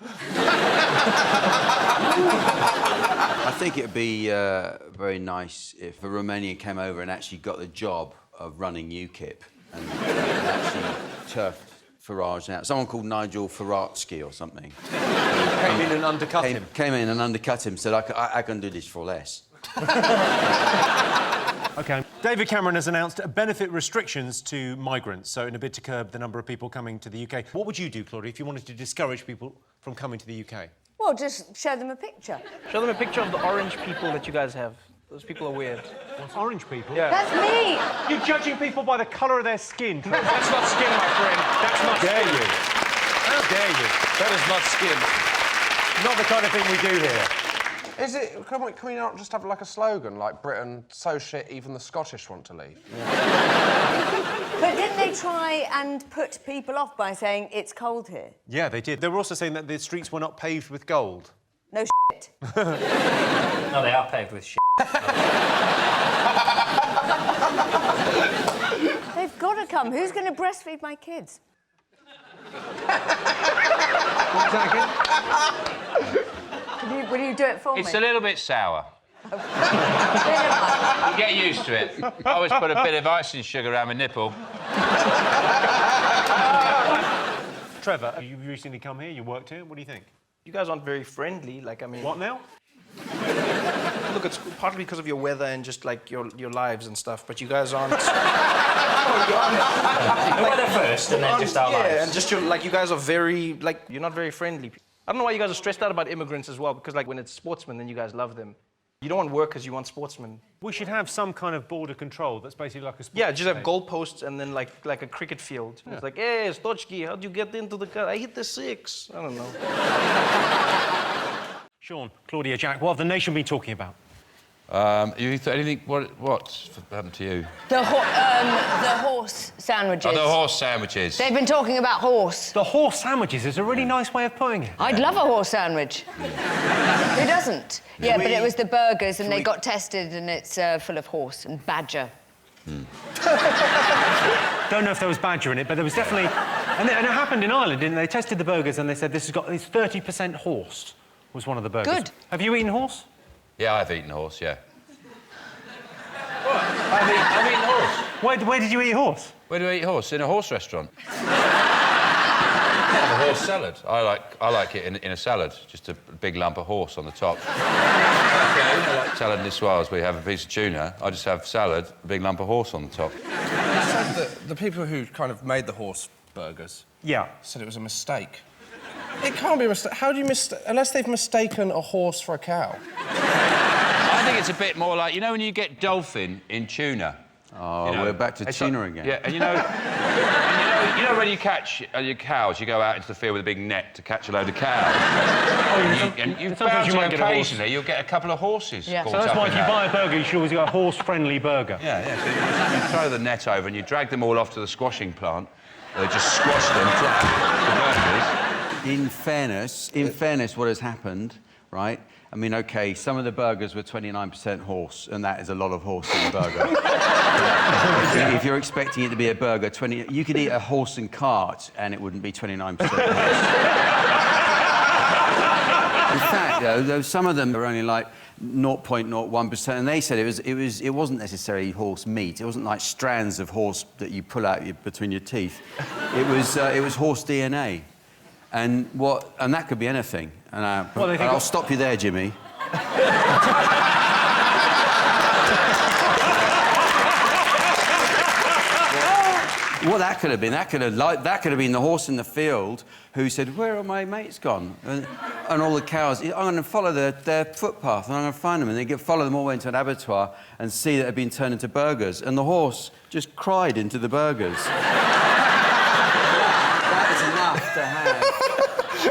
I think it would be very nice if a Romanian came over and actually got the job of running UKIP and actually turfed Farage out. Someone called Nigel Faratsky or something. Came in and undercut him. Came in and undercut him, said, I can do this for less. OK. David Cameron has announced benefit restrictions to migrants, so in a bid to curb the number of people coming to the UK. What would you do, Claudia, if you wanted to discourage people from coming to the UK? Well, just show them a picture. Show them a picture of the orange people that you guys have. Those people are weird. What's orange people? Yeah. That's me! You're judging people by the colour of their skin. That's not skin, my friend. That's not Dare skin. you? How dare you? That is not skin. Not the kind of thing we do here. Is it? Can we not just have like a slogan like Britain so shit even the Scottish want to leave? But didn't they try and put people off by saying it's cold here? Yeah, they did. They were also saying that the streets were not paved with gold. No shit. No, they are paved with shit. They've got to come. Who's going to breastfeed my kids? Will you do it for me? It's a little bit sour. You get used to it. I always put a bit of icing sugar around my nipple. Trevor, you recently come here, you worked here, what do you think? You guys aren't very friendly, like, I mean... What now? Look, it's partly because of your weather and just, like, your lives and stuff, but you guys aren't... The weather first, and then just our lives. Yeah, and just you guys are very, like, you're not very friendly. I don't know why you guys are stressed out about immigrants as well, because, like, when it's sportsmen, then you guys love them. You don't want workers, you want sportsmen. We should have some kind of border control that's basically like a... Yeah, just have goalposts and then, like a cricket field. Yeah. It's like, hey, Stochki, how'd you get into the car? I hit the 6. I don't know. Sean, Claudia, Jack, what have the nation been talking about? Anything? What's happened to you? The horse sandwiches. Oh, the horse sandwiches. They've been talking about horse. The horse sandwiches is a really nice way of putting it. I'd love a horse sandwich. Who doesn't? Yeah, but it was the burgers and they got tested and it's full of horse and badger. Don't know if there was badger in it, but there was definitely... And it happened in Ireland, didn't they? They tested the burgers and they said it's 30% horse was one of the burgers. Good. Have you eaten horse? Yeah, I've eaten horse, yeah. What? I've eaten horse. Where did you eat horse? Where do I eat horse? In a horse restaurant. A horse salad. I like it in a salad, just a big lump of horse on the top. I like salad niçoise, where you have a piece of tuna. I just have salad, a big lump of horse on the top. You said that the people who kind of made the horse burgers. Yeah. Said it was a mistake. It can't be a mistake. How do you unless they've mistaken a horse for a cow? I think it's a bit more like, you know when you get dolphin in tuna? Oh, we're back to tuna again. Yeah, and you know, you know when you catch your cows, you go out into the field with a big net to catch a load of cows. And you sometimes you might get a horse. Occasionally, you'll get a couple of horses. Yeah. So that's why if you buy a burger, you should always get a horse-friendly burger. Yeah. So you throw the net over and you drag them all off to the squashing plant. They just squash them flat, the burgers. In fairness, what has happened, right? I mean, OK, some of the burgers were 29% horse, and that is a lot of horse in a burger. If you're expecting it to be a burger, you could eat a horse and cart, and it wouldn't be 29% horse. In fact, though, some of them are only like 0.01%, and they said it wasn't necessarily horse meat. It wasn't like strands of horse that you pull out between your teeth. It was horse DNA. And that could be anything. And I'll stop you there, Jimmy. What that could have been, that could have been the horse in the field who said, "Where are my mates gone?" And all the cows, I'm going to follow their footpath and I'm going to find them. And they follow them all the way into an abattoir and see that they've been turned into burgers. And the horse just cried into the burgers. That is enough to have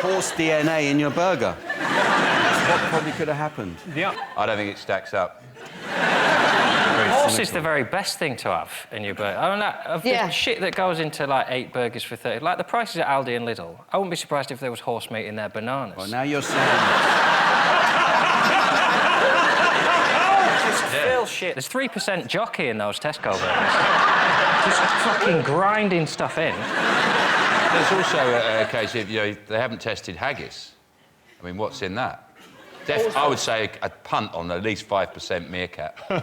horse DNA in your burger. What probably could have happened? Yeah. I don't think it stacks up. Horse is the very best thing to have in your burger. I mean, the shit that goes into, like, 8 burgers for 30... Like, the prices at Aldi and Lidl, I wouldn't be surprised if there was horse meat in their bananas. Well, now you're saying... Just Phil shit. There's 3% jockey in those Tesco burgers. Just fucking grinding stuff in. There's also a case of, they haven't tested haggis. I mean, what's in that? I would say a punt on at least 5% meerkat. I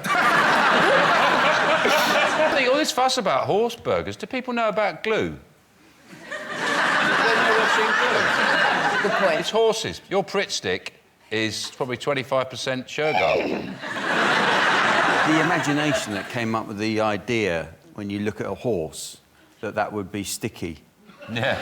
think all this fuss about horse burgers, do people know about glue? Do they know what's in glue? Good point. It's horses. Your Pritt stick is probably 25% Shergar. The imagination that came up with the idea when you look at a horse, that would be sticky. Yeah.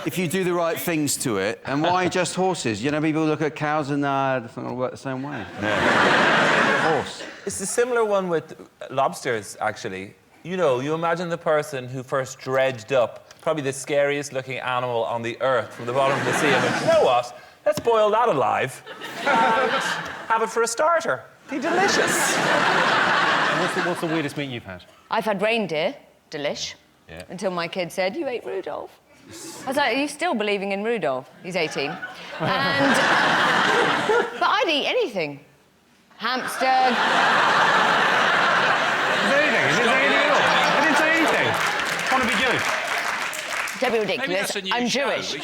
If you do the right things to it, and why just horses? You know, people look at cows and it's not going to work the same way. Yeah. Horse. It's a similar one with lobsters, actually. You imagine the person who first dredged up probably the scariest looking animal on the earth from the bottom of the sea and went, you know what? Let's boil that alive and have it for a starter. Be delicious. What's the weirdest meat you've had? I've had reindeer, delish, yeah. Until my kid said, "You ate Rudolph." I was like, "Are you still believing in Rudolph?" He's 18. But I'd eat anything. Hamster. Is there anything? Is there anything at all? I didn't say anything. Want to be Jewish? Don't be ridiculous. I'm Jewish.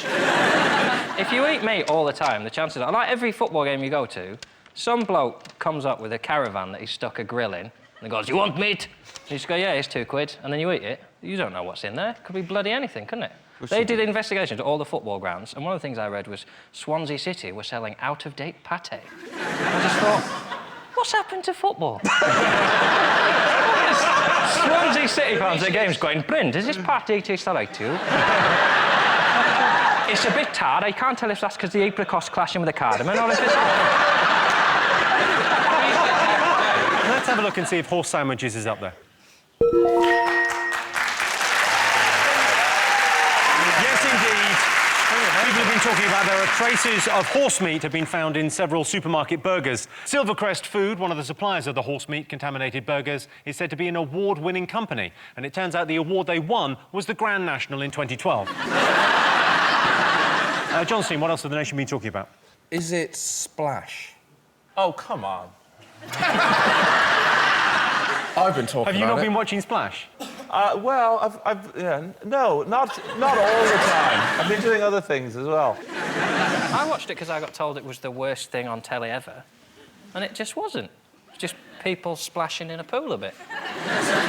If you eat meat all the time, the chances are, like every football game you go to, some bloke comes up with a caravan that he's stuck a grill in, and he goes, "You want meat?" And you just go, "Yeah, it's £2." And then you eat it. You don't know what's in there. Could be bloody anything, couldn't it? They did investigations at all the football grounds, and one of the things I read was Swansea City were selling out-of-date pate. I just thought, what's happened to football? Swansea City fans at games going, "Bryn, does this pate taste all right to you?" It's a bit tart. I can't tell if that's because the apricot's clashing with the cardamom or if it's... Let's have a look and see if horse sandwiches is up there. Yes, indeed. People have been talking about there are traces of horse meat have been found in several supermarket burgers. Silvercrest Food, one of the suppliers of the horse meat contaminated burgers, is said to be an award-winning company. And it turns out the award they won was the Grand National in 2012. John Steen, what else has the nation been talking about? Is it Splash? Oh, come on. I've been talking about it. Have you not been watching Splash? Well, no, not all the time. I've been doing other things as well. I watched it because I got told it was the worst thing on telly ever, and it just wasn't. It's just people splashing in a pool a bit.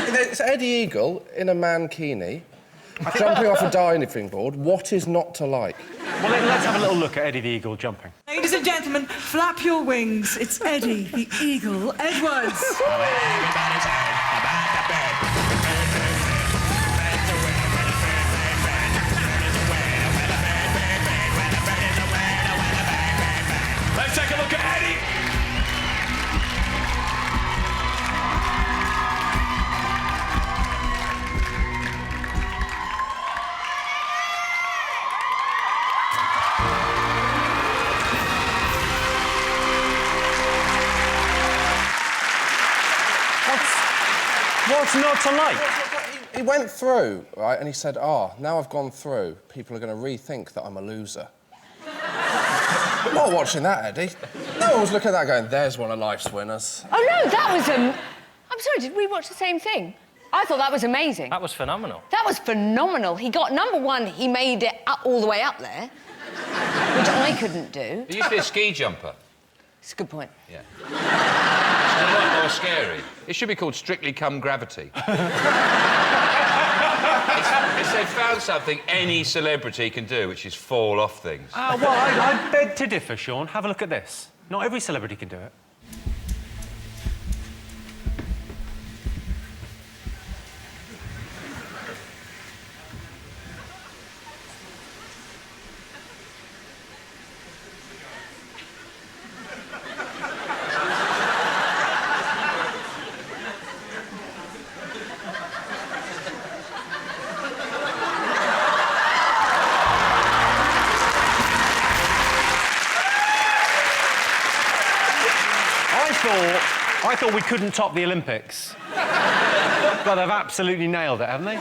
It's Eddie Eagle in a mankini, jumping off a diving board. What is not to like? Well, let's have a little look at Eddie the Eagle jumping. Ladies and gentlemen, flap your wings. It's Eddie the Eagle Edwards. What's not to like? He went through, right, and he said, now I've gone through, people are going to rethink that I'm a loser. I'm not watching that, Eddie. No one was looking at that going, there's one of life's winners. Oh, no, that was... I'm sorry, did we watch the same thing? I thought that was amazing. That was phenomenal. That was phenomenal. He got, number one, he made it all the way up there, which I couldn't do. He used to be a ski jumper. It's a good point. Yeah. It's a lot more scary. It should be called Strictly Come Gravity. It's they've found something any celebrity can do, which is fall off things. Well, I beg to differ, Sean. Have a look at this. Not every celebrity can do it. I thought we couldn't top the Olympics. But they've absolutely nailed it, haven't they?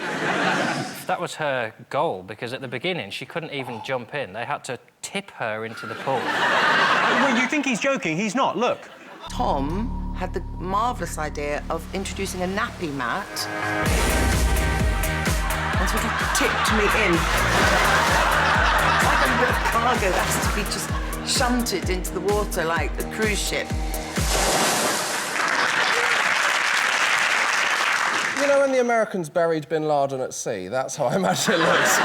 That was her goal, because at the beginning, she couldn't even jump in. They had to tip her into the pool. Well, you think he's joking? He's not. Look. Tom had the marvellous idea of introducing a nappy mat and sort of tipped me in. Like a bit of cargo that has to be just shunted into the water like a cruise ship. You know when the Americans buried Bin Laden at sea? That's how I imagine it looks.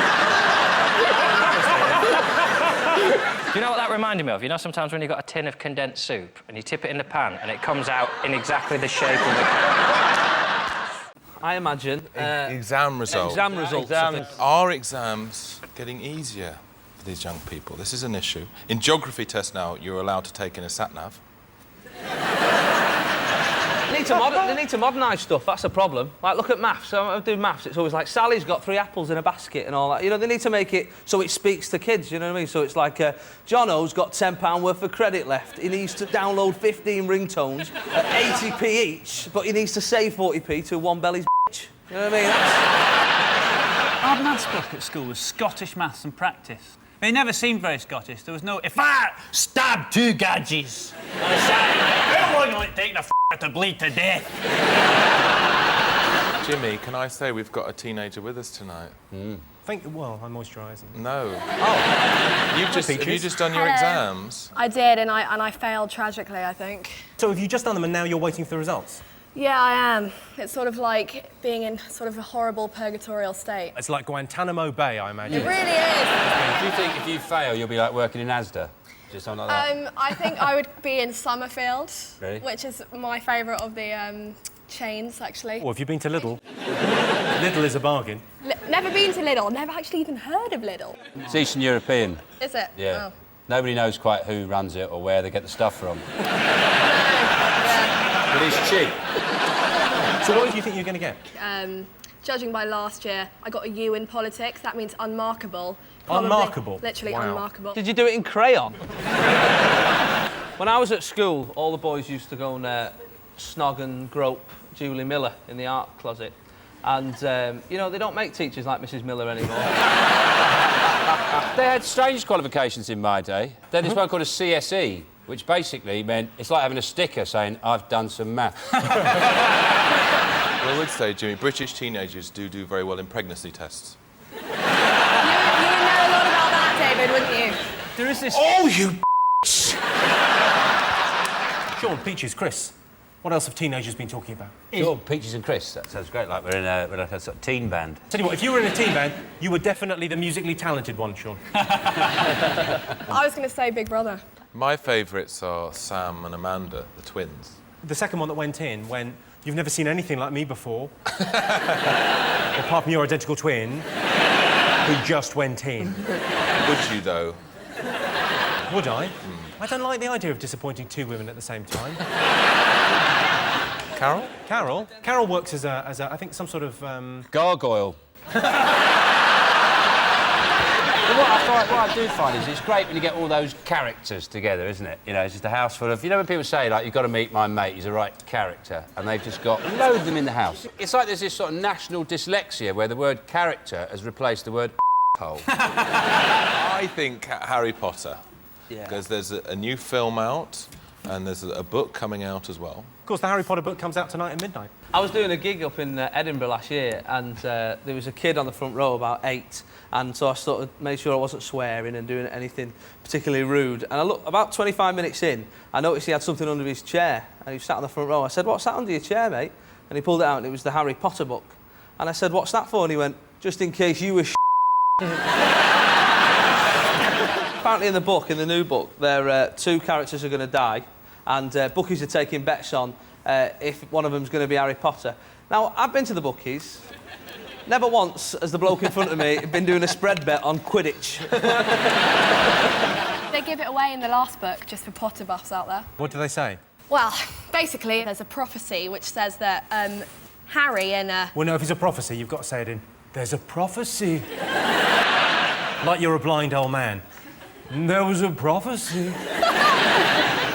Do you know what that reminded me of? You know, sometimes when you've got a tin of condensed soup and you tip it in the pan and it comes out in exactly the shape of the I imagine... exam results. Exam results. Are exams getting easier for these young people? This is an issue. In geography tests now, you're allowed to take in a sat-nav. They need to modernise stuff, that's the problem. Like, look at maths. So I do maths, it's always like, Sally's got 3 apples in a basket and all that. You know, they need to make it so it speaks to kids, you know what I mean? So it's like, Jono's got £10 worth of credit left. He needs to download 15 ringtones at 80p each, but he needs to save 40p to one belly's bitch. You know what I mean? Our maths book at school was Scottish maths and practice. They never seemed very Scottish. There was no, if I stab 2 gadgets, how long will it take the to bleed to death? Jimmy, can I say we've got a teenager with us tonight? Well, I'm moisturising. No. Oh. Have you just done your Hello. exams? I did, and I failed tragically, I think. So have you just done them and now you're waiting for the results? Yeah, I am. It's sort of like being in sort of a horrible purgatorial state. It's like Guantanamo Bay, I imagine. It really is. Do you think if you fail, you'll be like working in Asda? Just something like that? I think I would be in Summerfield, Really? which is my favourite of the chains, actually. Well, have you been to Lidl? Lidl is a bargain. Never been to Lidl. Never actually even heard of Lidl. It's Eastern European. Is it? Yeah. Oh. Nobody knows quite who runs it or where they get the stuff from. But it's cheap. So what do you think you're going to get? Judging by last year, I got a U in politics. That means unmarkable. Probably, Unmarkable? Literally Wow. unmarkable. Did you do it in crayon? When I was at school, all the boys used to go and snog and grope Julie Miller in the art closet. And, you know, they don't make teachers like Mrs Miller anymore. They had strange qualifications in my day. They had this one called a CSE, which basically meant it's like having a sticker saying, I've done some maths. Well, I would say, Jimmy, British teenagers do very well in pregnancy tests. You would know a lot about that, David, wouldn't you? There is this... Oh, you Sean, Peaches, Chris, what else have teenagers been talking about? Sure, Peaches and Chris. That sounds great, like we're in a sort of teen band. Tell you what, if you were in a teen band, you were definitely the musically talented one, Sean. I was going to say Big Brother. My favourites are Sam and Amanda, the twins. The second one that went in when you've never seen anything like me before, apart from your identical twin, who just went in. Would you, though? Would I? I don't like the idea of disappointing 2 women at the same time. Carol? Carol works as a I think, some sort of... Gargoyle. What, what I do find is it's great when you get all those characters together, isn't it? You know, it's just a house full of... You know when people say, like, you've got to meet my mate, he's a right character, and they've just got loads of them in the house. It's like there's this sort of national dyslexia where the word character has replaced the word hole. I think Harry Potter. Yeah. Because there's a new film out, and there's a book coming out as well. Of course, the Harry Potter book comes out tonight at midnight. I was doing a gig up in Edinburgh last year, and there was a kid on the front row, about 8, and so I sort of made sure I wasn't swearing and doing anything particularly rude. And I looked, about 25 minutes in, I noticed he had something under his chair, and he sat on the front row. I said, "What's that under your chair, mate?" And he pulled it out, and it was the Harry Potter book. And I said, "What's that for?" And he went, "Just in case you were Apparently in the book, in the new book, there 2 characters are going to die, and bookies are taking bets on if one of them's going to be Harry Potter. Now, I've been to the bookies. Never once has the bloke in front of me been doing a spread bet on Quidditch. They give it away in the last book, just for Potter buffs out there. What do they say? Well, basically, there's a prophecy which says that Harry and... Well, no, if it's a prophecy, you've got to say it in... There's a prophecy. Like you're a blind old man. There was a prophecy.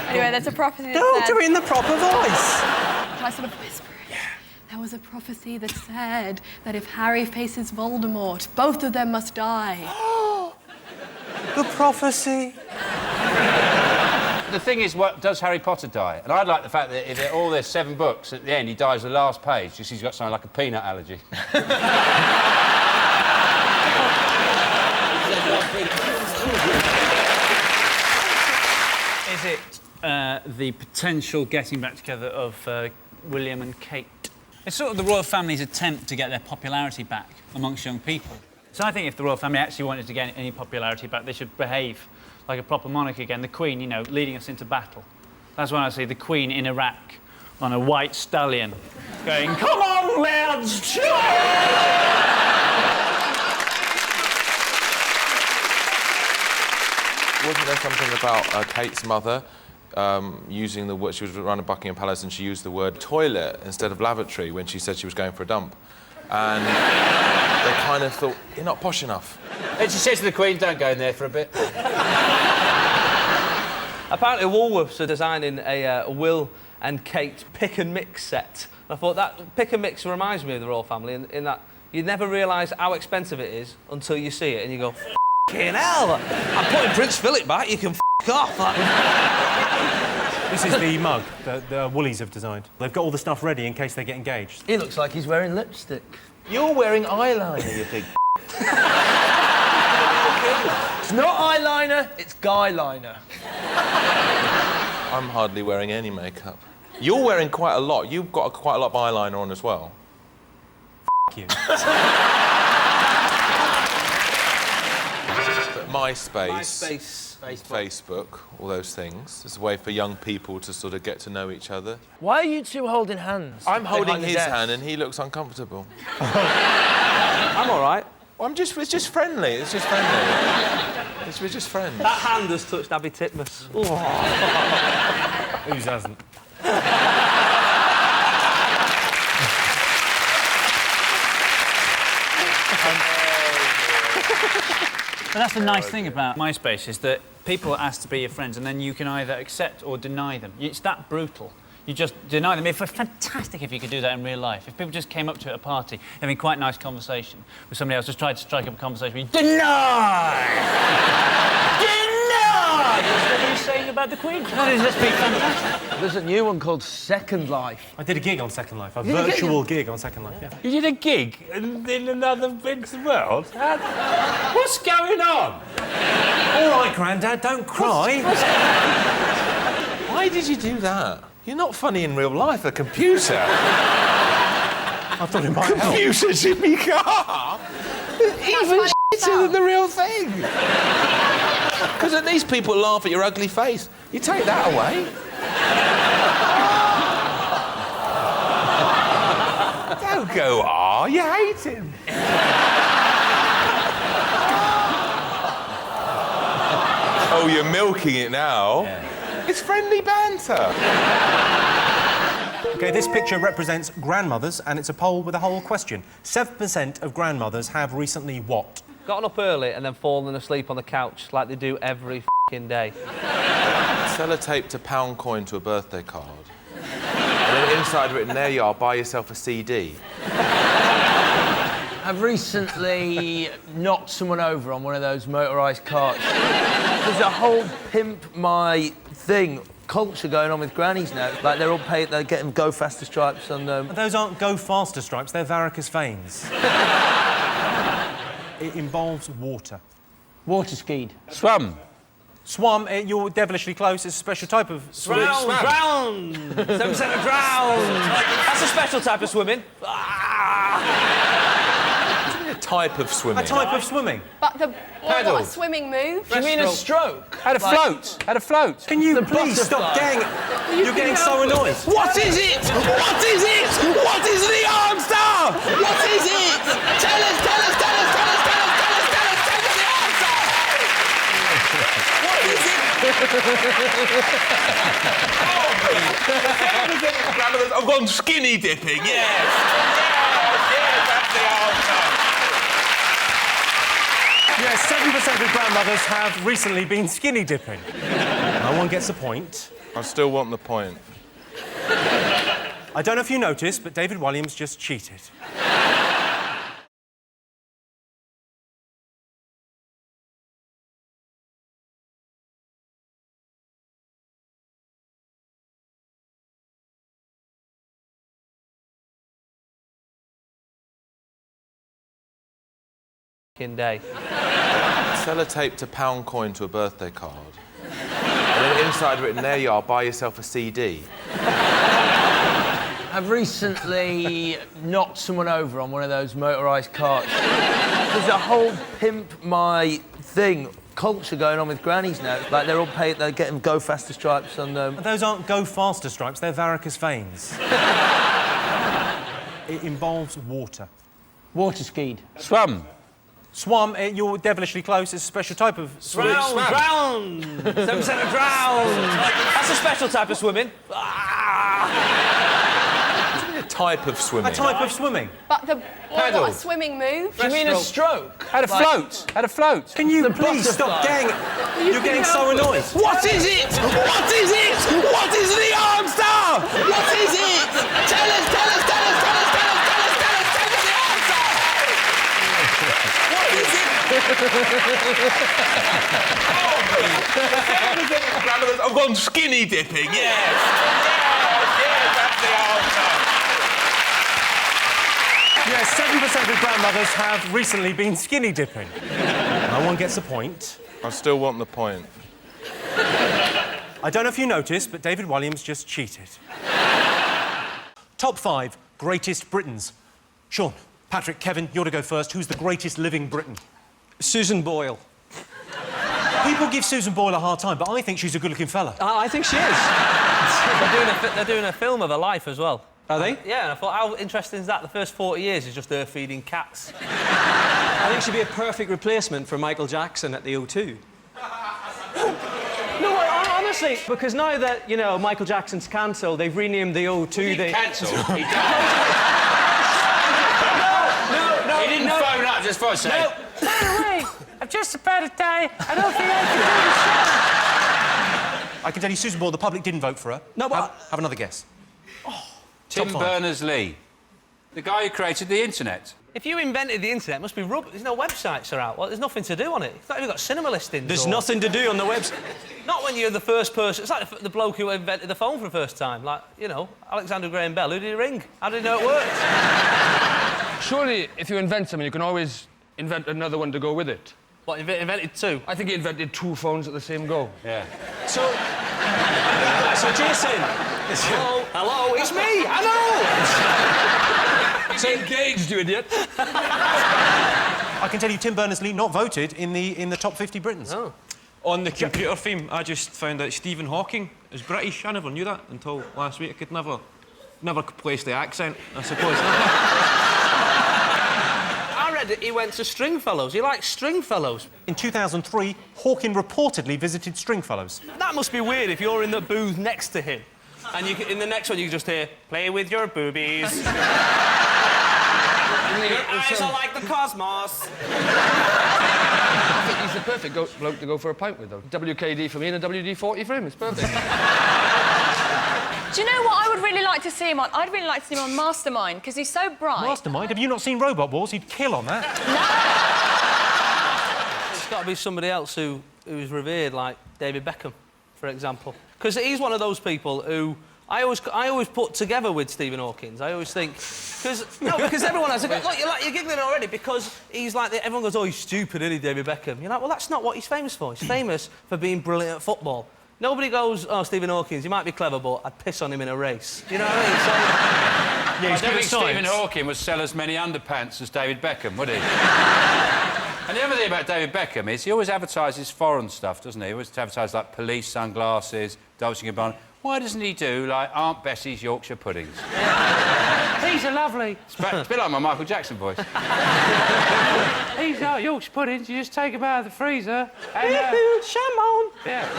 Anyway, there's a prophecy that No, says... do it in the proper voice. Can I sort of whisper it? Yeah. There was a prophecy that said that if Harry faces Voldemort, both of them must die. The prophecy. The thing is, what does Harry Potter die? And I'd like the fact that if all there's 7 books, at the end he dies the last page, just he's got something like a peanut allergy. Is it the potential getting back together of William and Kate? It's sort of the royal family's attempt to get their popularity back amongst young people. So I think if the royal family actually wanted to get any popularity back, they should behave like a proper monarch again. The Queen, you know, leading us into battle. That's when I see the Queen in Iraq on a white stallion going, "Come on, lads, Wasn't there something about Kate's mother using the word... She was running Buckingham Palace and she used the word toilet instead of lavatory when she said she was going for a dump. And they kind of thought, you're not posh enough. And she said to the Queen, don't go in there for a bit. Apparently Woolworths are designing a Will and Kate pick and mix set. I thought that pick and mix reminds me of the royal family in that you never realise how expensive it is until you see it and you go, "F***ing hell, I'm putting Prince Philip back, you can f*** off." This is the mug that the Woolies have designed. They've got all the stuff ready in case they get engaged. He looks like he's wearing lipstick. You're wearing eyeliner, you big... It's not eyeliner, it's guy-liner. I'm hardly wearing any makeup. You're wearing quite a lot. You've got quite a lot of eyeliner on as well. F*** you. But MySpace, Facebook, all those things. It's a way for young people to sort of get to know each other. Why are you two holding hands? I'm holding behind the his desk? hand and he looks uncomfortable. I'm all right. It's just friendly. It's just friendly. We're just friends. That hand has touched Abby Titmus. Whose hasn't? But that's the nice thing about MySpace, is that people ask to be your friends and then you can either accept or deny them. It's that brutal. You just deny them. It's fantastic if you could do that in real life. If people just came up to you at a party, having quite a nice conversation with somebody else, just tried to strike up a conversation with you, deny! Deny! That's what you're saying about the Queen. That is just be fantastic. There's a new one called Second Life. I did a gig on Second Life, a virtual gig on Second Life, yeah. You did a gig in another bit of the world? What's going on? All right, Grandad, don't cry. Why did you do that? You're not funny in real life, a computer. I thought it might help. Computer Jimmy Carr! Even shitter than the real thing. Because at least people laugh at your ugly face. You take that away. Don't go, you hate him. Oh, you're milking it now. Yeah. It's friendly banter. OK, this picture represents grandmothers, and it's a poll with a whole question. 7% of grandmothers have recently what? Gotten up early and then fallen asleep on the couch like they do every f***ing day. Sellotape to pound coin to a birthday card. And then inside written, there you are, buy yourself a CD. I've recently knocked someone over on one of those motorised carts. There's a whole pimp my thing culture going on with grannies now. Like, they're all paid, they're getting go faster stripes on them. Those aren't go faster stripes, they're varicose veins. It involves water. Water skied. Swum. Swum, you're devilishly close. It's a special type of swimming. Drown! 7% of drown! That's a special type of swimming. A type of swimming. A type of swimming. But the what a swimming move. Do you mean a stroke? Had a float. Had a float. Can you please stop getting... You're getting so annoyed. What is it? What is it? What is the answer? What is it? Tell us, tell us, tell us, tell us, tell us, tell us, tell us, tell us the answer! What is it? I've gone skinny dipping, yes. Yes, that's the answer. Yes, 7% of grandmothers have recently been skinny dipping. No one gets a point. I still want the point. I don't know if you noticed, but David Williams just cheated. Day. Sellotape to pound coin to a birthday card. And then inside written, there you are, buy yourself a CD. I've recently knocked someone over on one of those motorised carts. There's a whole pimp my thing culture going on with grannies now. Like, they're all paid, they're getting go faster stripes on them. Those aren't go faster stripes, they're varicose veins. It involves water. Water skied. Swum. Swum, you're devilishly close. It's a special type of swimming. Drown! 7% of drown! That's a special type of swimming. A type of swimming. A type of swimming. But the what a swimming move. Do you mean a stroke? Had a float. Had a float. Can you please stop getting... You're getting so annoyed. What is it? What is it? What is the answer? What is it? Tell us, tell us, tell us, tell us, tell us, tell us, tell us, tell us the answer! What is it? I've gone skinny dipping, yes. Yes, that's the answer. Yes, 7% of grandmothers have recently been skinny dipping. No one gets a point. I still want the point. I don't know if you noticed, but David Williams just cheated. Top 5 greatest Britons. Sean, Patrick, Kevin, you're to go first. Who's the greatest living Briton? Susan Boyle. People give Susan Boyle a hard time, but I think she's a good-looking fella. I think she is. They're doing a film of her life as well. Are they? Yeah, and I thought, how interesting is that? The first 40 years is just her feeding cats. I think she'd be a perfect replacement for Michael Jackson at the O2. No, honestly, because now that, you know, Michael Jackson's cancelled, they've renamed the O2... Cancelled? He died. No, he didn't phone up just for a second. No. By the way, I'm just about to die. I don't think I can do the show. I can tell you, Susan Boyle, the public didn't vote for her. No, but... Have another guess. Tim Berners-Lee, the guy who created the internet. If you invented the internet, it must be rubbish. There's no websites are out. Well, there's nothing to do on it. It's not even got cinema listings. There's nothing to do on the website. Not when you're the first person. It's like the bloke who invented the phone for the first time. Like, you know, Alexander Graham Bell. Who did he ring? How did he know it worked? Surely, if you invent something, you can always invent another one to go with it. What, invented two? I think he invented 2 phones at the same go. Yeah. So Jason... Hello, it's me! Hello! So engaged, you idiot. I can tell you, Tim Berners-Lee not voted in the top 50 Britons. Oh. On the computer theme, I just found out Stephen Hawking is British. I never knew that until last week. I could never place the accent, I suppose. I read that he went to Stringfellows. He likes Stringfellows. In 2003, Hawking reportedly visited Stringfellows. That must be weird if you're in the booth next to him. And in the next one, you can just hear, play with your boobies. Your eyes are like the cosmos. perfect bloke to go for a pint with, though. WKD for me and a WD-40 for him. It's perfect. Do you know what I would really like to see him on? I'd really like to see him on Mastermind, because he's so bright. Mastermind? Have you not seen Robot Wars? He'd kill on that. It's got to be somebody else who's revered, like David Beckham, for example. Because he's one of those people who I always put together with Stephen Hawking. I always think... because everyone has a go, look, you're giggling already, because he's like... Everyone goes, oh, he's stupid, isn't he, David Beckham? You're like, well, that's not what he's famous for. He's famous for being brilliant at football. Nobody goes, oh, Stephen Hawking, he might be clever, but I'd piss on him in a race. You know what I mean? So... Yeah, I don't think Stephen Hawking would sell as many underpants as David Beckham, would he? And the other thing about David Beckham is he always advertises foreign stuff, doesn't he? He always advertises, like, police sunglasses, Dolce & Gabbana. Why doesn't he do, like, Aunt Bessie's Yorkshire puddings? These are lovely. It's a bit like my Michael Jackson voice. These are Yorkshire puddings. You just take them out of the freezer and... Sham on! Yeah.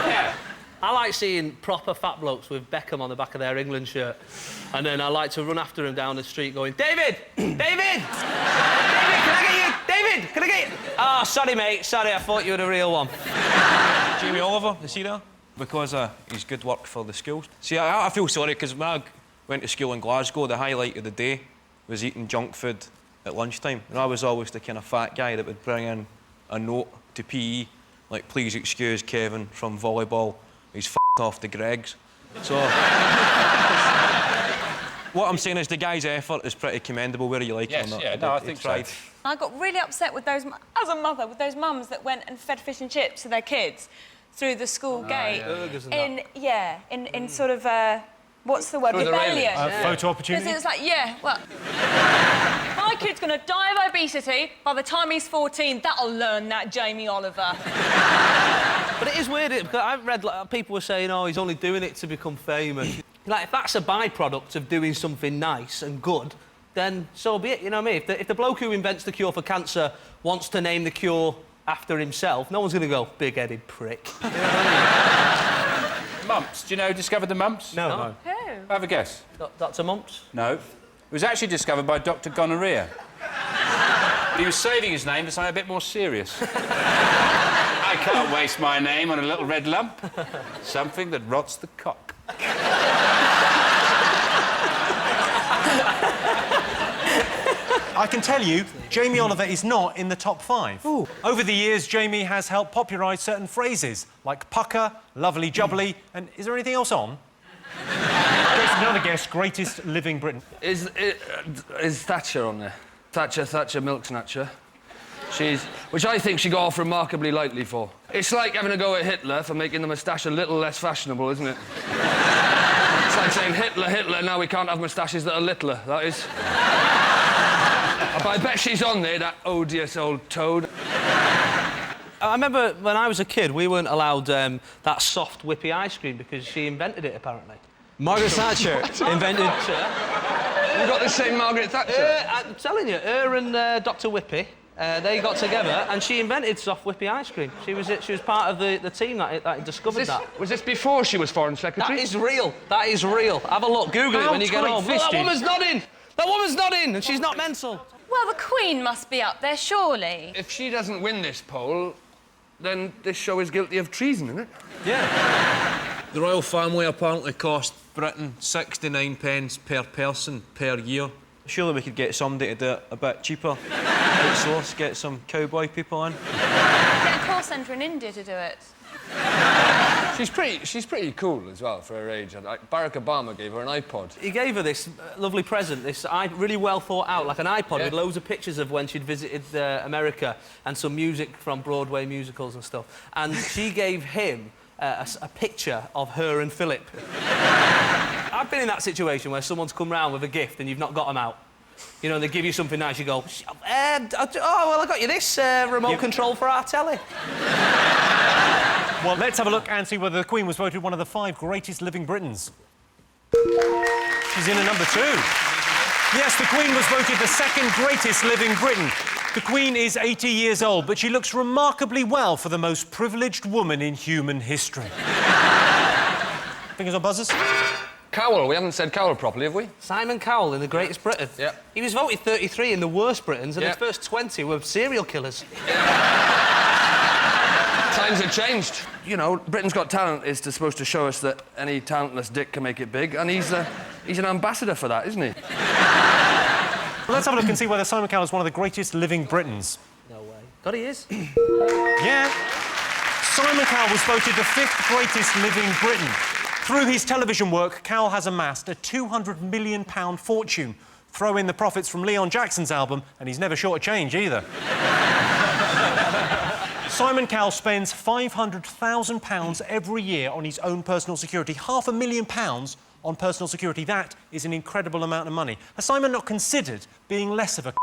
Yeah. I like seeing proper fat blokes with Beckham on the back of their England shirt. And then I like to run after him down the street going, David! David! David, can I get you? David, can I get you? Oh, sorry, mate. Sorry, I thought you were the real one. Jamie Oliver, you see that? Because he's good work for the schools. See, I feel sorry, because when I went to school in Glasgow, the highlight of the day was eating junk food at lunchtime. And I was always the kind of fat guy that would bring in a note to PE, like, please excuse Kevin from volleyball. He's f***ed off the Gregs. So... what I'm saying is the guy's effort is pretty commendable, whether you like it or not. Yeah, no, I think so. I got really upset with those, as a mother, with those mums that went and fed fish and chips to their kids through the school gate. In sort of, what's the word? Rebellion. Photo opportunity? Because it's like, my kid's going to die of obesity. By the time he's 14, that'll learn that, Jamie Oliver. But it is weird, because I've read, like, people were saying, oh, he's only doing it to become famous. Like, if that's a byproduct of doing something nice and good, then so be it, you know what I mean? If the bloke who invents the cure for cancer wants to name the cure after himself, no one's going to go, big-headed prick. You know what I mean? Mumps. Do you know who discovered the mumps? No. Who? Have a guess. Dr. Mumps? No. It was actually discovered by Dr. Gonorrhea. He was saving his name for something a bit more serious. I can't waste my name on a little red lump. Something that rots the cock. I can tell you, Jamie Oliver is not in the top 5. Ooh. Over the years, Jamie has helped popularise certain phrases, like pucker, lovely jubbly, and is there anything else on? Another guess, greatest living Briton. Is Thatcher on there? Thatcher milk snatcher. Which I think she got off remarkably lightly for. It's like having a go at Hitler for making the moustache a little less fashionable, isn't it? It's like saying, Hitler, now we can't have moustaches that are littler, that is. But I bet she's on there, that odious old toad. I remember when I was a kid, we weren't allowed that soft, whippy ice cream because she invented it, apparently. Margaret Thatcher invented... You got the same Margaret Thatcher? I'm telling you, her and Dr. Whippy, they got together and she invented soft, whippy ice cream. She was part of the team that discovered that. Was this before she was Foreign Secretary? That is real. That is real. Have a look. Google it when you get home. Look, that woman's not in. That woman's not in, and she's not mental. Well, the Queen must be up there, surely. If she doesn't win this poll, then this show is guilty of treason, isn't it? Yeah. The royal family apparently cost Britain 69 pence per person per year. Surely we could get somebody to do it a bit cheaper. Outsource, get some cowboy people in. Get a call centre in India to do it. She's pretty cool as well for her age. Like, Barack Obama gave her an iPod. He gave her this lovely present, this really well thought out, like an iPod with loads of pictures of when she'd visited America and some music from Broadway musicals and stuff. And she gave him a picture of her and Philip. I've been in that situation where someone's come round with a gift and you've not got them out. You know, they give you something nice, you go, oh, well, I got you this remote control for our telly. Well, let's have a look and see whether the Queen was voted one of the 5 greatest living Britons. She's in at number 2. Yes, the Queen was voted the 2nd greatest living Briton. The Queen is 80 years old, but she looks remarkably well for the most privileged woman in human history. Fingers on buzzers. Cowell, we haven't said Cowell properly, have we? Simon Cowell in The Greatest Britain. Yeah. He was voted 33 in the worst Britons, and his first 20 were serial killers. Times have changed. You know, Britain's Got Talent is supposed to show us that any talentless dick can make it big, and he's an ambassador for that, isn't he? Let's have a look and see whether Simon Cowell is one of the greatest living Britons. No way. God, he is. Yeah. Simon Cowell was voted the 5th greatest living Briton. Through his television work, Cowell has amassed a £200 million fortune. Throw in the profits from Leon Jackson's album, and he's never short of change either. Simon Cowell spends £500,000 every year on his own personal security. £500,000 on personal security. That is an incredible amount of money. Has Simon not considered being less of a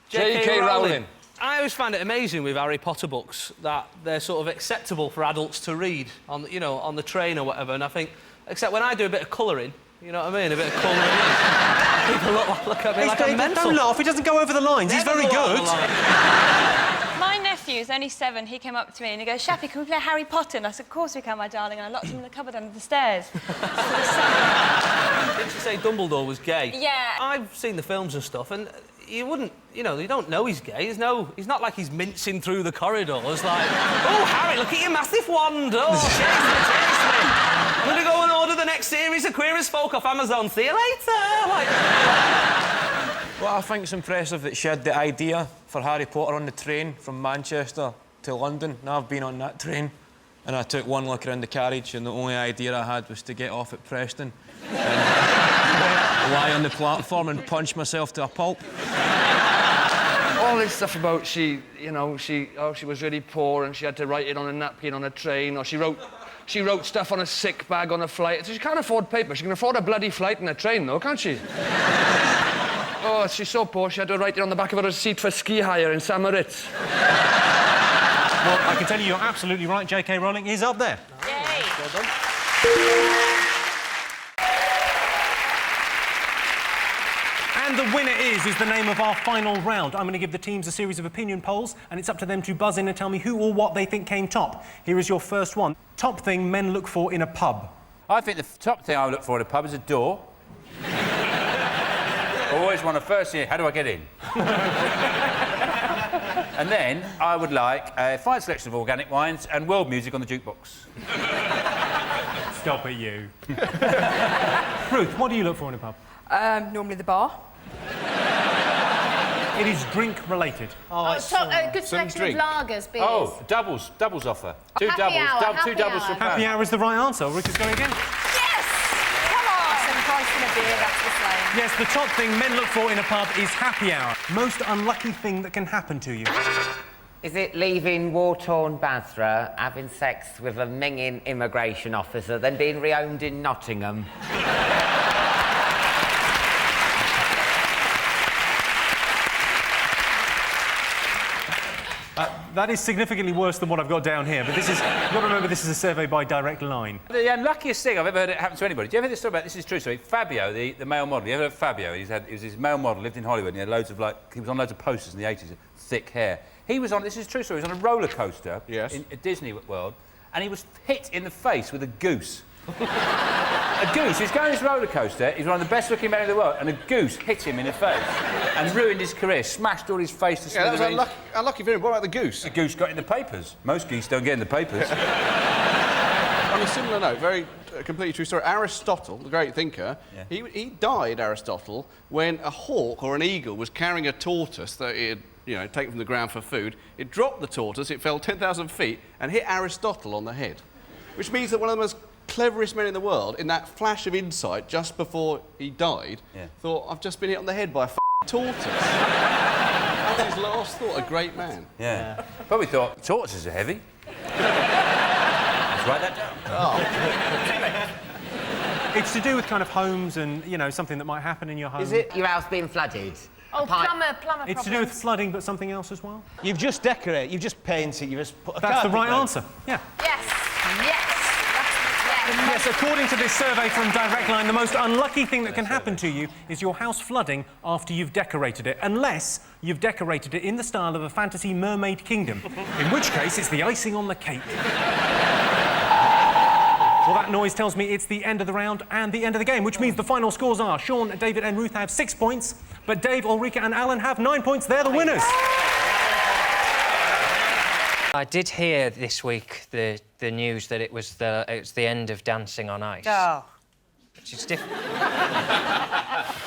J.K. Rowling. I always find it amazing with Harry Potter books that they're sort of acceptable for adults to read on, you know, on the train or whatever. And I think, except when I do a bit of colouring, you know what I mean, a bit of colouring, people look at me like I'm mental. Don't laugh, he doesn't go over the lines. He's very good. My nephew is only 7. He came up to me and he goes, Shappy, can we play Harry Potter? And I said, of course we can, my darling. And I locked him in the cupboard under the stairs. Didn't you say Dumbledore was gay? Yeah. I've seen the films and stuff, and you wouldn't, you know, you don't know he's gay. He's not like he's mincing through the corridors like, oh, Harry, look at your massive wand. Oh, taste me. I'm going to go and order the next series of Queer as Folk off Amazon. See you later. Like... What I think's impressive that she had the idea for Harry Potter on the train from Manchester to London. Now I've been on that train and I took one look around the carriage and the only idea I had was to get off at Preston and lie on the platform and punch myself to a pulp. All this stuff about she was really poor and she had to write it on a napkin on a train, or she wrote stuff on a sick bag on a flight. So she can't afford paper. She can afford a bloody flight and a train, though, can't she? Oh, she's so poor, she had to write it on the back of her receipt for ski hire in St. Moritz. Well, I can tell you, you're absolutely right. J.K. Rowling is up there. Yay. Well done. And the winner is the name of our final round. I'm going to give the teams a series of opinion polls, and it's up to them to buzz in and tell me who or what they think came top. Here is your first one. Top thing men look for in a pub. I think the top thing I look for in a pub is a door. I always want to first see, how do I get in? And then I would like a fine selection of organic wines and world music on the jukebox. Stop it, you. Ruth, what do you look for in a pub? Normally the bar. It is drink-related. Good selection of lagers, beers. Oh, doubles offer. Two Happy doubles. hour, happy Two doubles hour. for a Happy pound. hour is the right answer. Ruth is going again. Come on! Some price in a beer, that's the same. Yes, the top thing men look for in a pub is happy hour. Most unlucky thing that can happen to you. Is it leaving war-torn Basra, having sex with a minging immigration officer, then being reowned in Nottingham? That is significantly worse than what I've got down here, but this is... You've got to remember, this is a survey by Direct Line. The unluckiest thing I've ever heard it happen to anybody. Do you ever hear this story about... This is true story. Fabio, the male model. You ever heard of Fabio? He was his male model, lived in Hollywood, and he had loads of, he was on loads of posters in the 80s, thick hair. He was on... This is a true story. He was on a roller coaster in Disney World, and he was hit in the face with a goose. A goose. He was going on this roller coaster. He's one of the best-looking men in the world, and a goose hit him in the face and ruined his career, smashed all his face to smithereens. Yeah, that was unlucky for him. What about the goose? The goose got in the papers. Most geese don't get in the papers. On a similar note, very completely true story. Aristotle, the great thinker, he died, Aristotle, when a hawk or an eagle was carrying a tortoise that it had taken from the ground for food. It dropped the tortoise, it fell 10,000 feet and hit Aristotle on the head. Which means that one of the most cleverest men in the world, in that flash of insight just before he died, thought, I've just been hit on the head by a tortoise. That was his last thought, a great man. Yeah. Probably thought, tortoises are heavy. Let's write that down. It's to do with kind of homes and, something that might happen in your home. Is it your house being flooded? Oh, plumber It's to do with flooding, but something else as well? You've just decorated, you've just painted, you've just put a That's the right carpet answer, yeah. Yes. Yes, according to this survey from Direct Line, the most unlucky thing that can happen to you is your house flooding after you've decorated it, unless you've decorated it in the style of a fantasy mermaid kingdom, in which case it's the icing on the cake. Well, that noise tells me it's the end of the round and the end of the game, which means the final scores are Sean, David and Ruth have 6 points, but Dave, Ulrika and Alan have 9 points. They're the winners. I did hear this week the news that it's the end of dancing on ice. Oh. Which is difficult.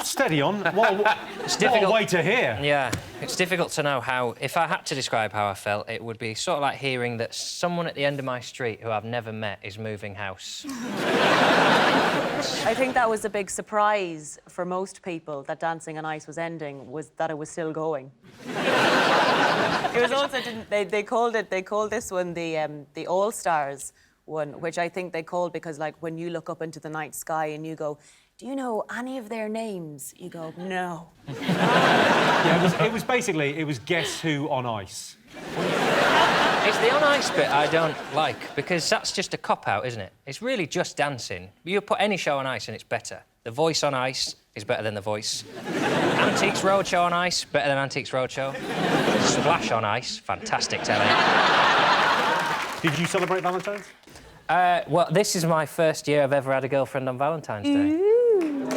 Steady on. What a way to hear. Yeah, it's difficult to know how... If I had to describe how I felt, it would be sort of like hearing that someone at the end of my street who I've never met is moving house. I think that was a big surprise for most people, that Dancing on Ice was ending, was that it was still going. It was also... They called this one the All-Stars one, which I think they called because, like, when you look up into the night sky and you go, do you know any of their names? You go, no. Yeah, it was basically Guess Who on Ice. It's the on ice bit I don't like, because that's just a cop-out, isn't it? It's really just dancing. You put any show on ice and it's better. The Voice on ice is better than The Voice. Antiques Roadshow on ice, better than Antiques Roadshow. Splash on ice, fantastic telly. Did you celebrate Valentine's? Well, this is my first year I've ever had a girlfriend on Valentine's Day. Whoa.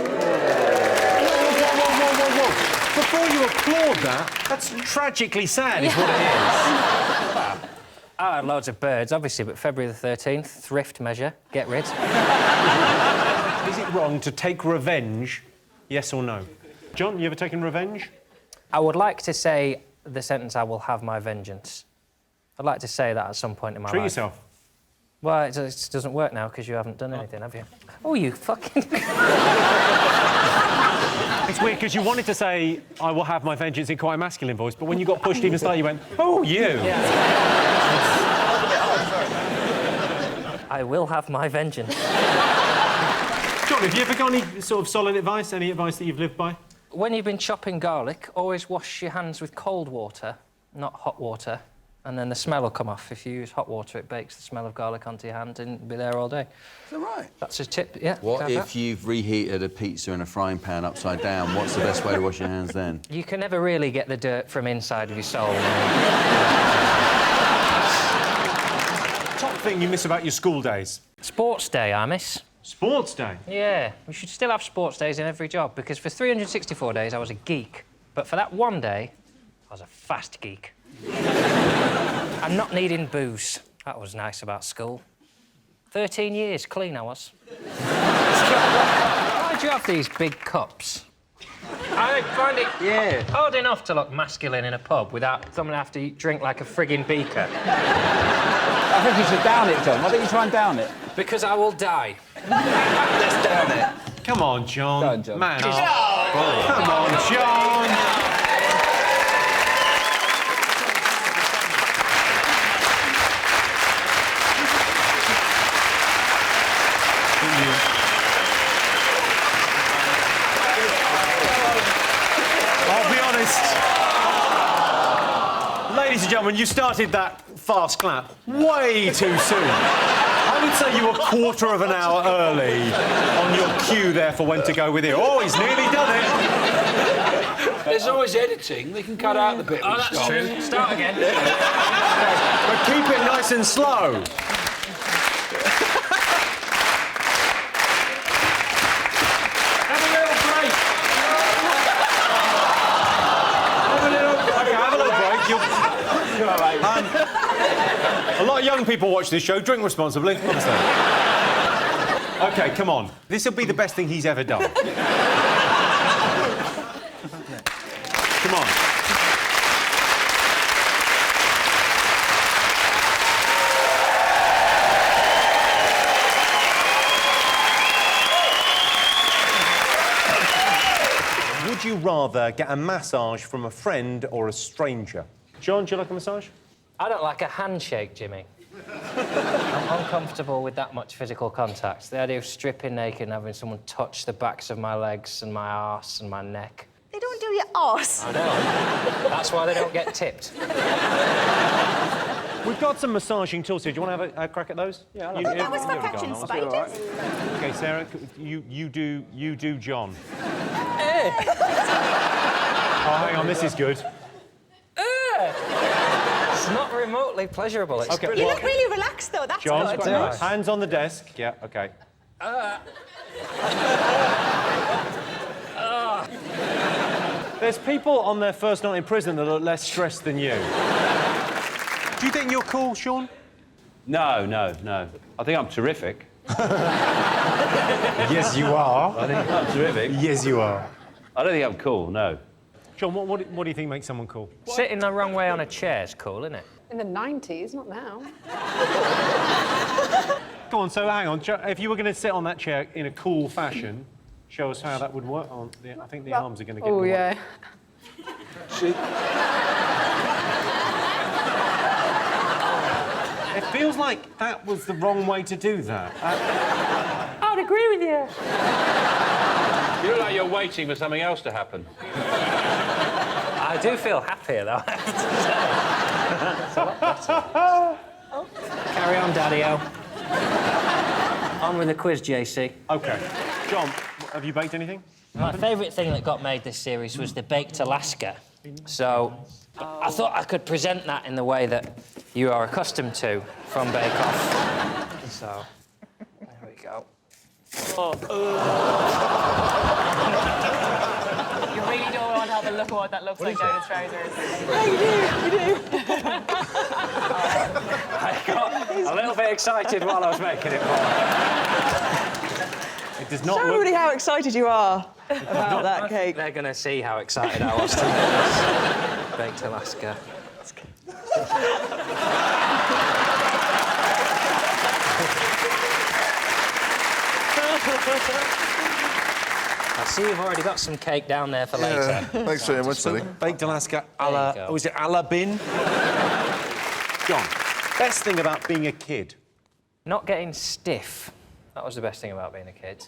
Before you applaud that, that's tragically sad, is what it is. I had loads of birds, obviously, but February the 13th, thrift measure, get rid. Is it wrong to take revenge, yes or no? John, you ever taken revenge? I would like to say the sentence, I will have my vengeance. I'd like to say that at some point in my life. Treat yourself. Well, it doesn't work now because you haven't done anything, have you? Oh, you fucking... It's weird because you wanted to say, I will have my vengeance in quite a masculine voice, but when you got pushed even slightly, you went, oh, you. Yeah. I will have my vengeance. John, have you ever got any sort of solid advice, any advice that you've lived by? When you've been chopping garlic, always wash your hands with cold water, not hot water, and then the smell will come off. If you use hot water, it bakes the smell of garlic onto your hand and it'll be there all day. Is that right? That's a tip, yeah. What if you've reheated a pizza in a frying pan upside down? What's the best way to wash your hands then? You can never really get the dirt from inside of your soul. Top thing you miss about your school days? Sports day, I miss. Sports day? Yeah, we should still have sports days in every job, because for 364 days I was a geek, but for that one day, I was a fast geek. And not needing booze. That was nice about school. 13 years clean I was. Why do you have these big cups? I find it odd enough to look masculine in a pub without someone have to drink like a frigging beaker. I think you should down it, John. Why don't you try and down it? Because I will die. Let's down it. Come on, John. Go on, John. Man up. Come on, John. I'll be honest. Ladies and gentlemen, you started that fast clap way too soon. I would say you were a quarter of an hour early on your cue there for when to go with it. Oh, he's nearly done it. There's always editing. They can cut out the bit. Oh, that's true. Start again. But keep it nice and slow. A lot of young people watch this show. Drink responsibly. Honestly. OK, come on. This will be the best thing he's ever done. Come on. Would you rather get a massage from a friend or a stranger? John, do you like a massage? I don't like a handshake, Jimmy. I'm uncomfortable with that much physical contact. The idea of stripping naked and having someone touch the backs of my legs and my arse and my neck. They don't do your arse. I know. That's why they don't get tipped. We've got some massaging tools here. Do you want to have a crack at those? Yeah, that was for catching spiders. Right. OK, Sarah, you do John. Oh, hang on, this is good. It's not remotely pleasurable. It's You look really relaxed, though. That's John, good. nice. Hands on the desk. Yeah, OK. There's people on their first night in prison that are less stressed than you. Do you think you're cool, Sean? No, no, no. I think I'm terrific. Yes, you are. I think I'm terrific. Yes, you are. I don't think I'm cool, no. John, what do you think makes someone cool? Sitting the wrong way on a chair is cool, isn't it? In the 90s, not now. Go on, so hang on. If you were going to sit on that chair in a cool fashion, show us how that would work. I think the arms are going to get... Oh, yeah. It feels like that was the wrong way to do that. I'd agree with you. You look like you're waiting for something else to happen. I do feel happier, though. It's a lot better. Carry on, Daddy-O. On with the quiz, JC. OK. John, have you baked anything? My favourite thing that got made this series was the baked Alaska. So I thought I could present that in the way that you are accustomed to from Bake Off. So, there we go. You really don't want to have a look at what that looks like down his trousers. Yeah, you do. I got a little bit excited while I was making it. It does not Show look... everybody how excited you are about that cake. They're going to see how excited I was to make this baked Alaska. I see you've already got some cake down there for later. Thanks very much, Billy. Baked Alaska a la... Oh, is it a la bin? John, best thing about being a kid? Not getting stiff. That was the best thing about being a kid.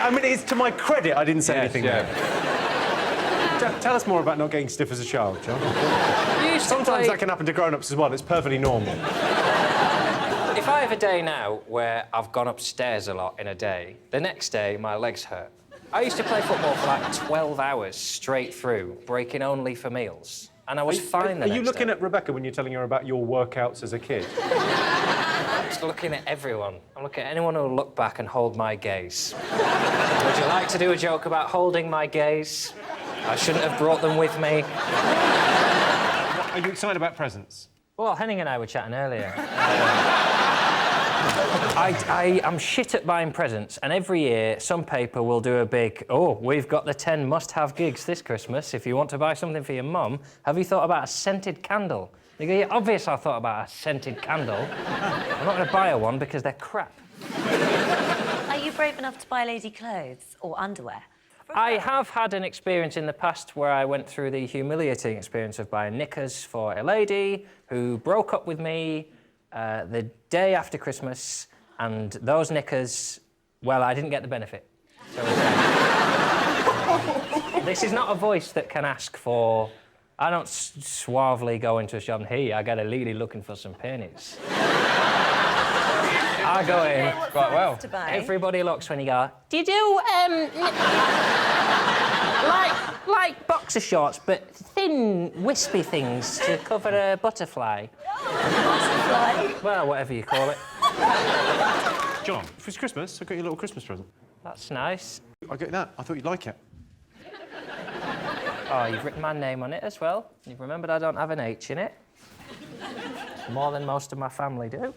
I mean, it's to my credit, I didn't say anything there. Tell us more about not getting stiff as a child, John. Sometimes that can happen to grown-ups as well. It's perfectly normal. If I have a day now where I've gone upstairs a lot in a day, the next day my legs hurt. I used to play football for like 12 hours straight through, breaking only for meals. And I was fine the next day. Are you looking at Rebecca when you're telling her about your workouts as a kid? I'm just looking at everyone. I'm looking at anyone who'll look back and hold my gaze. Would you like to do a joke about holding my gaze? I shouldn't have brought them with me. Are you excited about presents? Well, Henning and I were chatting earlier. I'm shit at buying presents, and every year some paper will do a big, oh, we've got the 10 must-have gigs this Christmas. If you want to buy something for your mum, have you thought about a scented candle? You go, yeah, obvious I thought about a scented candle. I'm not going to buy her one because they're crap. Are you brave enough to buy lady clothes or underwear? I have had an experience in the past where I went through the humiliating experience of buying knickers for a lady who broke up with me the day after Christmas, and those knickers, well, I didn't get the benefit. So this is not a voice that can ask for... I don't suavely go into a shop and, hey, I got a lady looking for some pennies. I go in quite well. Everybody looks when you go, do you do, like boxer shorts, but thin, wispy things to cover a butterfly? Butterfly? Well, whatever you call it. John, if it's Christmas, I got you a little Christmas present. That's nice. I got that. I thought you'd like it. Oh, you've written my name on it as well. You've remembered I don't have an H in it. More than most of my family do.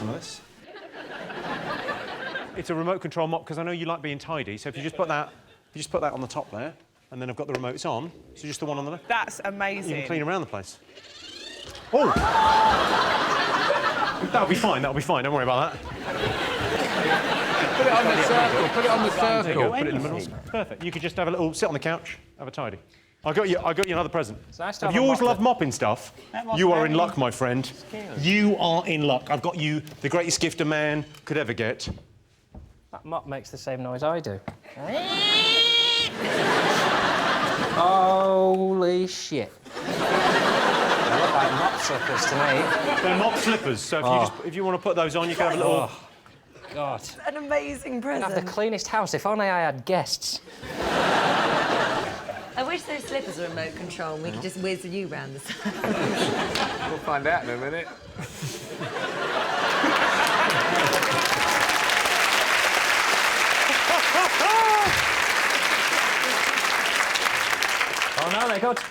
Nice. It's a remote control mop because I know you like being tidy. So if you just put that on the top there, and then I've got the remotes on. So just the one on the left. That's amazing. You can clean around the place. Oh! That'll be fine. That'll be fine. Don't worry about that. Put it on the circle. Put it on the circle. Put it in the middle. Perfect. You could just have a little sit on the couch, have a tidy. I got you another present. Nice to have have you a always mop loved mopping stuff? You are in luck, my friend. You are in luck. I've got you the greatest gift a man could ever get. That mop makes the same noise I do. Holy shit. They look like mop slippers to me. They're mop slippers, so if you want to put those on, you can have a little... Oh, God. An amazing present. I have the cleanest house. If only I had guests. I wish those slippers were remote control and we could just whiz you round the side. We'll find out in a minute.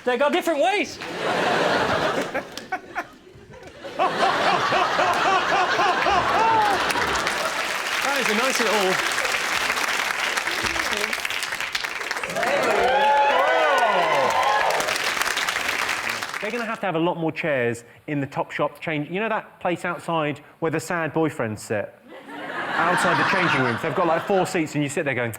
They got different ways. That is a nice little... They're going to have a lot more chairs in the Topshop change. You know that place outside where the sad boyfriends sit? Outside the changing rooms. They've got like 4 seats and you sit there going...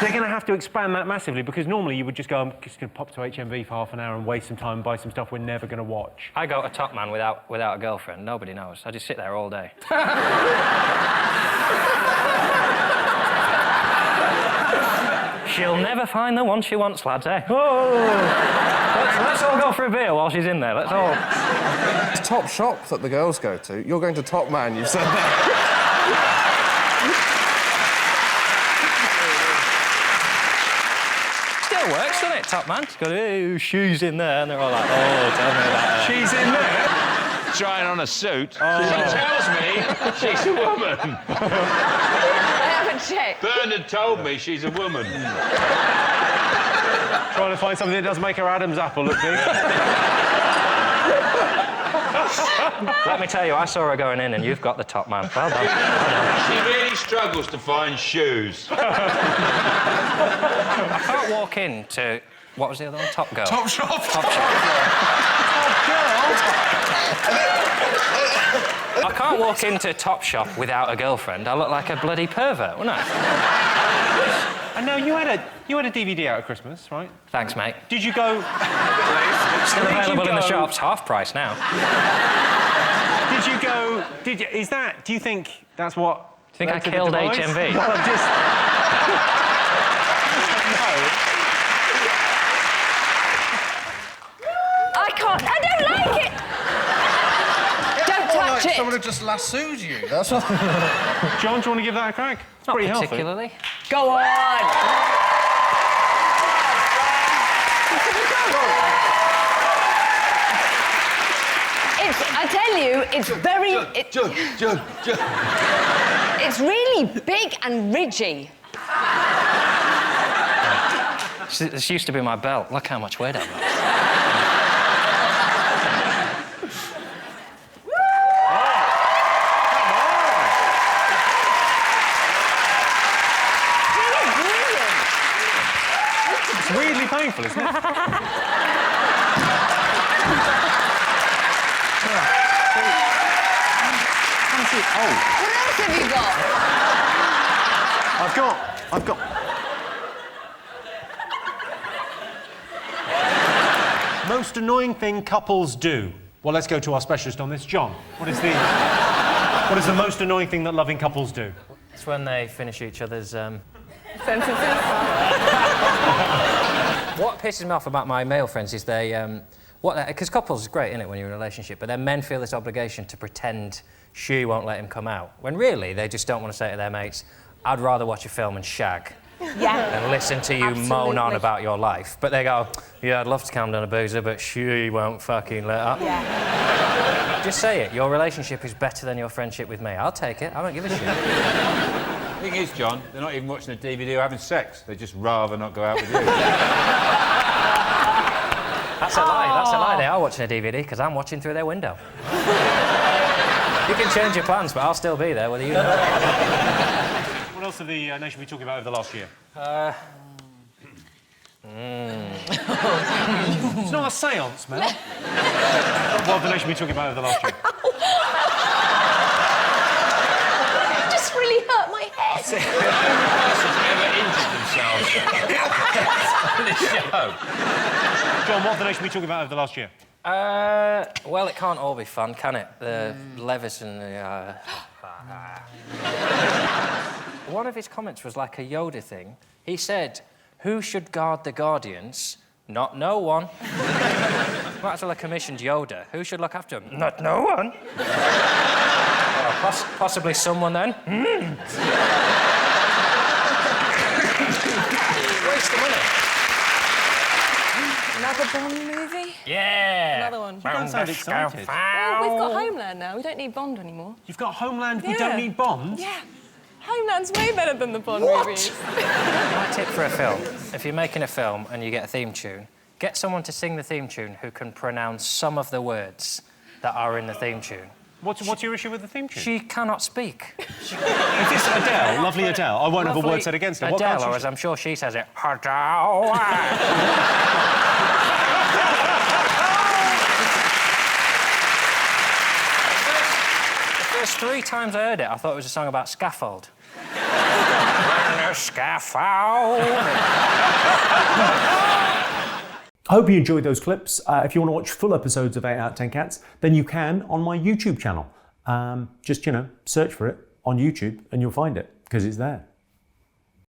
They're going to have to expand that massively because normally you would just go, I'm just going to pop to HMV for half an hour and waste some time and buy some stuff we're never going to watch. I go to Top Man without a girlfriend. Nobody knows. I just sit there all day. She'll never find the one she wants, lads, eh? Oh! Let's all go for a beer while she's in there. Let's all... It's Top Shop that the girls go to. You're going to Top Man, you've said that. Still works, doesn't it, Top Man? It's got, oh, she's in there, and they're all like, oh, tell me about her. She's in there? Trying on a suit. Oh. She tells me she's a woman. I haven't checked. Bernard told me she's a woman. Trying to find something that doesn't make her Adam's apple look big. Let me tell you, I saw her going in, and you've got the Top Man. Well done. She really struggles to find shoes. I can't walk into... What was the other one? Top Girl. Top Shop. Top Shop. I can't walk into Top Shop without a girlfriend. I look like a bloody pervert, wouldn't I? And now you had a DVD out at Christmas, right? Thanks, mate. Did you go... Still available in the shops, half price now. Did you go... Is that... Do you think that's what... Do you think I killed HMV? Well, I'm just... I don't like it! Don't touch it! Someone had just lassoed you. That's what... John, do you want to give that a crack? It's Not pretty particularly. healthy. Go on! I tell you, it's very... It's really big and ridgy. This used to be my belt. Look how much weight I've got. It's weirdly painful, isn't it? What else have you got? I've got... Most annoying thing couples do. Well, let's go to our specialist on this, John. What is the most annoying thing that loving couples do? It's when they finish each other's sentences. What pisses me off about my male friends is they because couples is great, isn't it, when you're in a relationship, but then men feel this obligation to pretend she won't let him come out, when really they just don't want to say to their mates, I'd rather watch a film and shag than listen to you moan on about your life. But they go, yeah, I'd love to calm down a boozer, but she won't fucking let up. Yeah. Just say it. Your relationship is better than your friendship with me. I'll take it. I don't give a shit. The thing is, John, they're not even watching a DVD or having sex. They'd just rather not go out with you. That's a lie. That's a lie. They are watching a DVD because I'm watching through their window. You can change your plans, but I'll still be there, whether you know it. What else have the nation been talking about over the last year? It's not a séance, Mel. What have the nation been talking about over the last year? It just really hurt my head. Ever injured themselves on this show? John, what have the nation been talking about over the last year? Well, it can't all be fun, can it? The Levis and the... One of his comments was like a Yoda thing. He said, who should guard the Guardians? Not no one. Might as well have commissioned Yoda. Who should look after him? Not no one. Possibly someone then. Waste of money. Another Bond movie? Yeah. Another one. You don't sound excited. Well, we've got Homeland now. We don't need Bond anymore. You've got Homeland, we don't need Bond? Yeah. Homeland's way better than the Bond movies. My tip for a film, if you're making a film and you get a theme tune, get someone to sing the theme tune who can pronounce some of the words that are in the theme tune. What's your issue with the theme tune? She cannot speak. If it's Adele, lovely Adele, I won't have a word said against her. Adele, or as I'm sure she says it, Adele. The first 3 times I heard it, I thought it was a song about scaffold. Scaffold. I hope you enjoyed those clips. If you want to watch full episodes of 8 out of 10 Cats, then you can on my YouTube channel. Just, search for it on YouTube and you'll find it, because it's there.